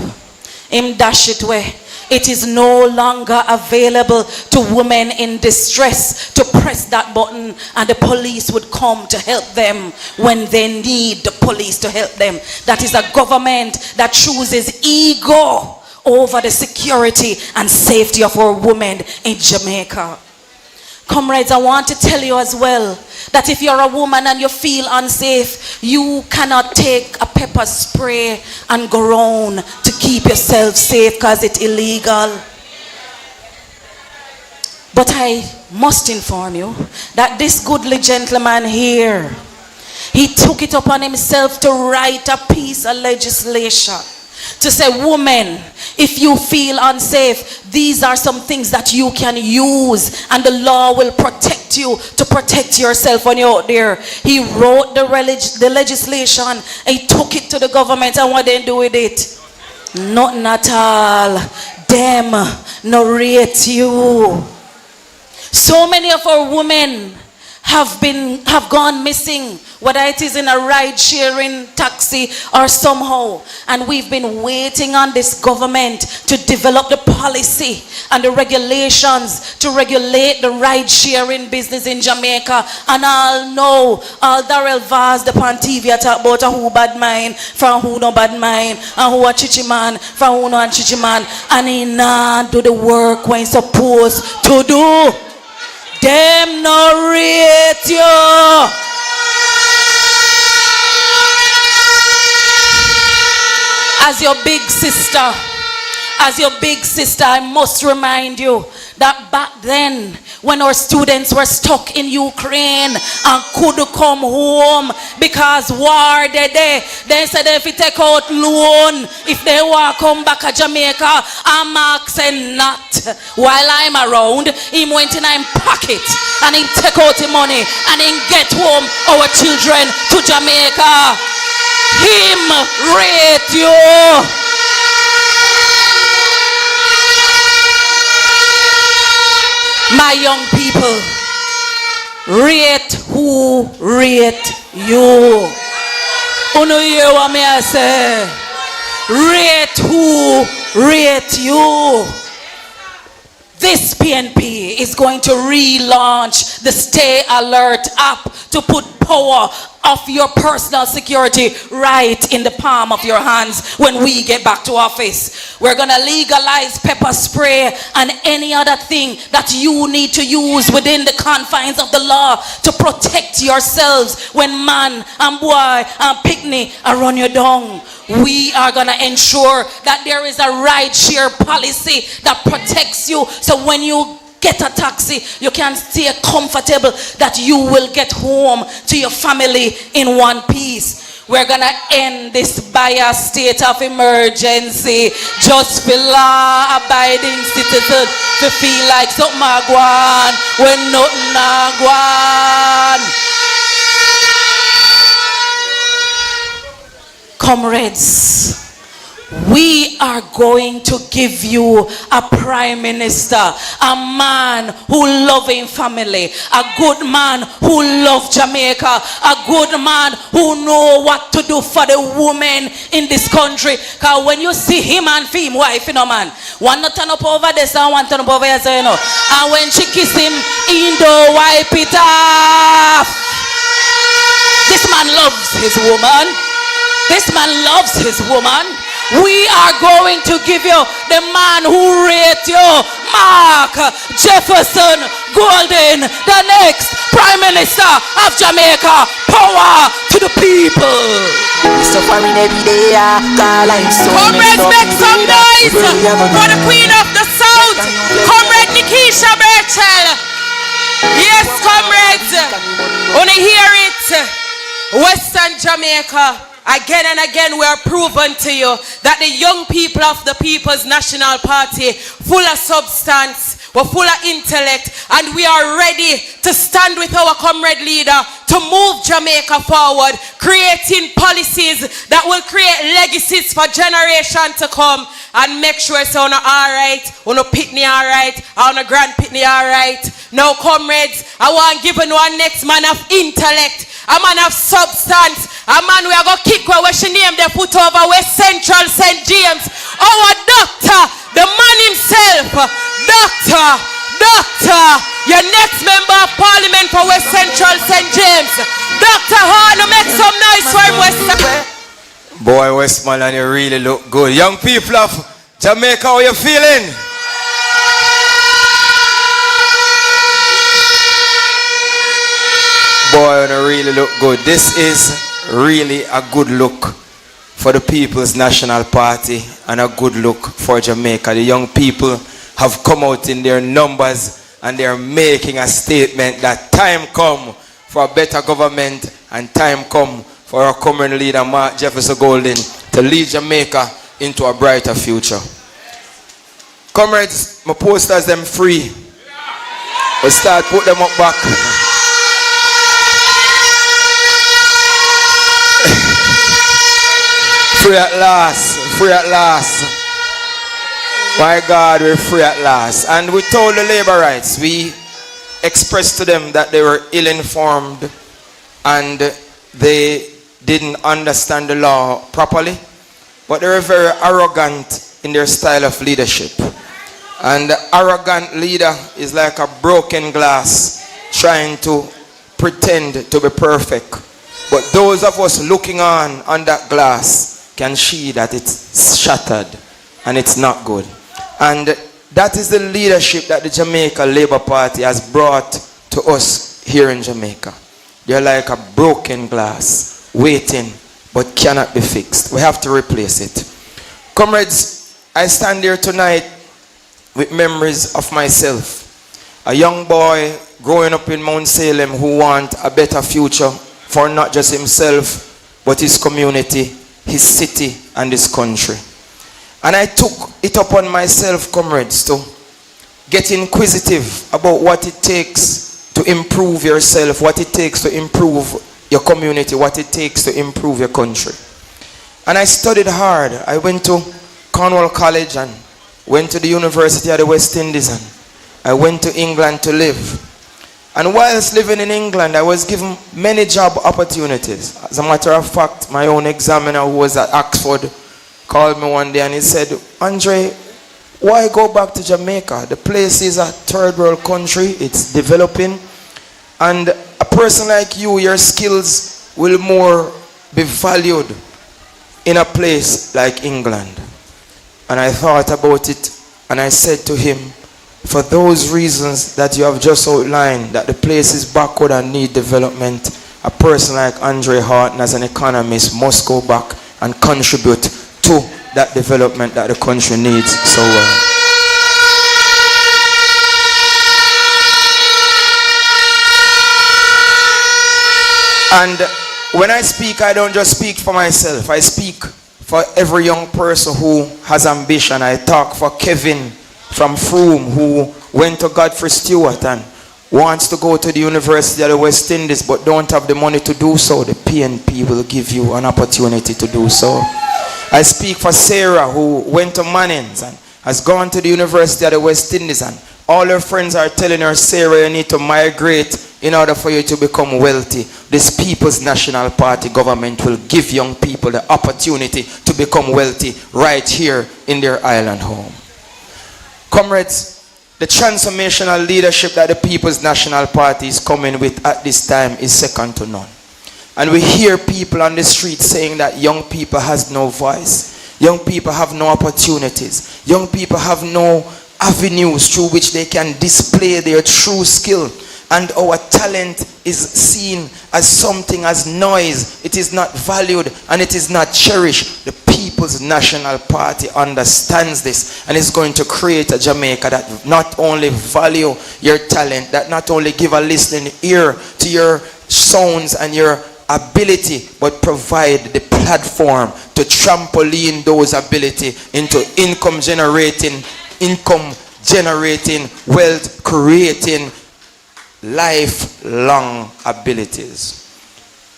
Him dash it away. It is no longer available to women in distress to press that button and the police would come to help them when they need the police to help them. That is a government that chooses ego over the security and safety of our women in Jamaica. Comrades, I want to tell you as well that if you're a woman and you feel unsafe, you cannot take a pepper spray and go around to keep yourself safe because it's illegal. But I must inform you that this goodly gentleman here, he took it upon himself to write a piece of legislation to say, women, if you feel unsafe, these are some things that you can use and the law will protect you to protect yourself when you're out there. He wrote the legislation, he took it to the government, and what they do with it? Nothing at all. Them no rate you. So many of our women have gone missing, whether it is in a ride-sharing taxi or somehow, and we've been waiting on this government to develop the policy and the regulations to regulate the ride-sharing business in Jamaica. And I'll know, all Darrell Vaz upon TV talk about who bad mind from who no bad mind, and who a chichi man from who no a chichi man, and he not do the work when he's supposed to do. Them no rate you. As your big sister, I must remind you that back then, when our students were stuck in Ukraine and couldn't come home because war they said if you take out loan, if they want to come back to Jamaica, and Mark said not. While I'm around, he went in his pocket and he take out the money and he get home our children to Jamaica. Him rate you. My young people, rate who rate you. Uno hear what me I say? Rate who rate you. This PNP is going to relaunch the Stay Alert app to put power of your personal security right in the palm of your hands when we get back to office. We're going to legalize pepper spray and any other thing that you need to use within the confines of the law to protect yourselves when man and boy and picnic are run you down. We are going to ensure that there is a ride-share policy that protects you, so when you get a taxi, you can stay comfortable that you will get home to your family in one piece. We're going to end this by a state of emergency just for law-abiding citizens to feel like something a go on when nothing a go on. Comrades, we are going to give you a prime minister, a man who loves family, a good man who loves Jamaica, a good man who knows what to do for the women in this country. Because when you see him and him wife, you know, man, one not turn up over this and one turn up over here, so, you know. And when she kiss him, he don't wipe it off. This man loves his woman. This man loves his woman. We are going to give you the man who rates you, Mark Jefferson Golden, the next Prime Minister of Jamaica. Power to the people. Comrades, make some noise for the Queen of the South, Comrade Nikisha McFarlane. Yes, comrades, wanna hear it? Western Jamaica. Again and again, we are proven to you that the young people of the People's National Party, full of substance, we're full of intellect, and we are ready to stand with our comrade leader to move Jamaica forward, creating policies that will create legacies for generations to come, and make sure it's on alright, on a pitney alright, on a grand pitney alright. Now, comrades, I want to give you one next man of intellect, a man of substance, a man we are going to kick where she named the put over West Central St. James. Our doctor, the man himself, Doctor, your next member of parliament for West Central St. James. Dr. Haughton, make some noise for him, West. Boy, Westmoreland, you really look good. Young people of Jamaica, how you feeling? Boy, you really look good. This is really a good look for the People's National Party and a good look for Jamaica. The young people have come out in their numbers and they are making a statement that time come for a better government and time come for our common leader Mark Jefferson Golden to lead Jamaica into a brighter future. Comrades, my posters them free. We'll start put them up back. Free at last, free at last. My God, we're free at last. And we told the labor rights, we expressed to them that they were ill-informed and they didn't understand the law properly, but they were very arrogant in their style of leadership. And the arrogant leader is like a broken glass trying to pretend to be perfect. But those of us looking on that glass can see that it's shattered and it's not good. And that is the leadership that the Jamaica Labour Party has brought to us here in Jamaica. They're like a broken glass, waiting, but cannot be fixed. We have to replace it. Comrades, I stand here tonight with memories of myself. A young boy growing up in Mount Salem who wants a better future for not just himself, but his community, his city, and his country. And I took it upon myself, comrades, to get inquisitive about what it takes to improve yourself, what it takes to improve your community, what it takes to improve your country. And I studied hard. I went to Cornwall College and went to the University of the West Indies, and I went to England to live. And whilst living in England, I was given many job opportunities. As a matter of fact, my own examiner who was at Oxford called me one day and he said, Andre, why go back to Jamaica? The place is a third world country, it's developing, and a person like you, your skills will more be valued in a place like England. And I thought about it and I said to him, for those reasons that you have just outlined, that the place is backward and need development, a person like Andre Haughton as an economist must go back and contribute to that development that the country needs so well. And when I speak, I don't just speak for myself. I speak for every young person who has ambition. I talk for Kevin from Frome, who went to Godfrey Stewart and wants to go to the University of the West Indies but don't have the money to do so. The PNP will give you an opportunity to do so. I speak for Sarah, who went to Mannings and has gone to the University of the West Indies, and all her friends are telling her, Sarah, you need to migrate in order for you to become wealthy. This People's National Party government will give young people the opportunity to become wealthy right here in their island home. Comrades, the transformational leadership that the People's National Party is coming with at this time is second to none. And we hear people on the street saying that young people has no voice. Young people have no opportunities. Young people have no avenues through which they can display their true skill. And our talent is seen as something as noise. It is not valued and it is not cherished. The People's National Party understands this and is going to create a Jamaica that not only value your talent, that not only give a listening ear to your sounds and your ability, but provide the platform to trampoline those ability into income generating, income generating wealth, creating lifelong abilities.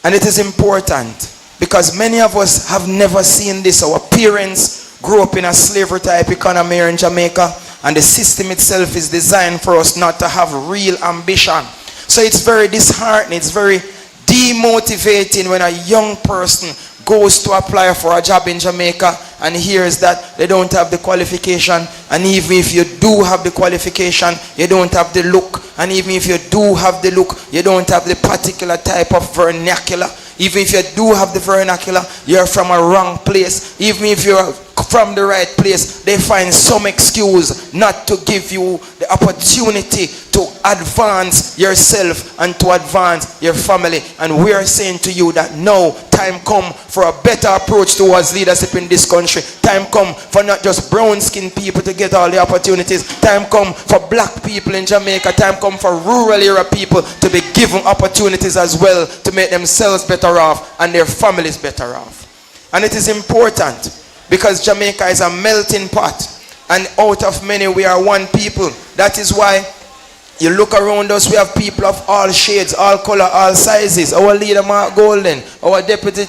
And it is important because many of us have never seen this. Our parents grew up in a slavery type economy here in Jamaica, and the system itself is designed for us not to have real ambition. So it's very disheartening, it's very demotivating when a young person goes to apply for a job in Jamaica and hears that they don't have the qualification, and even if you do have the qualification, you don't have the look, and even if you do have the look, you don't have the particular type of vernacular. Even if you do have the vernacular, you're from a wrong place. Even if you're from the right place, they find some excuse not to give you the opportunity to advance yourself and to advance your family. And we are saying to you that now time come for a better approach towards leadership in this country. Time come for not just brown-skinned people to get all the opportunities. Time come for black people in Jamaica. Time come for rural area people to be given opportunities as well, to make themselves better off and their families better off. And it is important because Jamaica is a melting pot, and out of many we are one people. That is why you look around us, we have people of all shades, all color, all sizes. Our leader Mark Golden, our deputy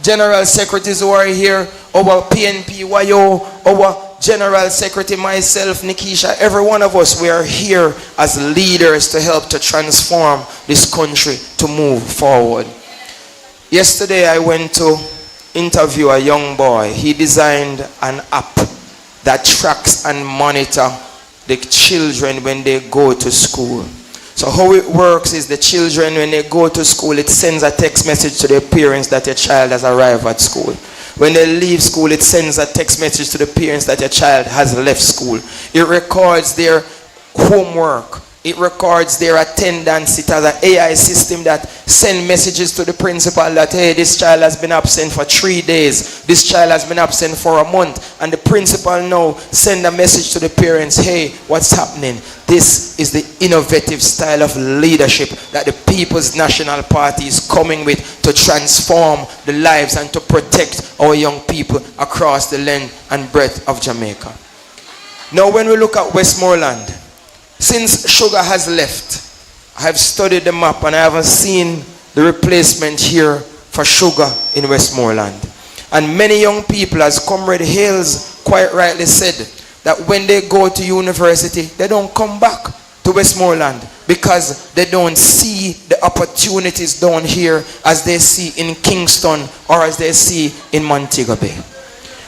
general secretaries who are here, our PNP YO, our general secretary, myself, Nikisha, every one of us, we are here as leaders to help to transform this country to move forward. Yesterday I went to interview a young boy. He designed an app that tracks and monitor the children when they go to school. So how it works is the children, when they go to school, it sends a text message to their parents that their child has arrived at school. When they leave school, it sends a text message to the parents that their child has left school. It records their homework. It records their attendance. It has an AI system that sends messages to the principal that, hey, this child has been absent for 3 days. This child has been absent for a month. And the principal now send a message to the parents, hey, what's happening? This is the innovative style of leadership that the People's National Party is coming with to transform the lives and to protect our young people across the length and breadth of Jamaica. Now when we look at Westmoreland, since Sugar has left, I have studied the map and I haven't seen the replacement here for Sugar in Westmoreland. And many young people, as Comrade Hales quite rightly said, that when they go to university, they don't come back to Westmoreland because they don't see the opportunities down here as they see in Kingston or as they see in Montego Bay.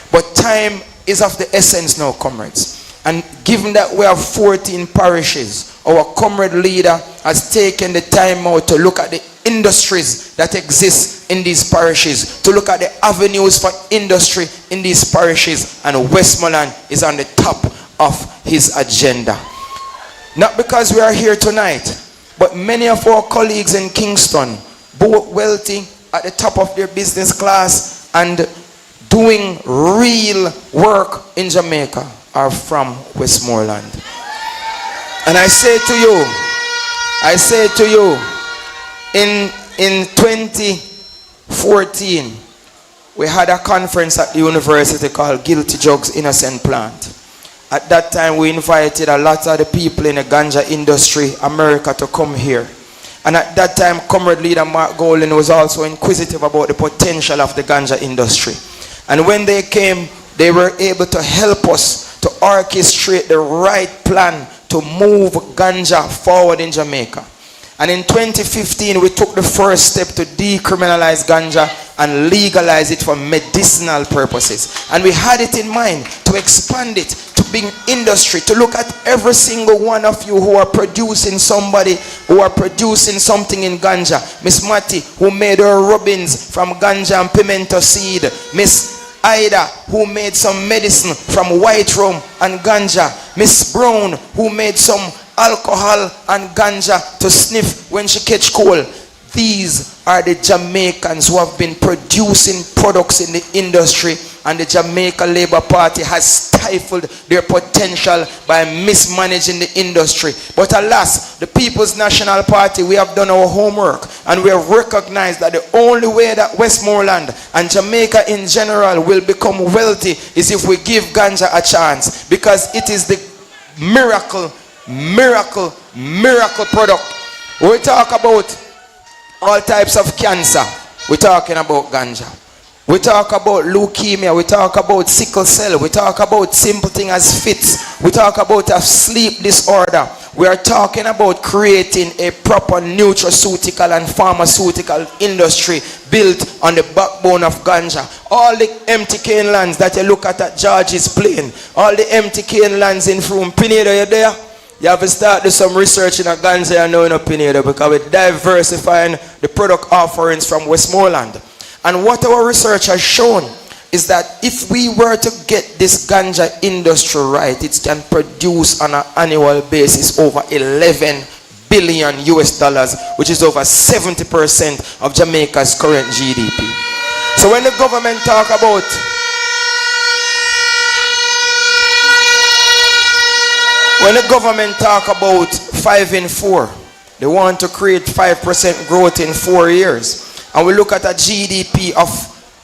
But time is of the essence now, comrades. And given that we have 14 parishes, our comrade leader has taken the time out to look at the industries that exist in these parishes, to look at the avenues for industry in these parishes, and Westmoreland is on the top of his agenda. Not because we are here tonight, but many of our colleagues in Kingston, both wealthy at the top of their business class and doing real work in Jamaica, are from Westmoreland. And I say to you, in 2014, we had a conference at the university called Guilty Jugs Innocent Plant. At that time, we invited a lot of the people in the ganja industry, America, to come here. And at that time, Comrade Leader Mark Golden was also inquisitive about the potential of the ganja industry. And when they came, they were able to help us to orchestrate the right plan to move ganja forward in Jamaica. And in 2015, we took the first step to decriminalize ganja and legalize it for medicinal purposes. And we had it in mind to expand it, to bring industry, to look at every single one of you who are producing something in ganja. Miss Matty, who made her rubbings from ganja and pimento seed. Miss Ida, who made some medicine from white rum and ganja. Miss Brown, who made some alcohol and ganja to sniff when she catch cold. These are the Jamaicans who have been producing products in the industry, and the Jamaica Labour Party has stifled their potential by mismanaging the industry. But alas, the People's National Party, we have done our homework, and we have recognized that the only way that Westmoreland and Jamaica in general will become wealthy is if we give ganja a chance, because it is the miracle product. We talk about all types of cancer. We're talking about ganja. We talk about leukemia. We talk about sickle cell. We talk about simple thing as fits. We talk about a sleep disorder. We are talking about creating a proper nutraceutical and pharmaceutical industry built on the backbone of ganja. All the empty cane lands that you look at George's Plain, all the empty cane lands in Froome, Pineda, you there? You have to start do some research in a ganja and knowing Pineda, because we're diversifying the product offerings from Westmoreland. And what our research has shown is that if we were to get this ganja industry right, it can produce on an annual basis over 11 billion US dollars, which is over 70% of Jamaica's current GDP. So when the government talk about When the government talk about 5 in 4, they want to create 5% growth in 4 years. And we look at a GDP of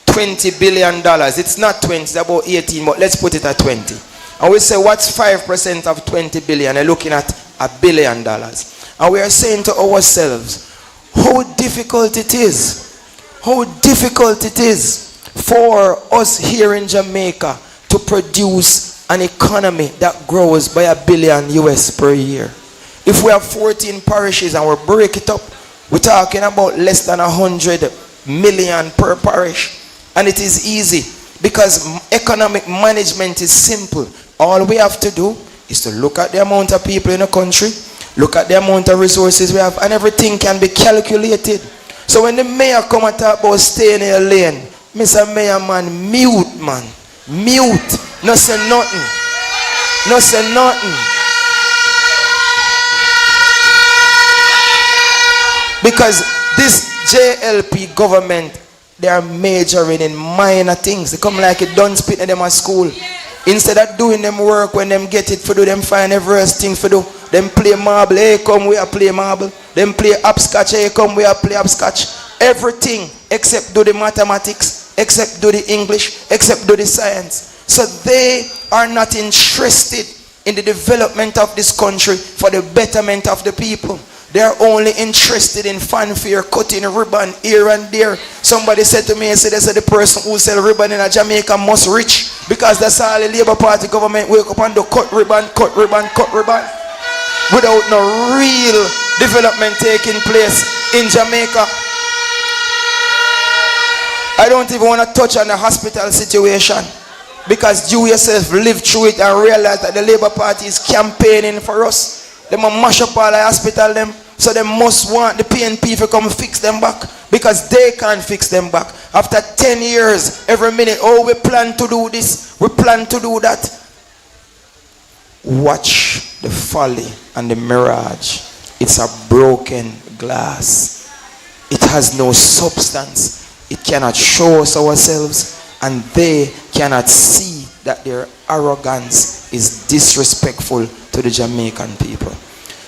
$20 billion. It's not 20, it's about 18, but let's put it at 20. And we say, what's 5% of 20 billion? They're looking at $1 billion. And we are saying to ourselves, how difficult it is for us here in Jamaica to produce an economy that grows by $1 billion US per year. If we have 14 parishes and we break it up, we're talking about less than 100 million per parish. And it is easy because economic management is simple. All we have to do is to look at the amount of people in the country, look at the amount of resources we have, and everything can be calculated. So when the mayor come and talk about staying in your lane, Mr. Mayor, man, mute, man. Mute. No say nothing. No say nothing. Because this JLP government, they are majoring in minor things. They come like a done spit in them at school. Instead of doing them work when them get it for do, them find every thing for do. Them play marble, hey come we are play marble. Them play hopscotch, hey come we are play hopscotch. Everything except do the mathematics, except do the English, except do the science. So they are not interested in the development of this country for the betterment of the people. They are only interested in fanfare, cutting a ribbon here and there. Somebody said to me, they said the person who sell ribbon in Jamaica must rich, because that's all the Labour Party government wake up and do cut ribbon, without no real development taking place in Jamaica. I don't even want to touch on the hospital situation, because you yourself live through it and realize that the Labour Party is campaigning for us. They must mash up all the hospital them. So they must want the PNP to come fix them back, because they can't fix them back. After 10 years, every minute, oh, we plan to do this, we plan to do that. Watch the folly and the mirage. It's a broken glass. It has no substance. It cannot show us ourselves, and they cannot see that their arrogance is disrespectful to the Jamaican people.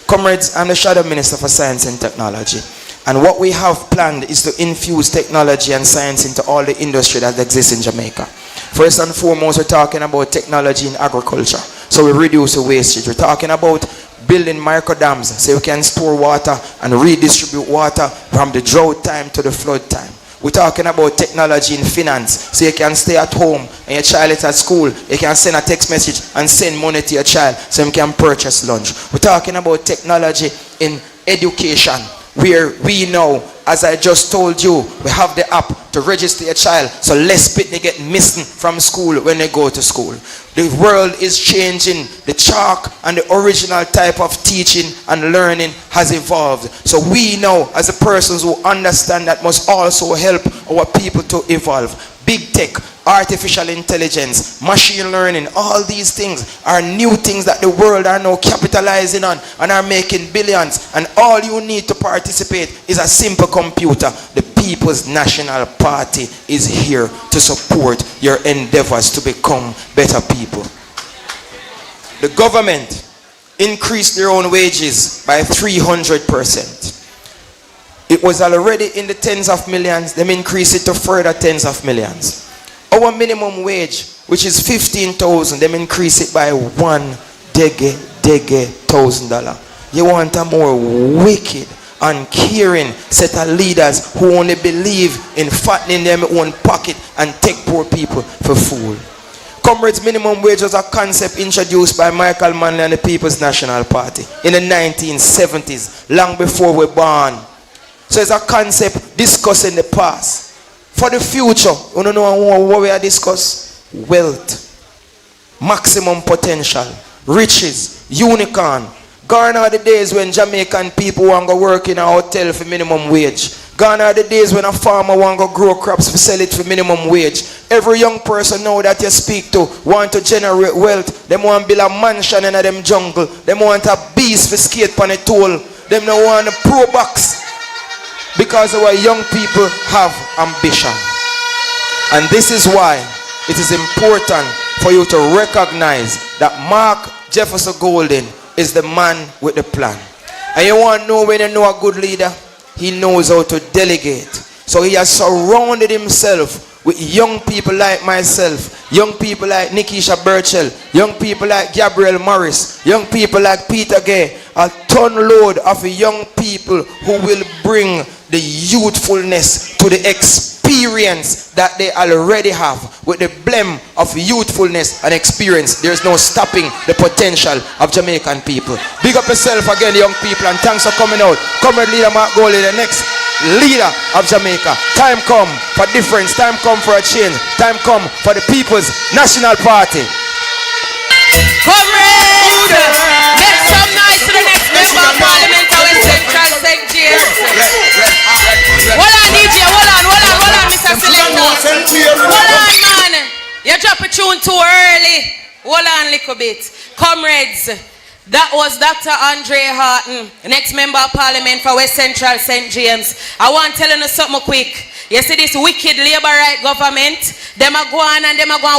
Comrades, I'm the Shadow Minister for Science and Technology, and what we have planned is to infuse technology and science into all the industry that exists in Jamaica. First and foremost, we're talking about technology in agriculture, so we reduce the wastage. We're talking about building micro dams so we can store water and redistribute water from the drought time to the flood time. We're talking about technology in finance, so you can stay at home and your child is at school, you can send a text message and send money to your child so you can purchase lunch. We're talking about technology in education, where we know, as I just told you, we have the app to register your child so less people get missing from school when they go to school. The world is changing. The chalk and the original type of teaching and learning has evolved. So we know, as the persons who understand, that must also help our people to evolve. Big tech, artificial intelligence, machine learning, all these things are new things that the world are now capitalizing on and are making billions. And all you need to participate is a simple computer. The People's National Party is here to support your endeavors to become better people. The government increased their own wages by 300%. It was already in the tens of millions. Them increase it to further tens of millions. Our minimum wage, which is 15,000, them increase it by $1. they get $1,000. You want a more wicked, uncaring set of leaders who only believe in fattening their own pocket and take poor people for food. Comrades, minimum wage was a concept introduced by Michael Manley and the People's National Party in the 1970s, long before we were born. So it's a concept discussed in the past. For the future, you don't know what we are discussing? Wealth, maximum potential, riches, unicorn. Gone are the days when Jamaican people want to work in a hotel for minimum wage. Gone are the days when a farmer want to grow crops to sell it for minimum wage. Every young person now that you speak to want to generate wealth. Them want to build a mansion in them jungle. Them want a beast for skate on a toll. Them no want a pro box. Because our young people have ambition. And this is why it is important for you to recognize that Mark Jefferson Golden is the man with the plan. And you want to know when you know a good leader? He knows how to delegate. So he has surrounded himself with young people like myself, young people like Nikisha Burchell, young people like Gabriela Morris, young people like Peter Gay, a ton load of young people who will bring the youthfulness to the experience that they already have. With the blend of youthfulness and experience, there's no stopping the potential of Jamaican people. Big up yourself again, young people, and thanks for coming out. Comrade Leader Mark Golden, the next leader of Jamaica. Time come for difference, time come for a change, time come for the People's National Party. Comrades, make some noise to the next member of Parliament of West Central St. James. Hold on, DJ, hold on, Mr. Selector. Hold on, man. You drop a tune too early. Hold on a little bit. Comrades, that was Dr. Andre Haughton, next member of Parliament for West Central St. James. I want to tell you something quick. You see this wicked labor right government, them are going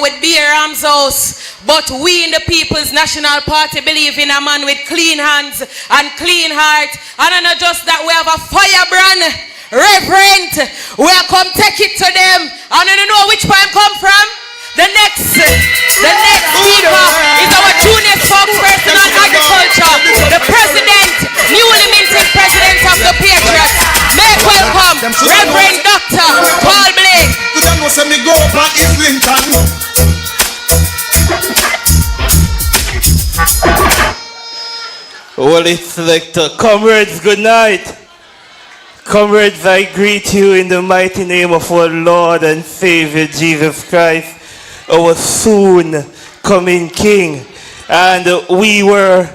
with beer arms house. But we in the People's National Party believe in a man with clean hands and clean heart. And not just that, we have a firebrand, reverend. We are come take it to them. And you know which point come from? The next speaker is our junior spokesperson on agriculture, the president, newly minted president of the Patriots. Make welcome, Reverend Dr. Paul Blake. You don't know, say me go up on Islington. Holy Selector, comrades, good night. Comrades, I greet you in the mighty name of our Lord and Savior Jesus Christ, our soon coming King. And we were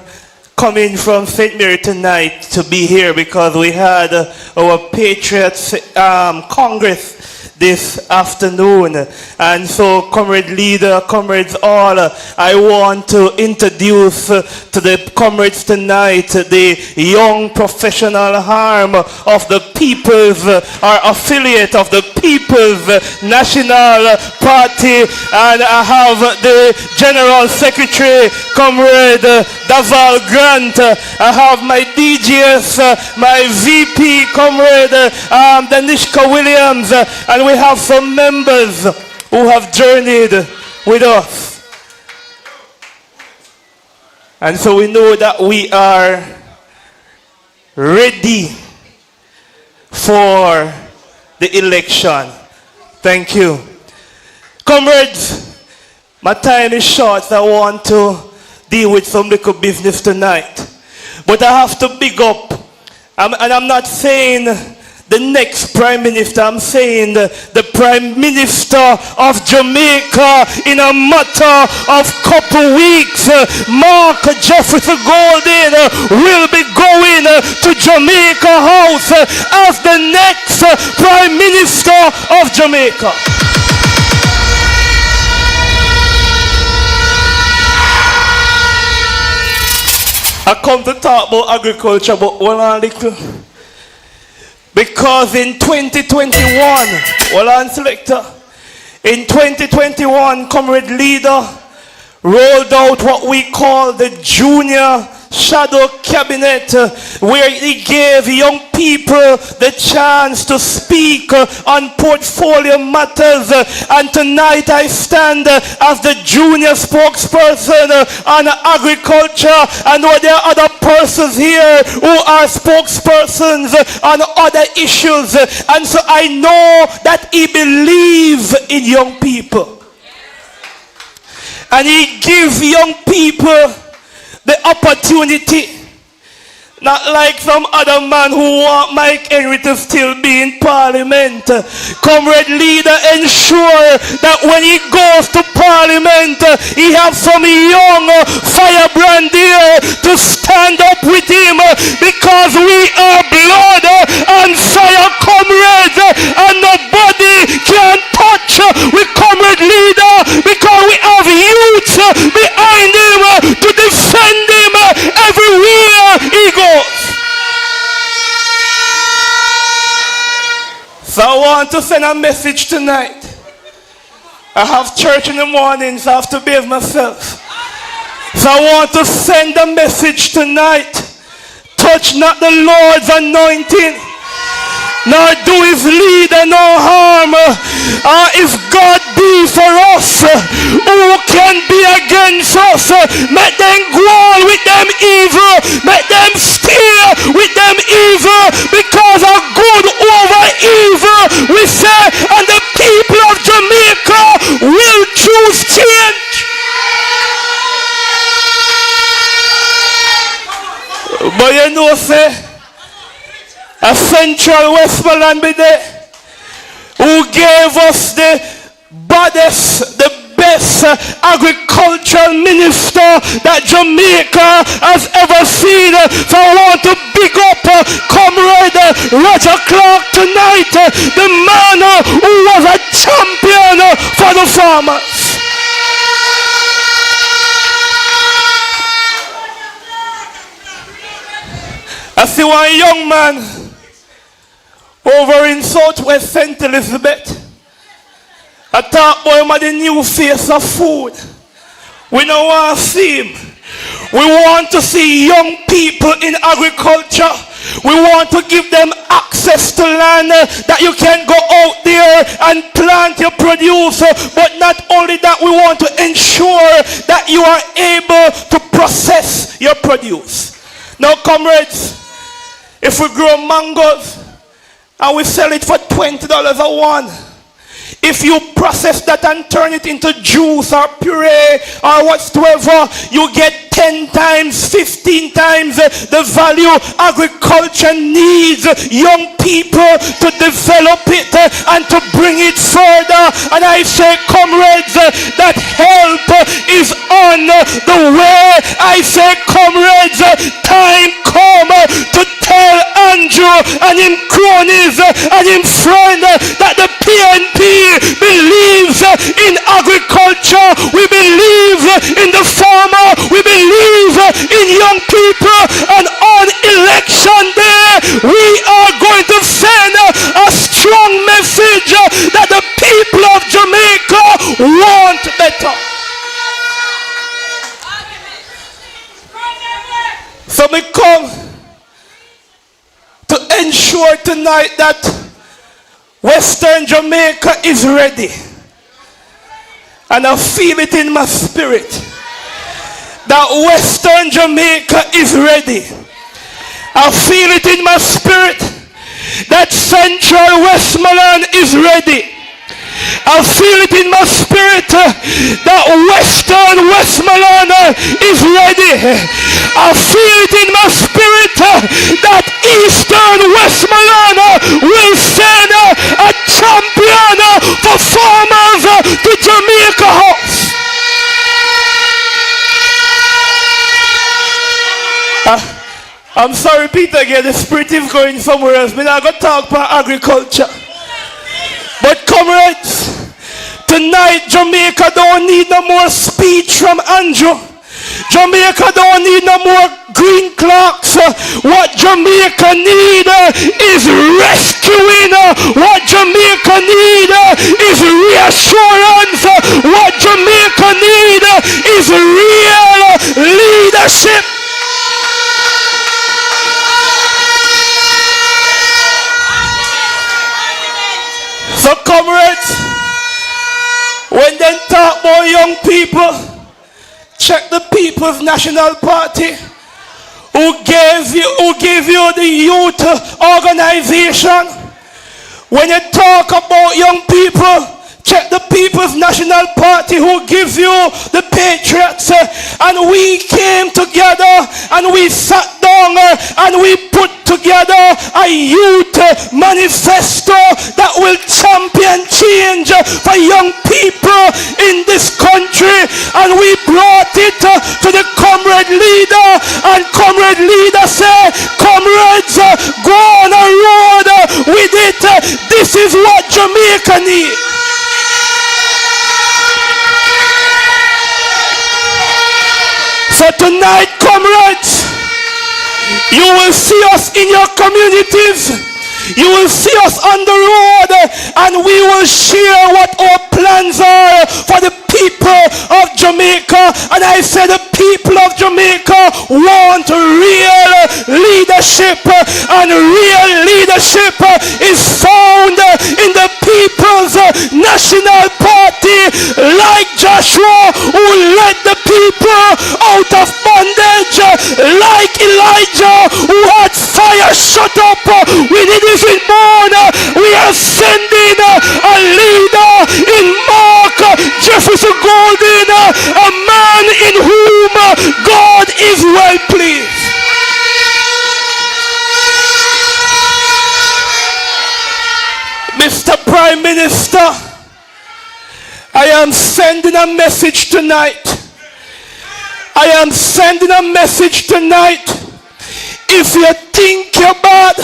coming from St. Mary tonight to be here because we had our Patriots Congress this afternoon. And so, comrade leader, comrades all, I want to introduce to the comrades tonight the young professional arm of the People's, or affiliate of the People's National Party. And I have the General Secretary, Comrade Daval Grant. I have my DGS, my VP, Comrade Danishka Williams, and we have some members who have journeyed with us. And so we know that we are ready for the election. Thank you. Comrades, my time is short, so I want to deal with some little business tonight. But I have to big up, and I'm not saying the next Prime Minister, I'm saying the Prime Minister of Jamaica in a matter of couple weeks. Mark Jefferson Golden will be going to Jamaica House as the next Prime Minister of Jamaica. I come to talk about agriculture, but one little. Because in 2021, hold on, selector. In 2021, comrade leader rolled out what we call the Junior shadow cabinet where he gave young people the chance to speak on portfolio matters. And tonight I stand as the junior spokesperson on agriculture. I know there are other persons here who are spokespersons on other issues. And so I know that he believes in young people. And he gives young people the opportunity, not like some other man who want Mike Henry to still be in parliament. Comrade leader, ensure that when he goes to parliament, he have some young firebrand there to stand up with him, because we are blood and fire comrades, and nobody can touch with comrade leader, because we have youth behind him to defend him everywhere he goes. So I want to send a message tonight. I have church in the morning, so I have to bathe myself. So I want to send a message tonight. Touch not the Lord's anointing, nor do his leader no harm. If God be for us, who can be against us? Make them go on with them evil, make them steer with them evil, because of good over evil, we say, and the people of Jamaica will choose change. But you know, say, a Central Westmoreland be there, who gave us the baddest, the best agricultural minister that Jamaica has ever seen. So I want to big up Comrade Roger Clark tonight, the man who was a champion for the farmers. I see one young man over in Southwest St. Elizabeth. I thought, boy, I'm the new face of food. We don't want to see him. We want to see young people in agriculture. We want to give them access to land that you can go out there and plant your produce. But not only that, we want to ensure that you are able to process your produce. Now, comrades, if we grow mangoes and we sell it for $20 a one, if you process that and turn it into juice or puree or whatsoever, you get 10 times, 15 times the value. Agriculture needs young people to develop it and to bring it further. And I say, comrades, that help is on the way. I say, comrades, time come to tell Andrew and him cronies and him friend that the PNP believes in agriculture. We believe in the farmer. We believe in young people. And on election day, we are going to send a strong message that the people of Jamaica want better. So we come to ensure tonight that Western Jamaica is ready. And I feel it in my spirit that Western Jamaica is ready. I feel it in my spirit that Central Westmoreland is ready. I feel it in my spirit that Western Westmoreland is ready. I feel it in my spirit that Eastern Westmoreland will send a champion for farmers to Jamaica House. I'm sorry, Peter, again, the spirit is going somewhere else. I'm not going to talk about agriculture. But comrades, tonight Jamaica don't need no more speech from Andrew. Jamaica don't need no more green clocks. What Jamaica need is rescuing. What Jamaica need is reassurance. What Jamaica need is real leadership. So comrades, when they talk about young people, check the People's National Party who gave you the youth organization. When you talk about young people, check the People's National Party who gives you the Patriots. And we came together and we sat down and we put together a youth manifesto that will champion change for young people in this country. And we brought it to the comrade leader, and comrade leader said, comrades, go on a road with it. This is what Jamaica needs. So tonight, comrades, you will see us in your communities. You will see us on the road, and we will share what our plans are for the people of Jamaica. And I say the people of Jamaica want real leadership, and real leadership is found in the People's National Party, like Joshua who led the people out of bondage, like Elijah who had fire shut up when it isn't born. We are sending a leader in Mark Jefferson Golden, a man in whom God is well pleased. Mr. Prime Minister, I am sending a message tonight. I am sending a message tonight. If you think you're bad,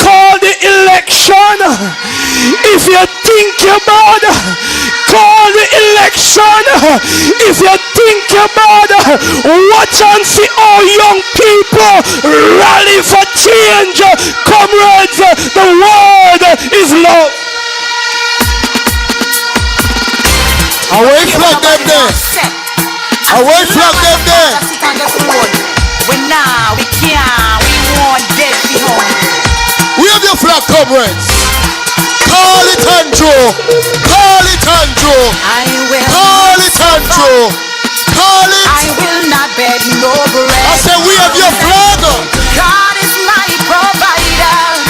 call the election. If you think you're bad, call the election. If you think you're bad, watch and see all young people rally for change. Comrades, the world is love. Away from them there. Away from them there. We now, we can't, we won't get behind. We have your flag, comrades. Call it Andrew. Call it Andrew. Call it Andrew. Call it. I will not beg no bread. I said we have your flag. God is my provider.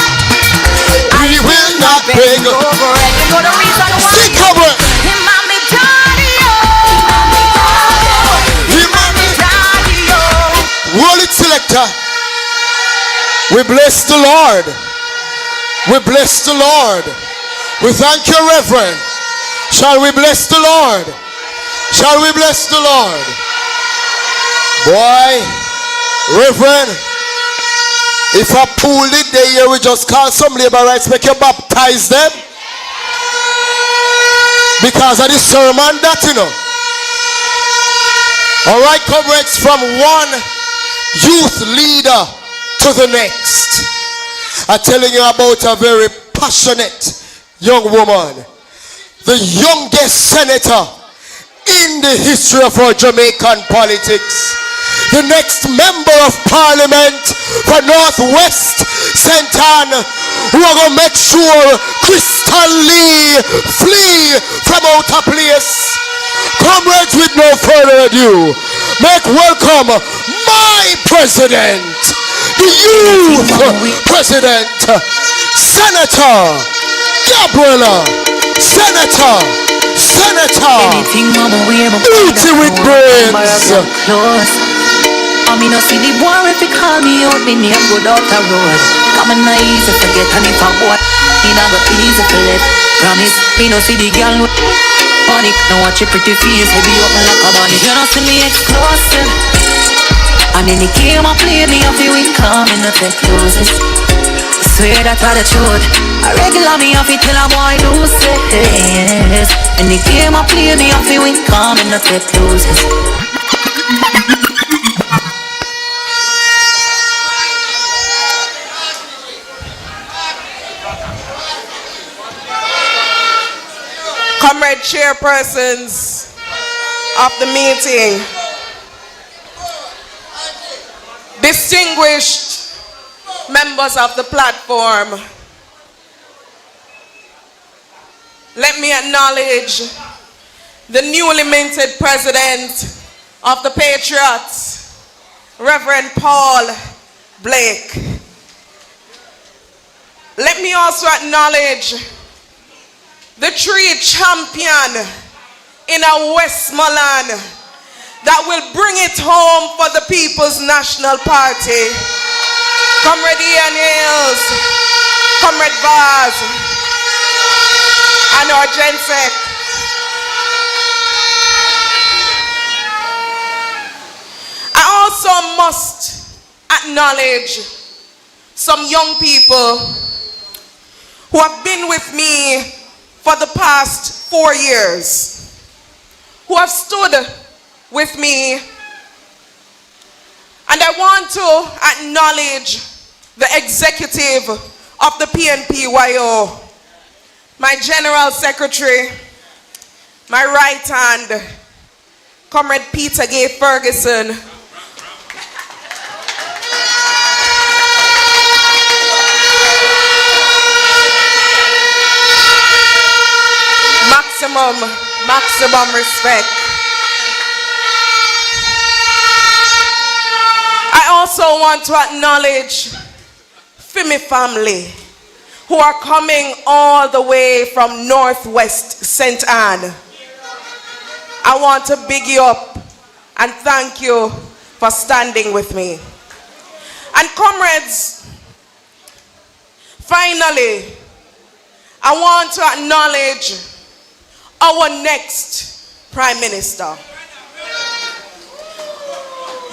We will not beg no bread. You know the reason why? Sing, comrade. Him and me daddy, oh. Him and me daddy, oh. Roll it, selector. We bless the Lord. We bless the Lord. We thank you, Reverend. Shall we bless the Lord? Shall we bless the Lord? Boy, Reverend, if I pull it there, here we just call some labor rights, make you baptize them. Because of the sermon that, you know. Alright, comrades, from one youth leader to the next. I'm telling you about a very passionate young woman, the youngest senator in the history of our Jamaican politics, the next member of parliament for Northwest St. Ann, who are going to make sure Crystal Lee flee from out of place. Comrades, with no further ado, make welcome my president, the youth president, Senator Gabriela, Senator Beauty with brains. I mean, no see the war if you call me out, me name go down the road. Come on, not easy to get, and if I want, me not go easy to let. Promise, me no see the girl with panic. Now watch your pretty face, heavy open like a bunny. You don't see me exclusive. And in the game I play, me have to win, come in the take closes. Swear that I the truth. I regular me have to tell a boy do say yes. In the game I play, me have to win, come in the take closes. Comrade chairpersons of the meeting, distinguished members of the platform, let me acknowledge the newly minted president of the Patriots, Reverend Paul Blake. Let me also acknowledge the tree champion in our Westmoreland that will bring it home for the People's National Party. Comrade Ian Hills, Comrade Vaz, and our Gensec. I also must acknowledge some young people who have been with me for the past 4 years, who have stood with me, and I want to acknowledge the executive of the PNP-YO, my General Secretary, my right hand, Comrade Peter Gay Ferguson, maximum respect. I also want to acknowledge Fimi family who are coming all the way from Northwest St. Anne. I want to big you up and thank you for standing with me. And comrades, finally, I want to acknowledge our next Prime Minister.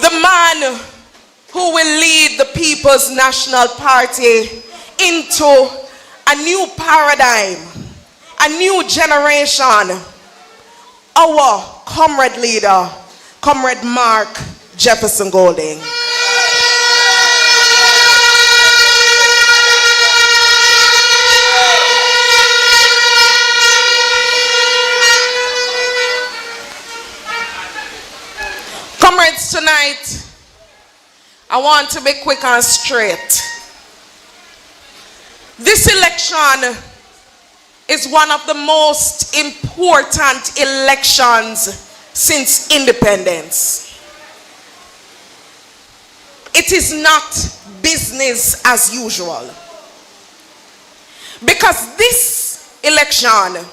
The man who will lead the People's National Party into a new paradigm, a new generation. Our comrade leader, Comrade Mark Jefferson Golding. Comrades, tonight, I want to be quick and straight. This election is one of the most important elections since independence. It is not business as usual, because this election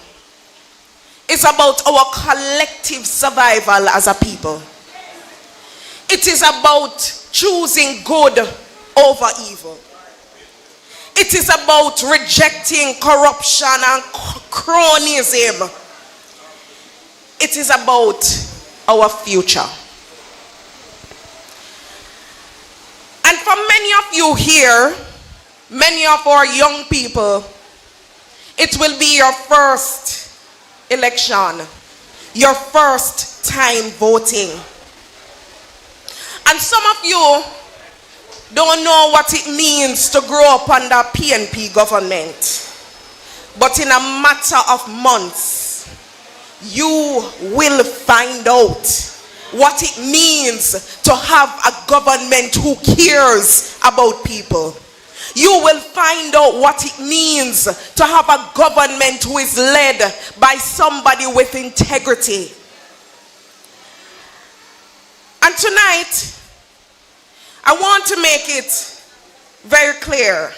is about our collective survival as a people. It is about choosing good over evil. It is about rejecting corruption and cronyism. It is about our future. And for many of you here, many of our young people, it will be your first election, your first time voting. And some of you don't know what it means to grow up under PNP government. But in a matter of months, you will find out what it means to have a government who cares about people. You will find out what it means to have a government who is led by somebody with integrity. And tonight, I want to make it very clear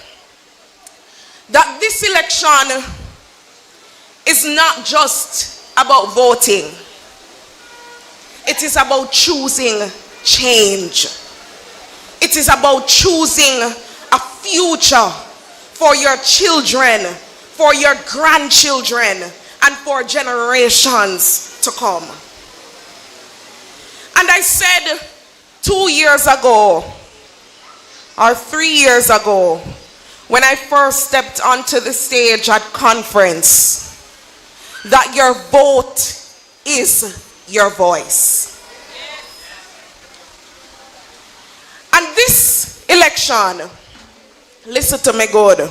that this election is not just about voting. It is about choosing change. It is about choosing a future for your children, for your grandchildren, and for generations to come. And I said 2 years ago, or 3 years ago, when I first stepped onto the stage at conference, that your vote is your voice. And this election, listen to me good,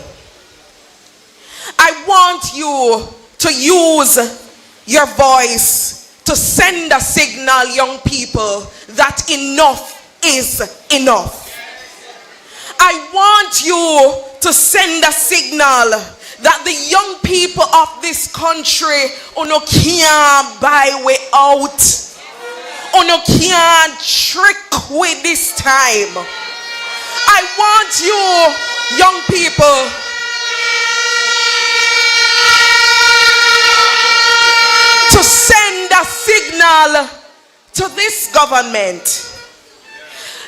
I want you to use your voice to send a signal, young people, that enough is enough. I want you to send a signal that the young people of this country can't buy way out. Can't trick with this time. I want you, young people, to send a signal to this government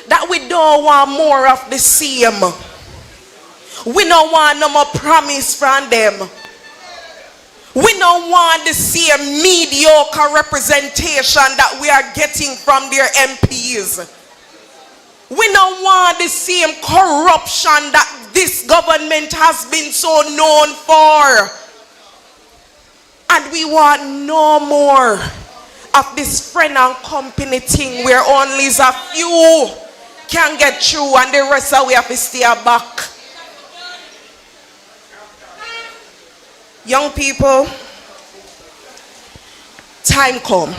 that we don't want more of the same. We don't want no more promise from them. We don't want the same mediocre representation that we are getting from their MPs. We don't want the same corruption that this government has been so known for. And we want no more of this friend and company thing where only a few can get through and the rest of we have to stay back. Young people, time come.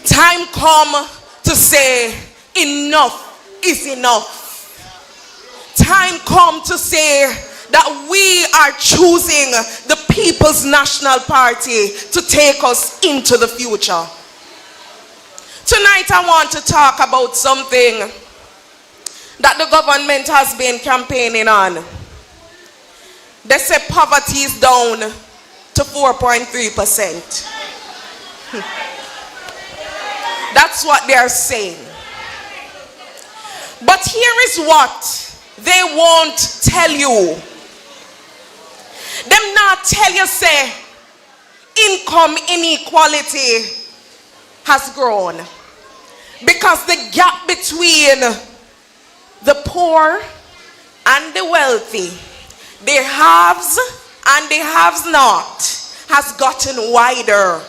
Time come to say enough is enough. Time come to say that we are choosing the People's National Party to take us into the future. Tonight I want to talk about something that the government has been campaigning on. They say poverty is down to 4.3%. That's what they are saying. But here is what they won't tell you. Them not tell you say income inequality has grown. Because the gap between the poor and the wealthy, the haves and the haves not, has gotten wider.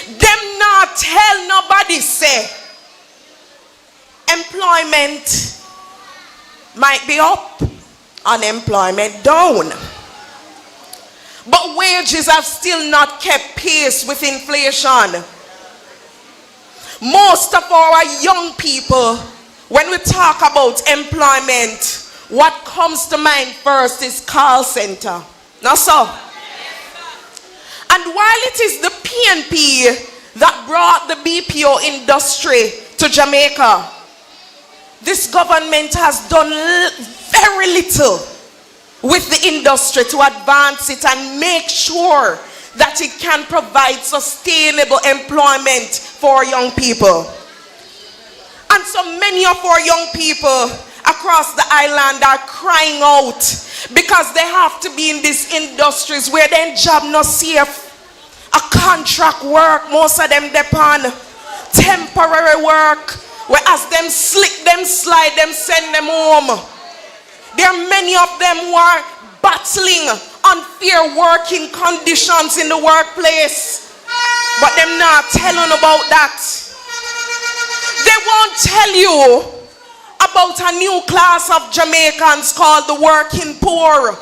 Them not tell nobody say employment might be up, unemployment down. But wages have still not kept pace with inflation. Most of our young people, when we talk about employment, what comes to mind first is call center. Not so. And while it is the PNP that brought the BPO industry to Jamaica, this government has done very little with the industry to advance it and make sure that it can provide sustainable employment for young people. And so many of our young people across the island are crying out because they have to be in these industries where their job not safe. A contract work, most of them depend temporary work, where as them slick, them slide, them send them home. There are many of them who are battling unfair working conditions in the workplace, but them not telling about that. They won't tell you about a new class of Jamaicans called the working poor,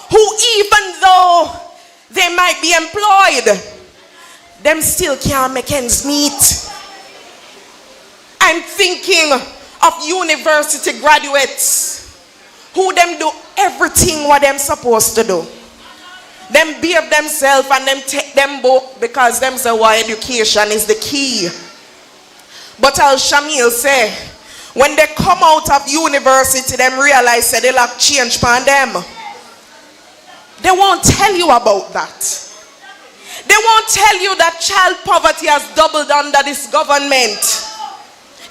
who even though they might be employed, them still can't make ends meet. I'm thinking of university graduates who them do everything what them supposed to do. Them behave themselves and them take them book because them say why education is the key. But as Shamil say, when they come out of university, them realize that they lack change upon them. They won't tell you about that. They won't tell you that child poverty has doubled under this government.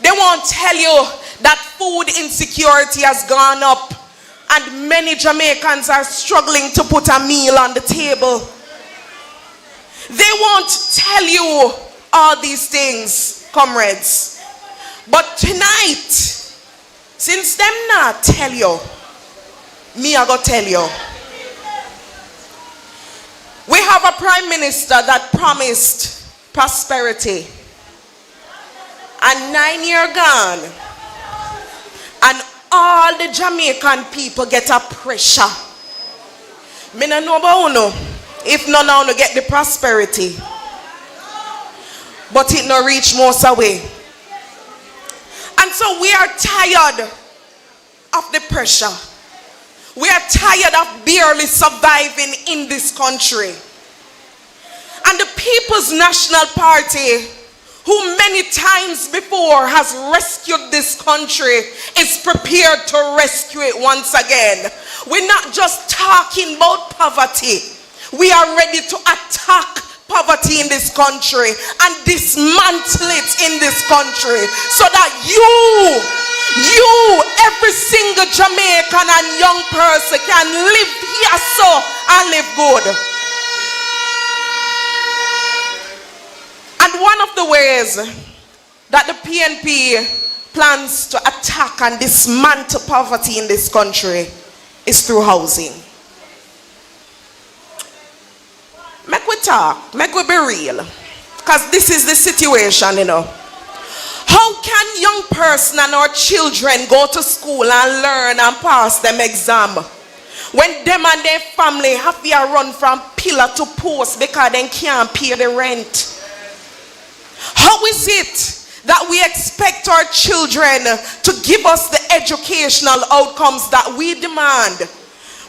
They won't tell you that food insecurity has gone up and many Jamaicans are struggling to put a meal on the table. They won't tell you all these things, comrades. But tonight, since them not tell you, me I go tell you. We have a prime minister that promised prosperity. And 9 years gone. And all the Jamaican people get a pressure. Me no know about uno, if none of uno get the prosperity. But it no reach most away. And so we are tired of the pressure. We are tired of barely surviving in this country. And the People's National Party, who many times before has rescued this country, is prepared to rescue it once again. We're not just talking about poverty. We are ready to attack poverty in this country and dismantle it in this country so that you, every single Jamaican and young person can live here so and live good. And one of the ways that the PNP plans to attack and dismantle poverty in this country is through housing. Make we talk, make we be real, because this is the situation, you know. How can young person and our children go to school and learn and pass them exam when them and their family have to run from pillar to post because they can't pay the rent? How is it that we expect our children to give us the educational outcomes that we demand?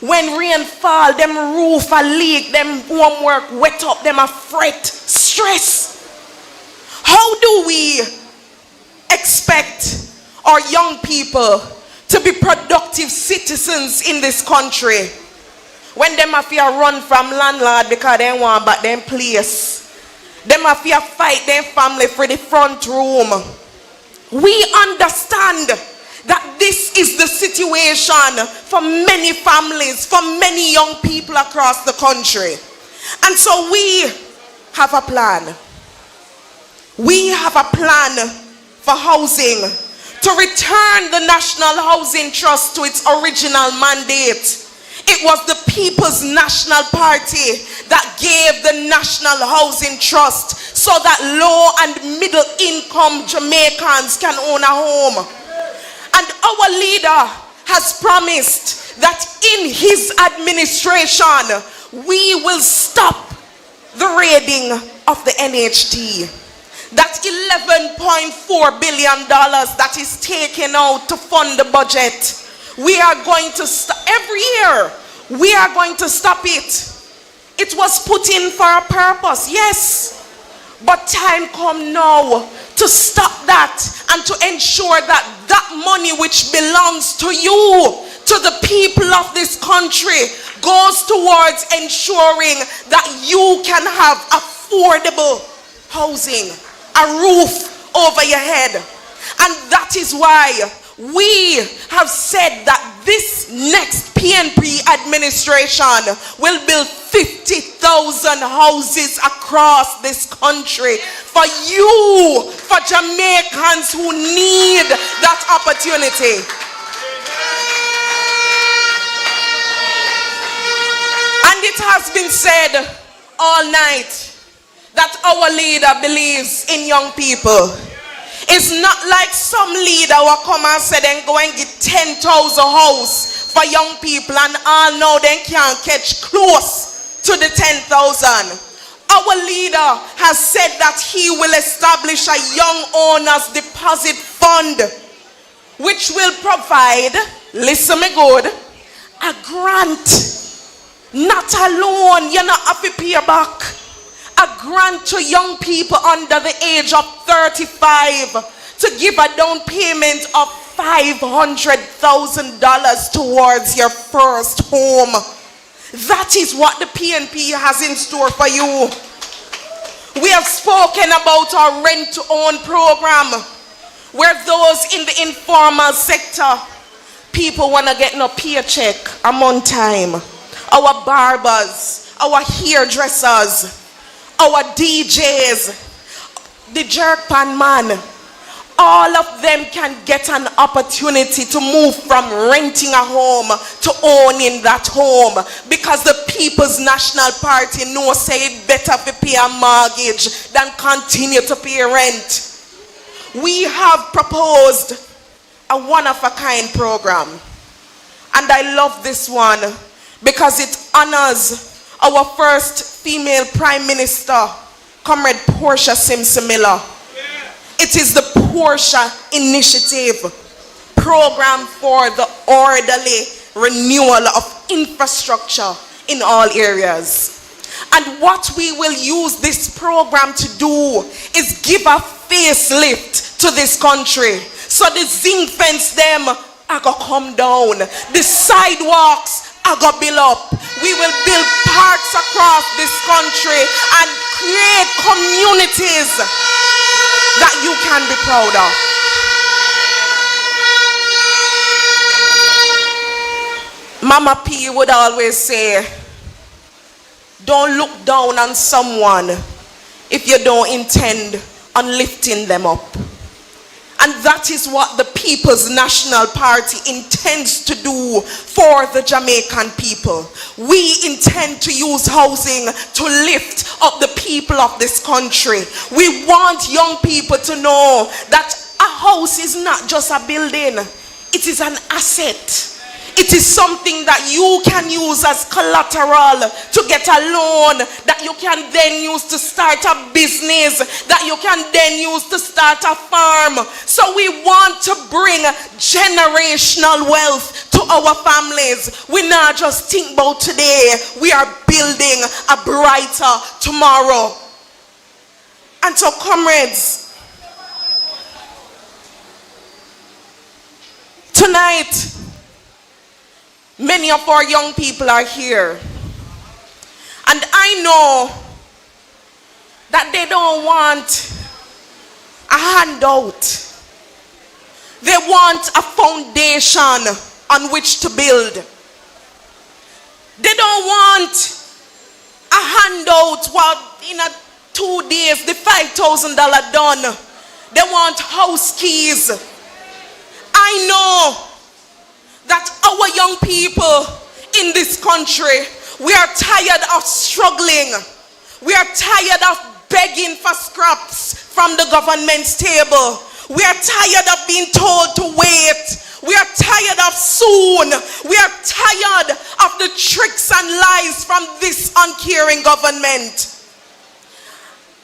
When rain fall, them roof a leak, them homework wet up, them a fret, stress. How do we expect our young people to be productive citizens in this country when them have to run from landlord because they want back them place? Them have to fight their family for the front room. We understand that this is the situation for many families, for many young people across the country. And so we have a plan. We have a plan for housing to return the National Housing Trust to its original mandate. It was the People's National Party that gave the National Housing Trust so that low and middle income Jamaicans can own a home. And our leader has promised that in his administration, we will stop the raiding of the NHT. That $11.4 billion that is taken out to fund the budget, we are going to stop every year. We are going to stop it. It was put in for a purpose, yes. But time come now to stop that and to ensure that that money which belongs to you, to the people of this country, goes towards ensuring that you can have affordable housing, a roof over your head. And that is why we have said that this next PNP administration will build 50,000 houses across this country for you, for Jamaicans who need that opportunity. And it has been said all night that our leader believes in young people. It's not like some leader will come and say then go and get 10,000 house for young people and all know they can't catch close to the 10,000. Our leader has said that he will establish a young owners deposit fund which will provide, listen me good, a grant. Not a loan, you not have to pay back. A grant to young people under the age of 35 to give a down payment of $500,000 towards your first home. That is what the PNP has in store for you. We have spoken about our rent-to-own program, where those in the informal sector, people want to get no paycheck a month time. Our barbers, our hairdressers, our DJs, the jerk pan man, all of them can get an opportunity to move from renting a home to owning that home, because the People's National Party knows say it better to pay a mortgage than continue to pay rent. We have proposed a one-of-a-kind program, and I love this one because it honors our first female Prime Minister, Comrade Portia Simpson Miller. It is the Portia Initiative, program for the orderly renewal of infrastructure in all areas. And what we will use this program to do is give a facelift to this country. So the zinc fence them are going to come down. The sidewalks are going to build up. We will build parks across this country and create communities that you can be proud of. Mama P would always say, don't look down on someone if you don't intend on lifting them up. And that is what the People's National Party intends to do for the Jamaican people. We intend to use housing to lift up the people of this country. We want young people to know that a house is not just a building, it is an asset. It is something that you can use as collateral to get a loan that you can then use to start a business, that you can then use to start a farm. So we want to bring generational wealth to our families. We not just think about today, we are building a brighter tomorrow. And so, comrades, tonight, many of our young people are here. And I know that they don't want a handout. They want a foundation on which to build. They don't want a handout while in 2 days the $5,000 done. They want house keys. I know that our young people in this country, we are tired of struggling. We are tired of begging for scraps from the government's table. We are tired of being told to wait. We are tired of soon. We are tired of the tricks and lies from this uncaring government.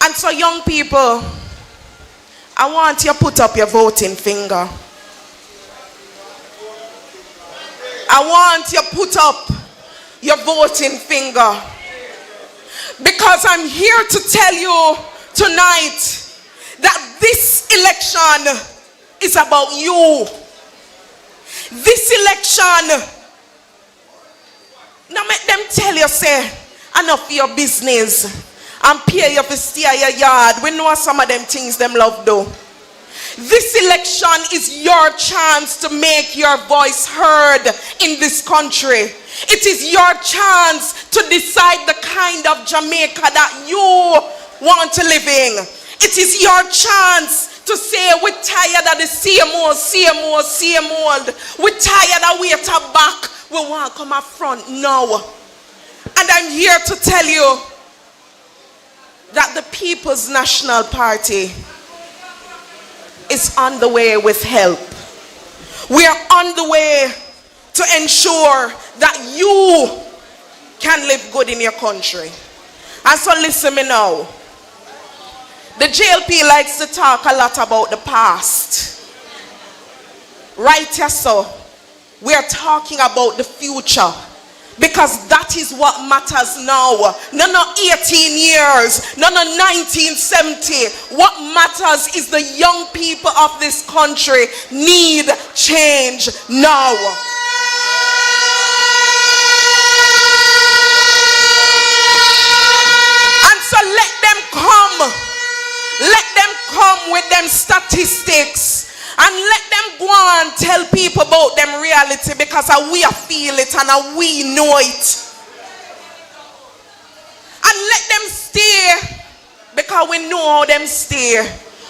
And so, young people, I want you to put up your voting finger. I want you to put up your voting finger. Because I'm here to tell you tonight that this election is about you. This election, now make them tell you, say, enough of your business and pay you for stay at your yard. We know some of them things them love do. This election is your chance to make your voice heard in this country. It is your chance to decide the kind of Jamaica that you want to live in. It is your chance to say we're tired of the same old. We're tired of waiting back. We want to come up front now. And I'm here to tell you that the People's National Party is on the way with help. We are on the way to ensure that you can live good in your country. And so listen me now. The JLP likes to talk a lot about the past. Right here, so we are talking about the future. Because that is what matters now. No 18 years, no 1970. What matters is the young people of this country need change now. And so let them come. Let them come with them statistics. And let them go and tell people about them reality, because we feel it and we know it. And let them stay, because we know how them stay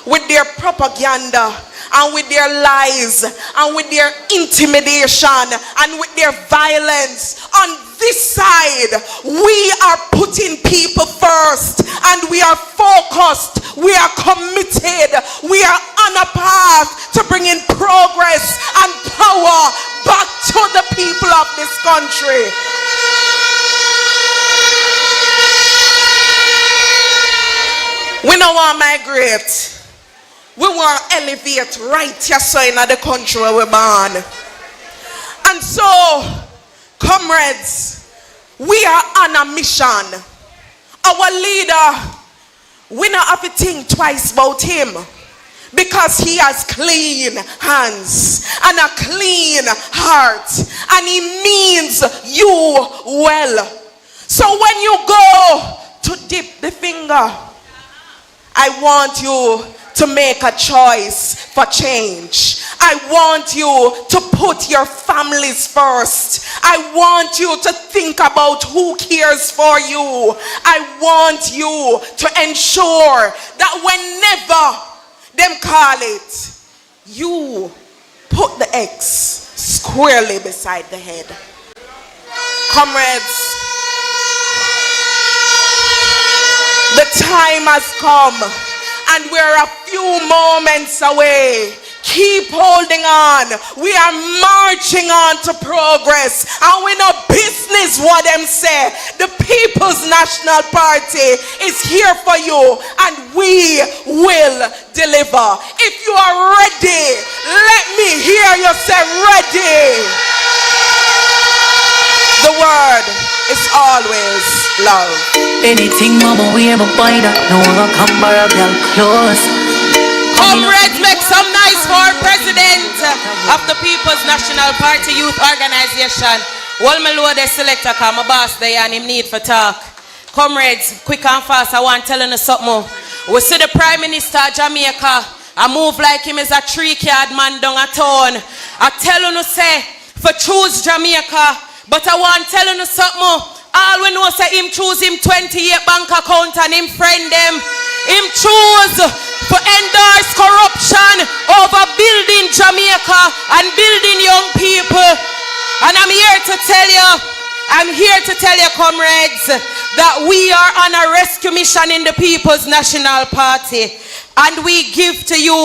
with their propaganda and with their lies and with their intimidation and with their violence. On this side, we are putting people first and we are focused, we are committed, we are on a path to bringing progress and power back to the people of this country. We don't want to migrate. We want to elevate right here so in the country where we're born. And so Comrades, we are on a mission. Our leader, we not have to think twice about him because he has clean hands and a clean heart and he means you well. So when you go to dip the finger, I want you to make a choice for change. I want you to put your families first. I want you to think about who cares for you. I want you to ensure that whenever them call it, you put the X squarely beside the head. Comrades, the time has come and we're a few moments away. Keep holding on. We are marching on to progress. And we know business what them say. The People's National Party is here for you and we will deliver. If you are ready, let me hear you say ready. The word is always love. Anything mama we ever buy that no one come by a girl close. Comrades, make some noise for President of the People's National Party Youth Organization. Well, my lord, the selector, come my boss there and him need for talk. Comrades, quick and fast, I want to tell you something more. We see the Prime Minister of Jamaica, I move like him is a 3-card man down a town. I tell you say, for choose Jamaica, but I want to tell you something more. All we know say him choose him 28 bank account and him friend them. Him choose to endorse corruption over building Jamaica and building young people. And I'm here to tell you, comrades, that we are on a rescue mission in the People's National Party. And we give to you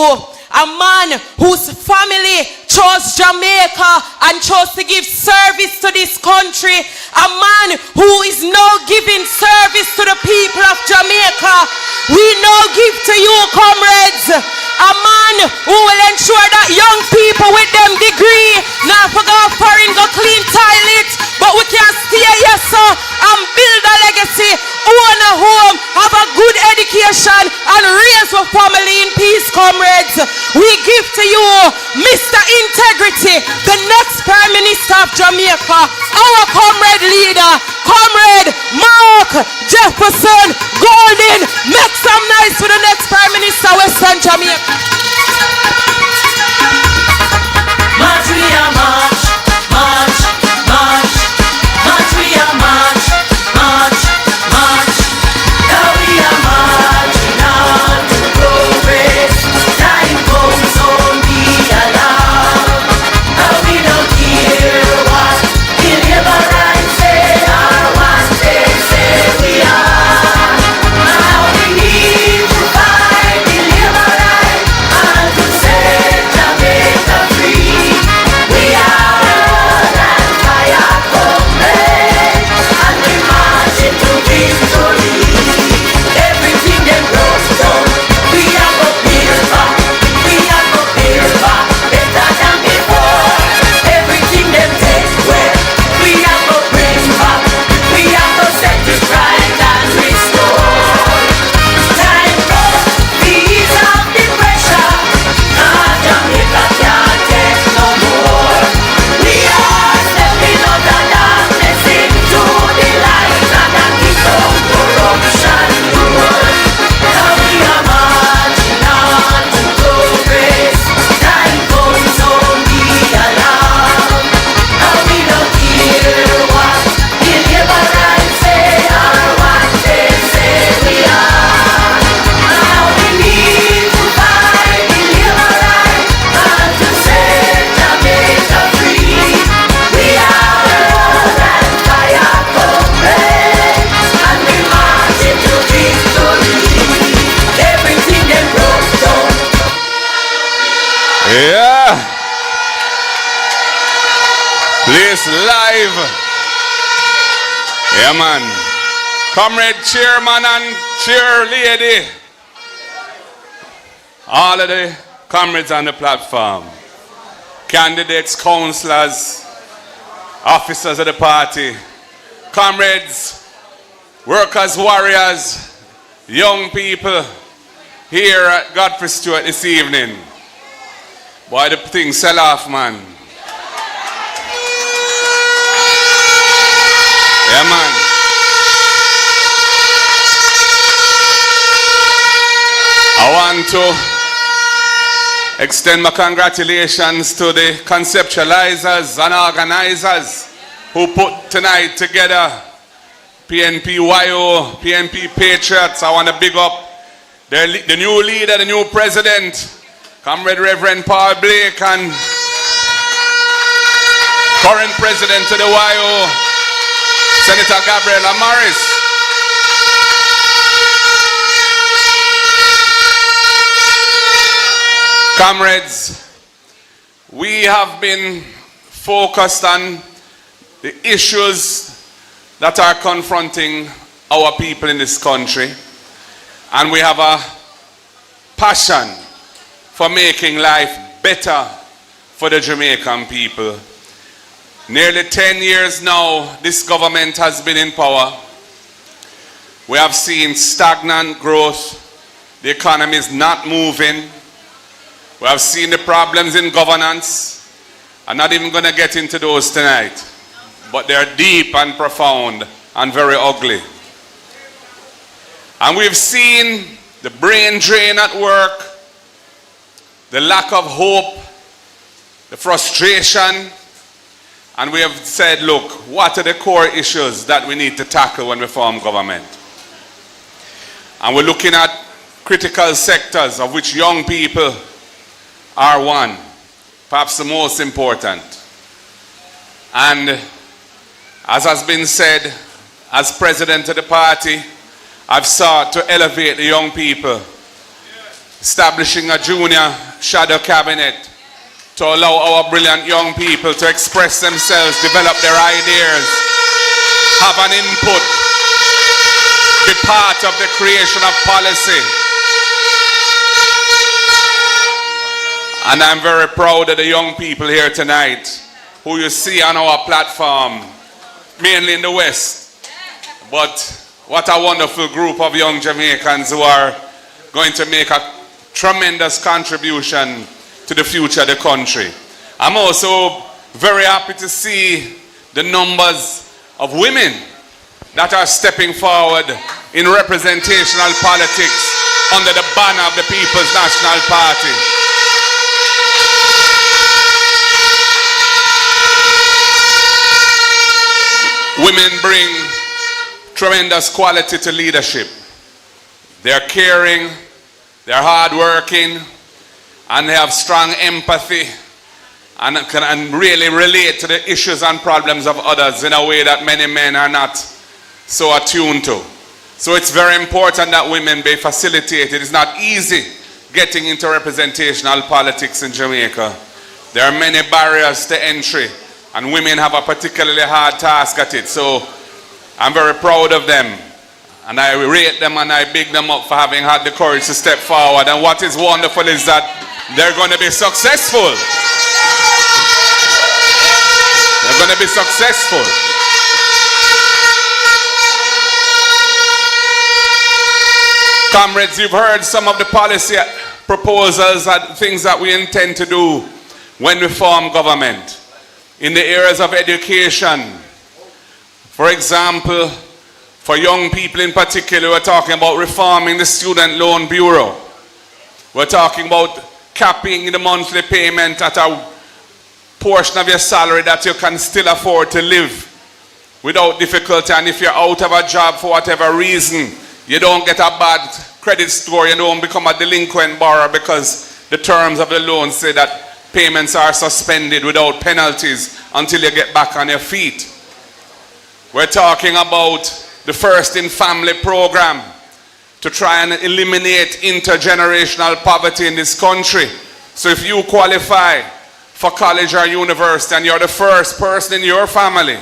a man whose family chose Jamaica and chose to give service to this country. A man who is now giving service to the people of Jamaica. We now give to you, comrades, a man who will ensure that young people with them degree not forget foreign go clean toilet, but we can stay here so and build a legacy, own a home, have a good education and raise a family in peace, comrades. We give to you Mr. Integrity, the next Prime Minister of Jamaica, our comrade leader, Comrade Mark Jefferson Golden. Make some noise for the next Prime Minister Western Jamaica. March, we are march, march, march, march, we are march, march, march. Now we are marching on to progress. Time comes on the alarm. Now we don't hear what the liberals say or what they say we are. Now we need to fight the liberals and to set Jamaica free. We are on and fire comrades, and we march into victory. Everything they broke down, we are go build back. We are go build back better than before. Everything they take away, we are go bring back. We are go set it right and restore. Time comes, we ease off the pressure. Jamaica can't take no more. We are stepping out of darkness into the light and kick out corruption door. Now we are marching on to progress. Time comes on the alarm. Now we don't hear what the liberals say or what they say we are. Now we need to fight the liberals and to set Jamaica free. We are on and fire comrades, and we march into victory. Everything they broke down. Yeah. Place live. Yeah, man. Comrade chairman and chair lady. All of the comrades on the platform. Candidates, councillors, officers of the party, comrades, workers, warriors, young people here at Godfrey Stewart this evening. Boy, the thing sell off, man. Yeah, man. I want to extend my congratulations to the conceptualizers and organizers who put tonight together. PNP YO, PNP Patriots. I want to big up the new leader, the new president, Comrade Reverend Paul Blake, and current president of the YO, Senator Gabriela Morris. Comrades, we have been focused on the issues that are confronting our people in this country, and we have a passion for making life better for the Jamaican people. Nearly 10 years now, this government has been in power. We have seen stagnant growth. The economy is not moving. We have seen the problems in governance. I'm not even going to get into those tonight, but they're deep and profound and very ugly. And we've seen the brain drain at work, the lack of hope, the frustration, and we have said, look, what are the core issues that we need to tackle when we form government? And we're looking at critical sectors, of which young people are one, perhaps the most important. And as has been said, as president of the party, I've sought to elevate the young people, establishing a junior shadow cabinet to allow our brilliant young people to express themselves, develop their ideas, have an input, be part of the creation of policy. And I'm very proud of the young people here tonight who you see on our platform, mainly in the West. But what a wonderful group of young Jamaicans who are going to make a tremendous contribution to the future of the country. I'm also very happy to see the numbers of women that are stepping forward in representational politics under the banner of the People's National Party. Women bring tremendous quality to leadership. They're caring, they're hardworking, and they have strong empathy and can really relate to the issues and problems of others in a way that many men are not so attuned to. So it's very important that women be facilitated. It's not easy getting into representational politics in Jamaica. There are many barriers to entry, and women have a particularly hard task at it. So I'm very proud of them, and I rate them and I big them up for having had the courage to step forward. And what is wonderful is that they're going to be successful. They're going to be successful. Comrades, you've heard some of the policy proposals and things that we intend to do when we form government. In the areas of education, for example, for young people in particular, we're talking about reforming the Student Loan Bureau. We're talking about capping the monthly payment at a portion of your salary that you can still afford to live without difficulty. And if you're out of a job for whatever reason, you don't get a bad credit score, you don't become a delinquent borrower because the terms of the loan say that payments are suspended without penalties until you get back on your feet. We're talking about the First in Family program to try and eliminate intergenerational poverty in this country. So if you qualify for college or university and you're the first person in your family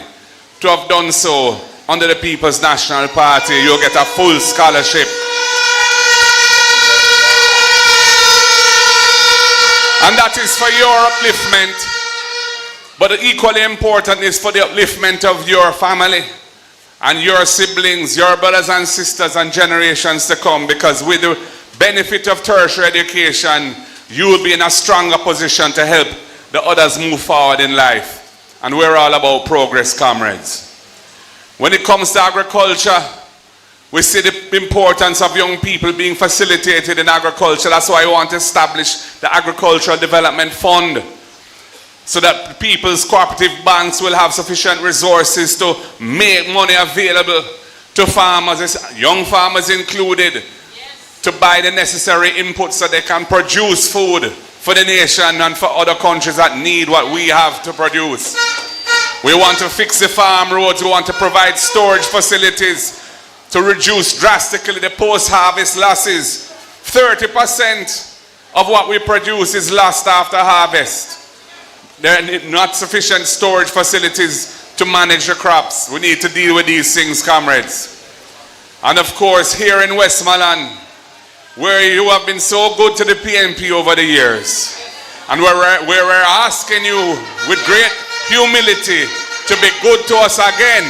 to have done so under the People's National Party, you'll get a full scholarship. And that is for your upliftment But equally important is for the upliftment of your family and your siblings, your brothers and sisters and generations to come, because with the benefit of tertiary education, you will be in a stronger position to help the others move forward in life. And we're all about progress, comrades. When it comes to agriculture, we see the importance of young people being facilitated in agriculture. That's why I want to establish the Agricultural Development Fund, so that people's cooperative banks will have sufficient resources to make money available to farmers, young farmers included, to buy the necessary inputs so they can produce food for the nation and for other countries that need what we have to produce. We want to fix the farm roads. We want to provide storage facilities to reduce drastically the post-harvest losses. 30% of what we produce is lost after harvest. There are not sufficient storage facilities to manage the crops. We need to deal with these things, comrades. And of course, here in Westmoreland, where you have been so good to the PNP over the years, and where we're asking you with great humility to be good to us again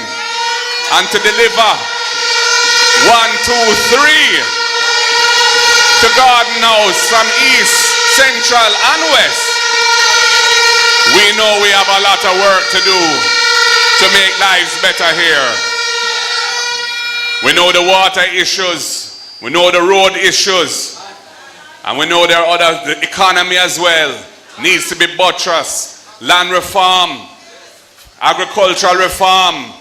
and to deliver 1, 2, 3 to Garden House from East, Central, and West. We know we have a lot of work to do to make lives better here. We know the water issues, we know the road issues, and we know there are the economy as well needs to be buttressed. Land reform, agricultural reform.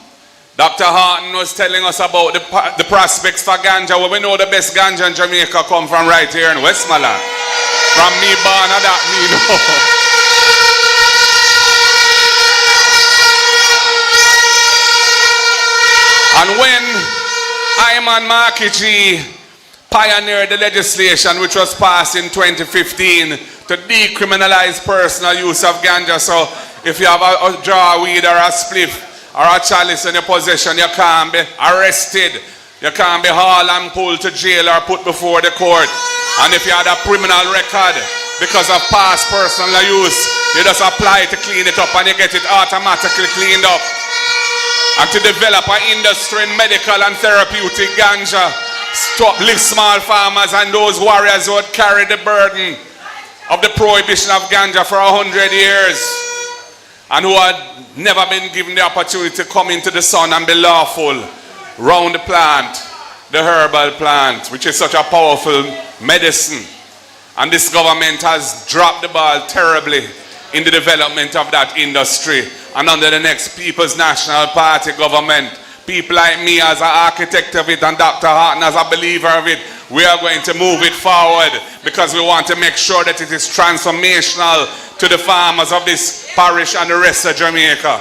Dr. Haughton was telling us about the prospects for ganja. Well, we know the best ganja in Jamaica come from right here in Westmoreland. From me born, that me know. And when Ayman Markiji pioneered the legislation which was passed in 2015 to decriminalize personal use of ganja, so if you have a jar of weed or a spliff or a chalice in your possession, you can't be arrested, you can't be hauled and pulled to jail or put before the court. And if you had a criminal record because of past personal use, you just apply to clean it up and you get it automatically cleaned up. And to develop an industry in medical and therapeutic ganja, to uplift small farmers and those warriors who had carried the burden of the prohibition of ganja for 100 years and who had never been given the opportunity to come into the sun and be lawful round the plant, the herbal plant, which is such a powerful medicine. And this government has dropped the ball terribly in the development of that industry. And under the next People's National Party government, people like me as an architect of it and Dr. Haughton as a believer of it, we are going to move it forward because we want to make sure that it is transformational to the farmers of this parish and the rest of Jamaica.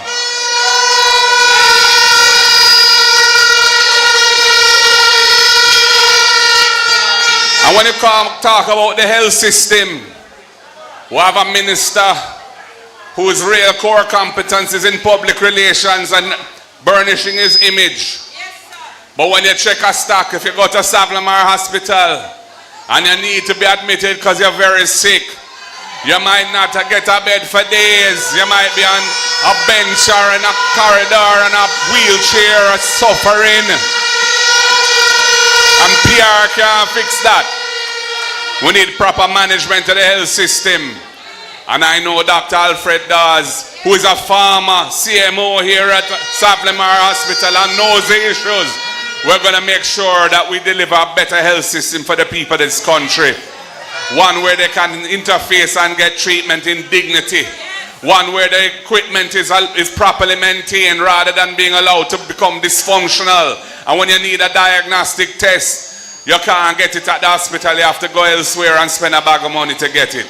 And when you talk about the health system, we have a minister whose real core competence is in public relations and burnishing his image. But when you check a stock, if you go to Savlamar Hospital and you need to be admitted because you're very sick, you might not get a bed for days. You might be on a bench or in a corridor in a wheelchair suffering. And PR can't fix that. We need proper management of the health system. And I know Dr. Alfred Dawes, who is a former CMO here at Savlamar Hospital and knows the issues. We're going to make sure that we deliver a better health system for the people of this country. One where they can interface and get treatment in dignity. One where the equipment is properly maintained rather than being allowed to become dysfunctional. And when you need a diagnostic test, you can't get it at the hospital. You have to go elsewhere and spend a bag of money to get it.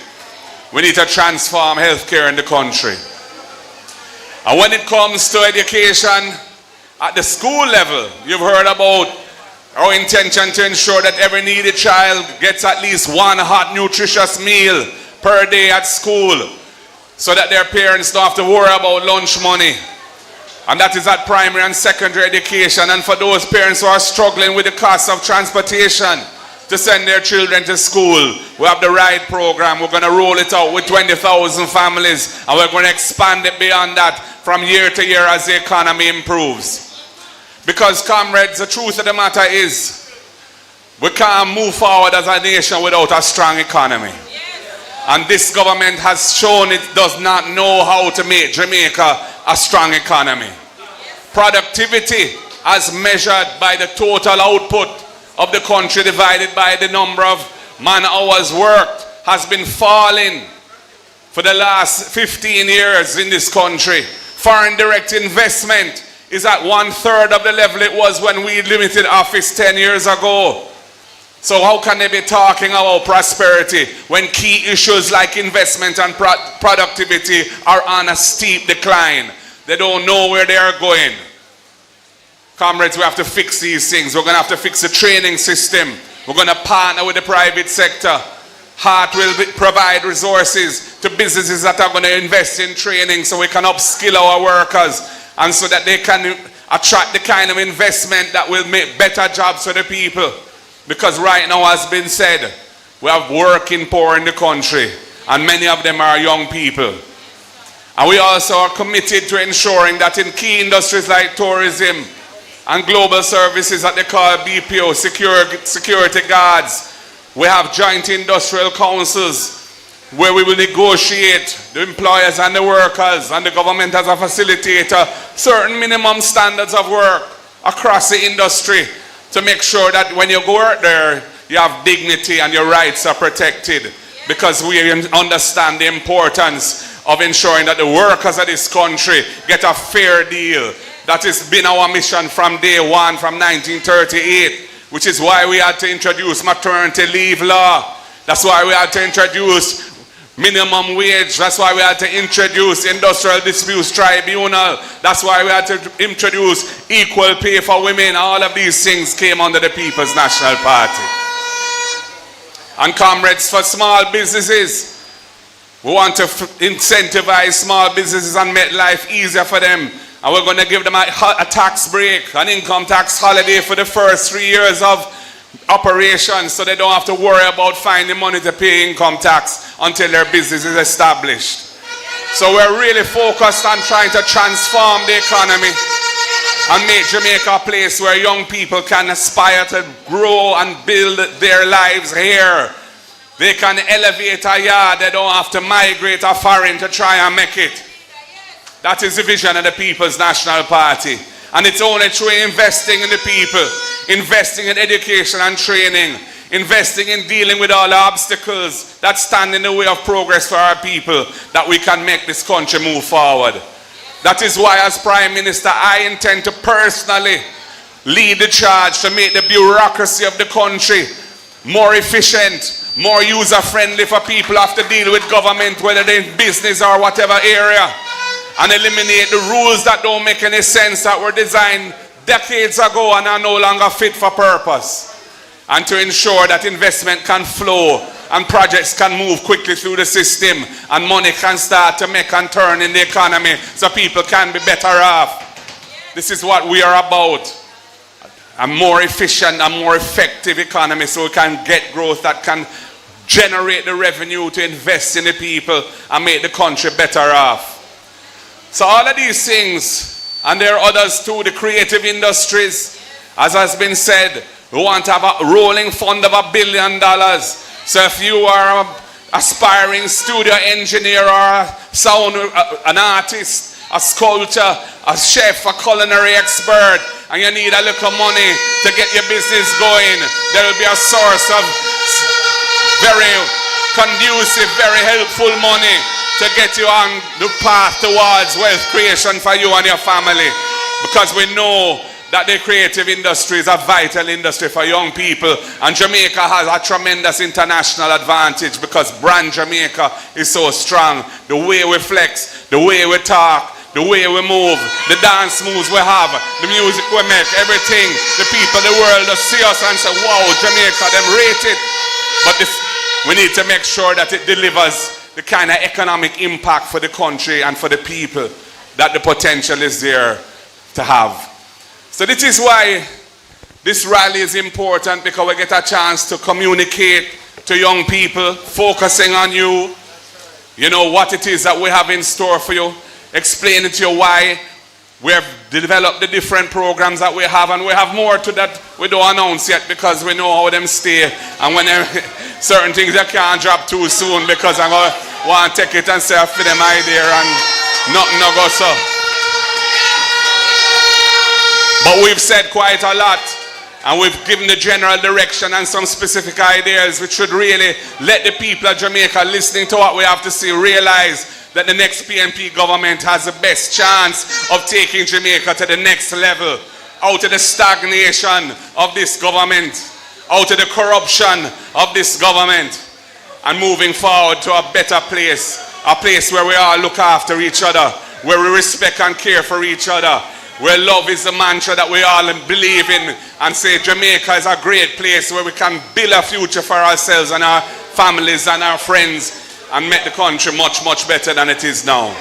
We need to transform healthcare in the country. And when it comes to education, at the school level, you've heard about our intention to ensure that every needy child gets at least one hot, nutritious meal per day at school so that their parents don't have to worry about lunch money. And that is at primary and secondary education. And for those parents who are struggling with the cost of transportation to send their children to school. We have the RIDE program. We're going to roll it out with 20,000 families, and we're going to expand it beyond that from year to year as the economy improves. Because, comrades, the truth of the matter is, we can't move forward as a nation without a strong economy. And this government has shown it does not know how to make Jamaica a strong economy. Productivity, as measured by the total output of the country divided by the number of man hours worked, has been falling for the last 15 years in this country. Foreign direct investment is at 1/3 of the level it was when we limited office 10 years ago. So how can they be talking about prosperity when key issues like investment and productivity are on a steep decline? They don't know where they are going. Comrades, we have to fix these things. We're going to have to fix the training system. We're going to partner with the private sector. Haughton will provide resources to businesses that are going to invest in training so we can upskill our workers and so that they can attract the kind of investment that will make better jobs for the people. Because right now, as been said, we have working poor in the country, and many of them are young people. And we also are committed to ensuring that in key industries like tourism and global services that they call BPO, security guards, we have joint industrial councils where we will negotiate the employers and the workers and the government as a facilitator certain minimum standards of work across the industry to make sure that when you go out there, you have dignity and your rights are protected, because we understand the importance of ensuring that the workers of this country get a fair deal. That has been our mission from day one, from 1938, which is why we had to introduce maternity leave law. That's why we had to introduce minimum wage. That's why we had to introduce industrial disputes tribunal. That's why we had to introduce equal pay for women. All of these things came under the People's National Party. And comrades, for small businesses, we want to incentivize small businesses and make life easier for them. And we're going to give them a tax break, an income tax holiday for the first 3 years of operations, so they don't have to worry about finding money to pay income tax until their business is established. So we're really focused on trying to transform the economy and make Jamaica a place where young people can aspire to grow and build their lives here. They can elevate a yard. They don't have to migrate a foreign to try and make it. That is the vision of the People's National Party. And it's only through investing in the people, investing in education and training, investing in dealing with all the obstacles that stand in the way of progress for our people, that we can make this country move forward. That is why, as Prime Minister, I intend to personally lead the charge to make the bureaucracy of the country more efficient, more user-friendly for people who have to deal with government, whether they're in business or whatever area, and eliminate the rules that don't make any sense, that were designed decades ago and are no longer fit for purpose, and to ensure that investment can flow and projects can move quickly through the system and money can start to make and turn in the economy so people can be better off. This is what we are about. A more efficient and more effective economy so we can get growth that can generate the revenue to invest in the people and make the country better off. So all of these things, and there are others too, the creative industries, as has been said, we want to have a rolling fund of $1 billion. So if you are an aspiring studio engineer or an artist, a sculptor, a chef, a culinary expert, and you need a little money to get your business going, there will be a source of very conducive, very helpful money to get you on the path towards wealth creation for you and your family. Because we know that the creative industry is a vital industry for young people, and Jamaica has a tremendous international advantage because brand Jamaica is so strong. The way we flex, the way we talk, the way we move, the dance moves we have, the music we make, everything, the people, the world, they see us and say, wow, Jamaica, them rate it. But we need to make sure that it delivers the kind of economic impact for the country and for the people that the potential is there to have. So this is why This rally is important because we get a chance to communicate to young people, focusing on you. You know what it is that we have in store for you. Explaining to you why we have developed the different programs that we have, and we have more to that we don't announce yet because we know how them stay. And when certain things you can't drop too soon because I'm going to want to take it and say for them idea and nothing no go so. But we've said quite a lot. And we've given the general direction and some specific ideas which should really let the people of Jamaica listening to what we have to say realize that the next PNP government has the best chance of taking Jamaica to the next level, out of the stagnation of this government, out of the corruption of this government, and moving forward to a better place, a place where we all look after each other, where we respect and care for each other, where love is the mantra that we all believe in, and say Jamaica is a great place where we can build a future for ourselves and our families and our friends and make the country much, much better than it is now.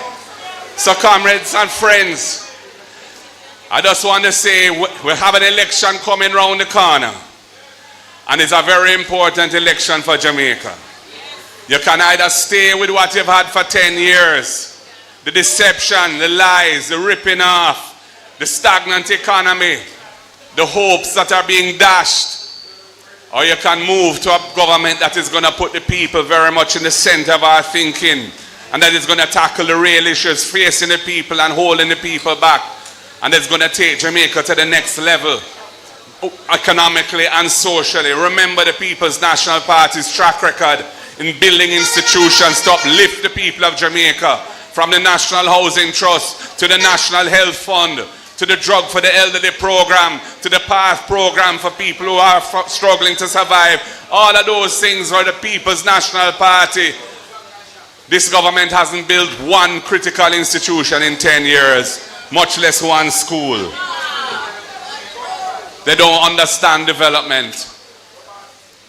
So comrades and friends, I just want to say we have an election coming round the corner, and it's a very important election for Jamaica. You can either stay with what you've had for 10 years, the deception, the lies, the ripping off, the stagnant economy, the hopes that are being dashed, or you can move to a government that is going to put the people very much in the center of our thinking, and that is going to tackle the real issues facing the people and holding the people back, and it's going to take Jamaica to the next level, economically and socially. Remember the People's National Party's track record in building institutions to uplift the people of Jamaica, from the National Housing Trust to the National Health Fund, to the Drug for the Elderly program, to the PATH program for people who are struggling to survive. All of those things are the People's National Party. This government hasn't built one critical institution in 10 years, much less one school. They don't understand development,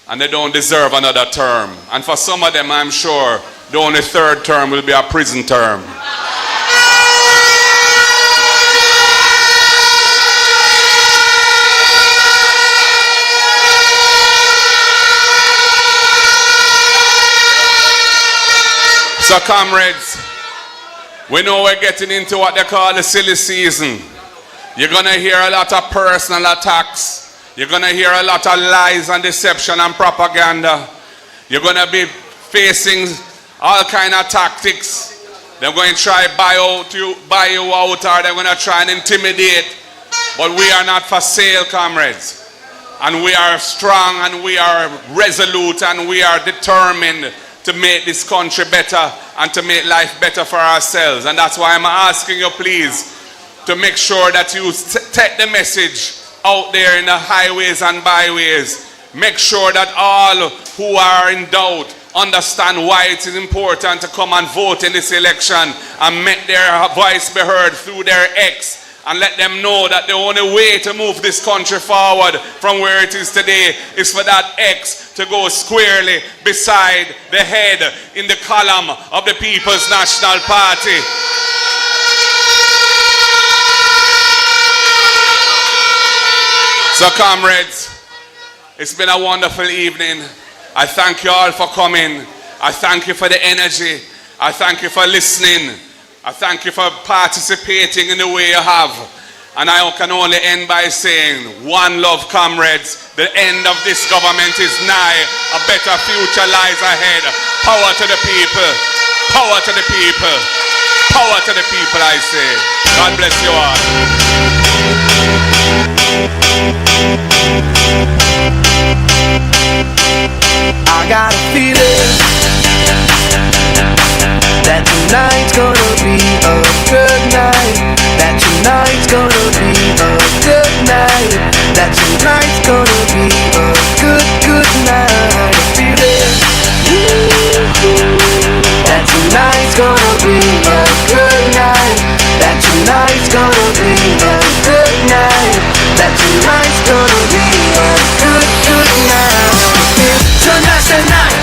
and they don't deserve another term. And for some of them, I'm sure, the only third term will be a prison term. So comrades, we know we're getting into what they call the silly season. You're going to hear a lot of personal attacks. You're going to hear a lot of lies and deception and propaganda. You're going to be facing all kind of tactics. They're going to try buy you out, or they're going to try and intimidate. But we are not for sale, comrades. And we are strong, and we are resolute, and we are determined to make this country better and to make life better for ourselves. And that's why I'm asking you, please, to make sure that you take the message out there in the highways and byways. Make sure that all who are in doubt understand why it is important to come and vote in this election and make their voice be heard through their X. And let them know that the only way to move this country forward from where it is today is for that X to go squarely beside the head in the column of the People's National Party. So comrades, it's been a wonderful evening. I thank you all for coming. I thank you for the energy. I thank you for listening. I thank you for participating in the way you have. And I can only end by saying, one love, comrades. The end of this government is nigh. A better future lies ahead. Power to the people. Power to the people. Power to the people, I say. God bless you all. I got a feeling that tonight's gonna be a good night. That tonight's gonna be a good night. That tonight's gonna be a good night. I feel it. That tonight's gonna be a good night. That tonight's gonna be a good night. That tonight's gonna be a good night. Tonight's the night.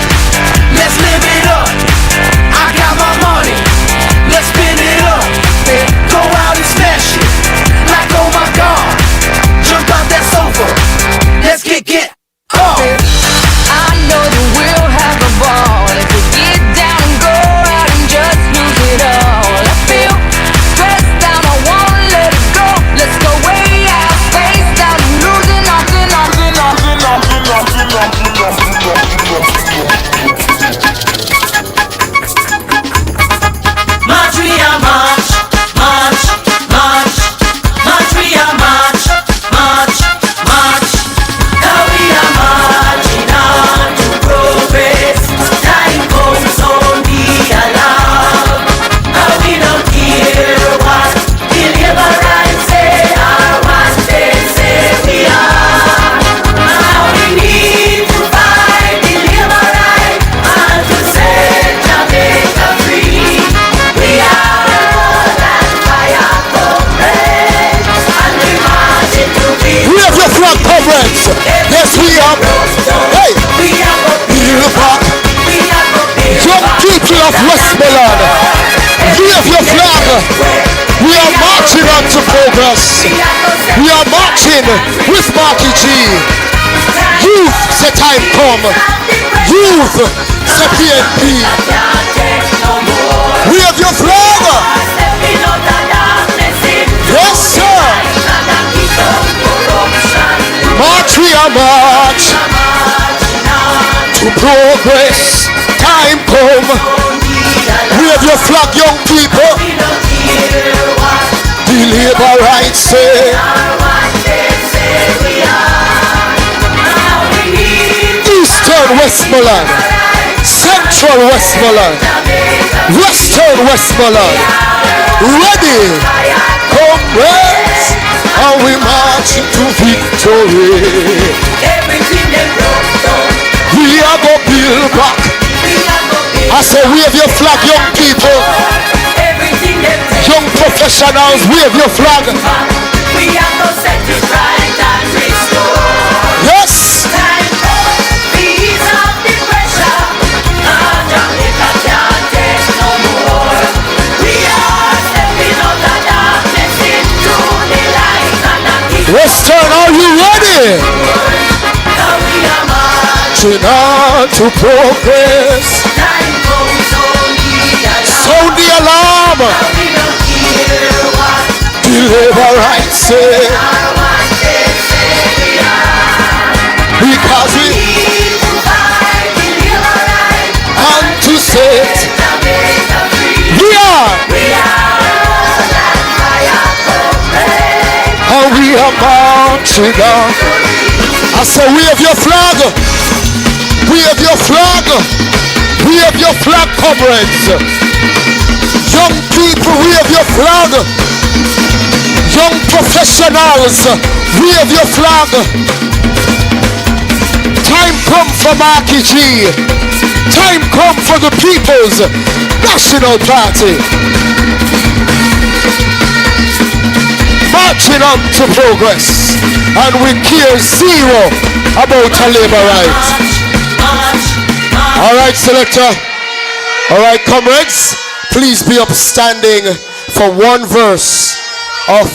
Let's live it up. I got my money, let's spin it up. Yeah, go out and smash it, like oh my God. Jump out that sofa, with Marky G. Youth say time come. Youth say PNP. We have your flag. Yes, sir. March, we are march to progress. Time come. We have your flag, young people. The labor rights say. Eastern Westmoreland, Central Westmoreland, Western Westmoreland. Ready, comrades, and we march to victory. We are going to build back. I say wave your flag, young people. Young professionals, wave your flag. We have to set it right and restore. Yes. Ease up the pressure. Jamaica can't take no more. We are stepping out of darkness into the light and the kingdom. Western, are you ready? Now we are marching on to progress. Time goes on Sound the alarm. Deliver right say. Because we and to set. We are. And we are marching on. I say we have your flag. We have your flag. We have your flag, comrades. Young people, we have your flag. Young professionals, we have your flag. Time come for Marky G. Time come for the People's National Party. Marching on to progress. And we care zero about a labor right. Alright, selector. Alright, comrades. Please be upstanding for one verse of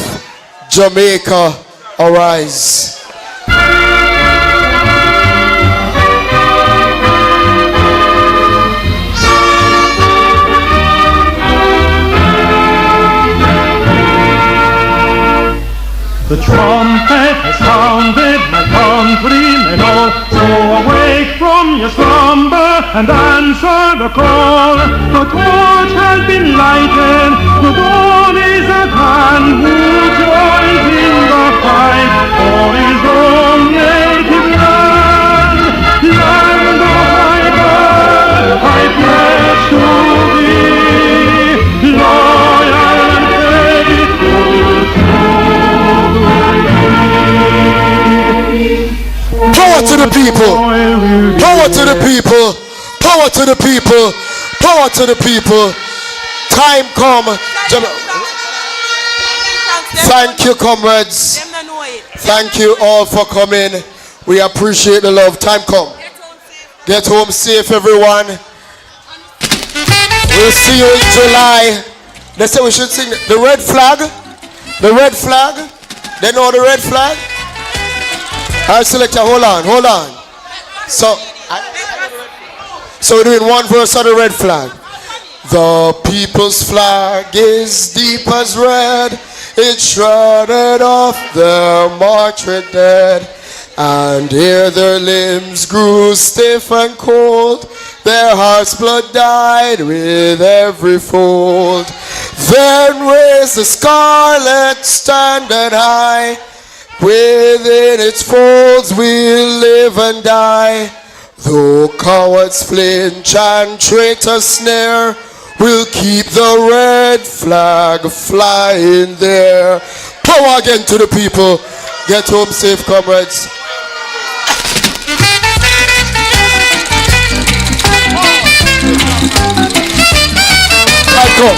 Jamaica Arise. The trumpet has sounded, my countrymen all, so awake from your slumber and answer the call. The torch has been lighted, the dawn is at hand. Who joins in the fight for his own native land? Land of my birth, I pledge to thee, loyal and faithful. Power to the people. Power to the people. Power to the people. Power to the people. Time come. Thank you, comrades. Thank you all for coming. We appreciate the love. Time come. Get home safe, everyone. We'll see you in July. They say we should sing the red flag. The red flag. They know the red flag? Alright, selector, hold on. So we're doing one verse on the red flag. The people's flag is deep as red. It's shrouded off their martyred dead. And ere their limbs grew stiff and cold, their heart's blood died with every fold. Then raised the scarlet standard high. Within its folds we'll live and die. Though cowards flinch and traitors snare, we'll keep the red flag flying there. Power again to the people. Get home safe, comrades. Go.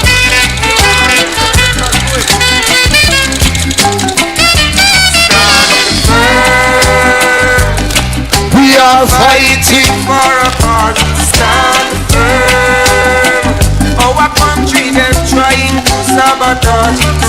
We are fighting for a cause. Stand firm. Our country they're trying to sabotage.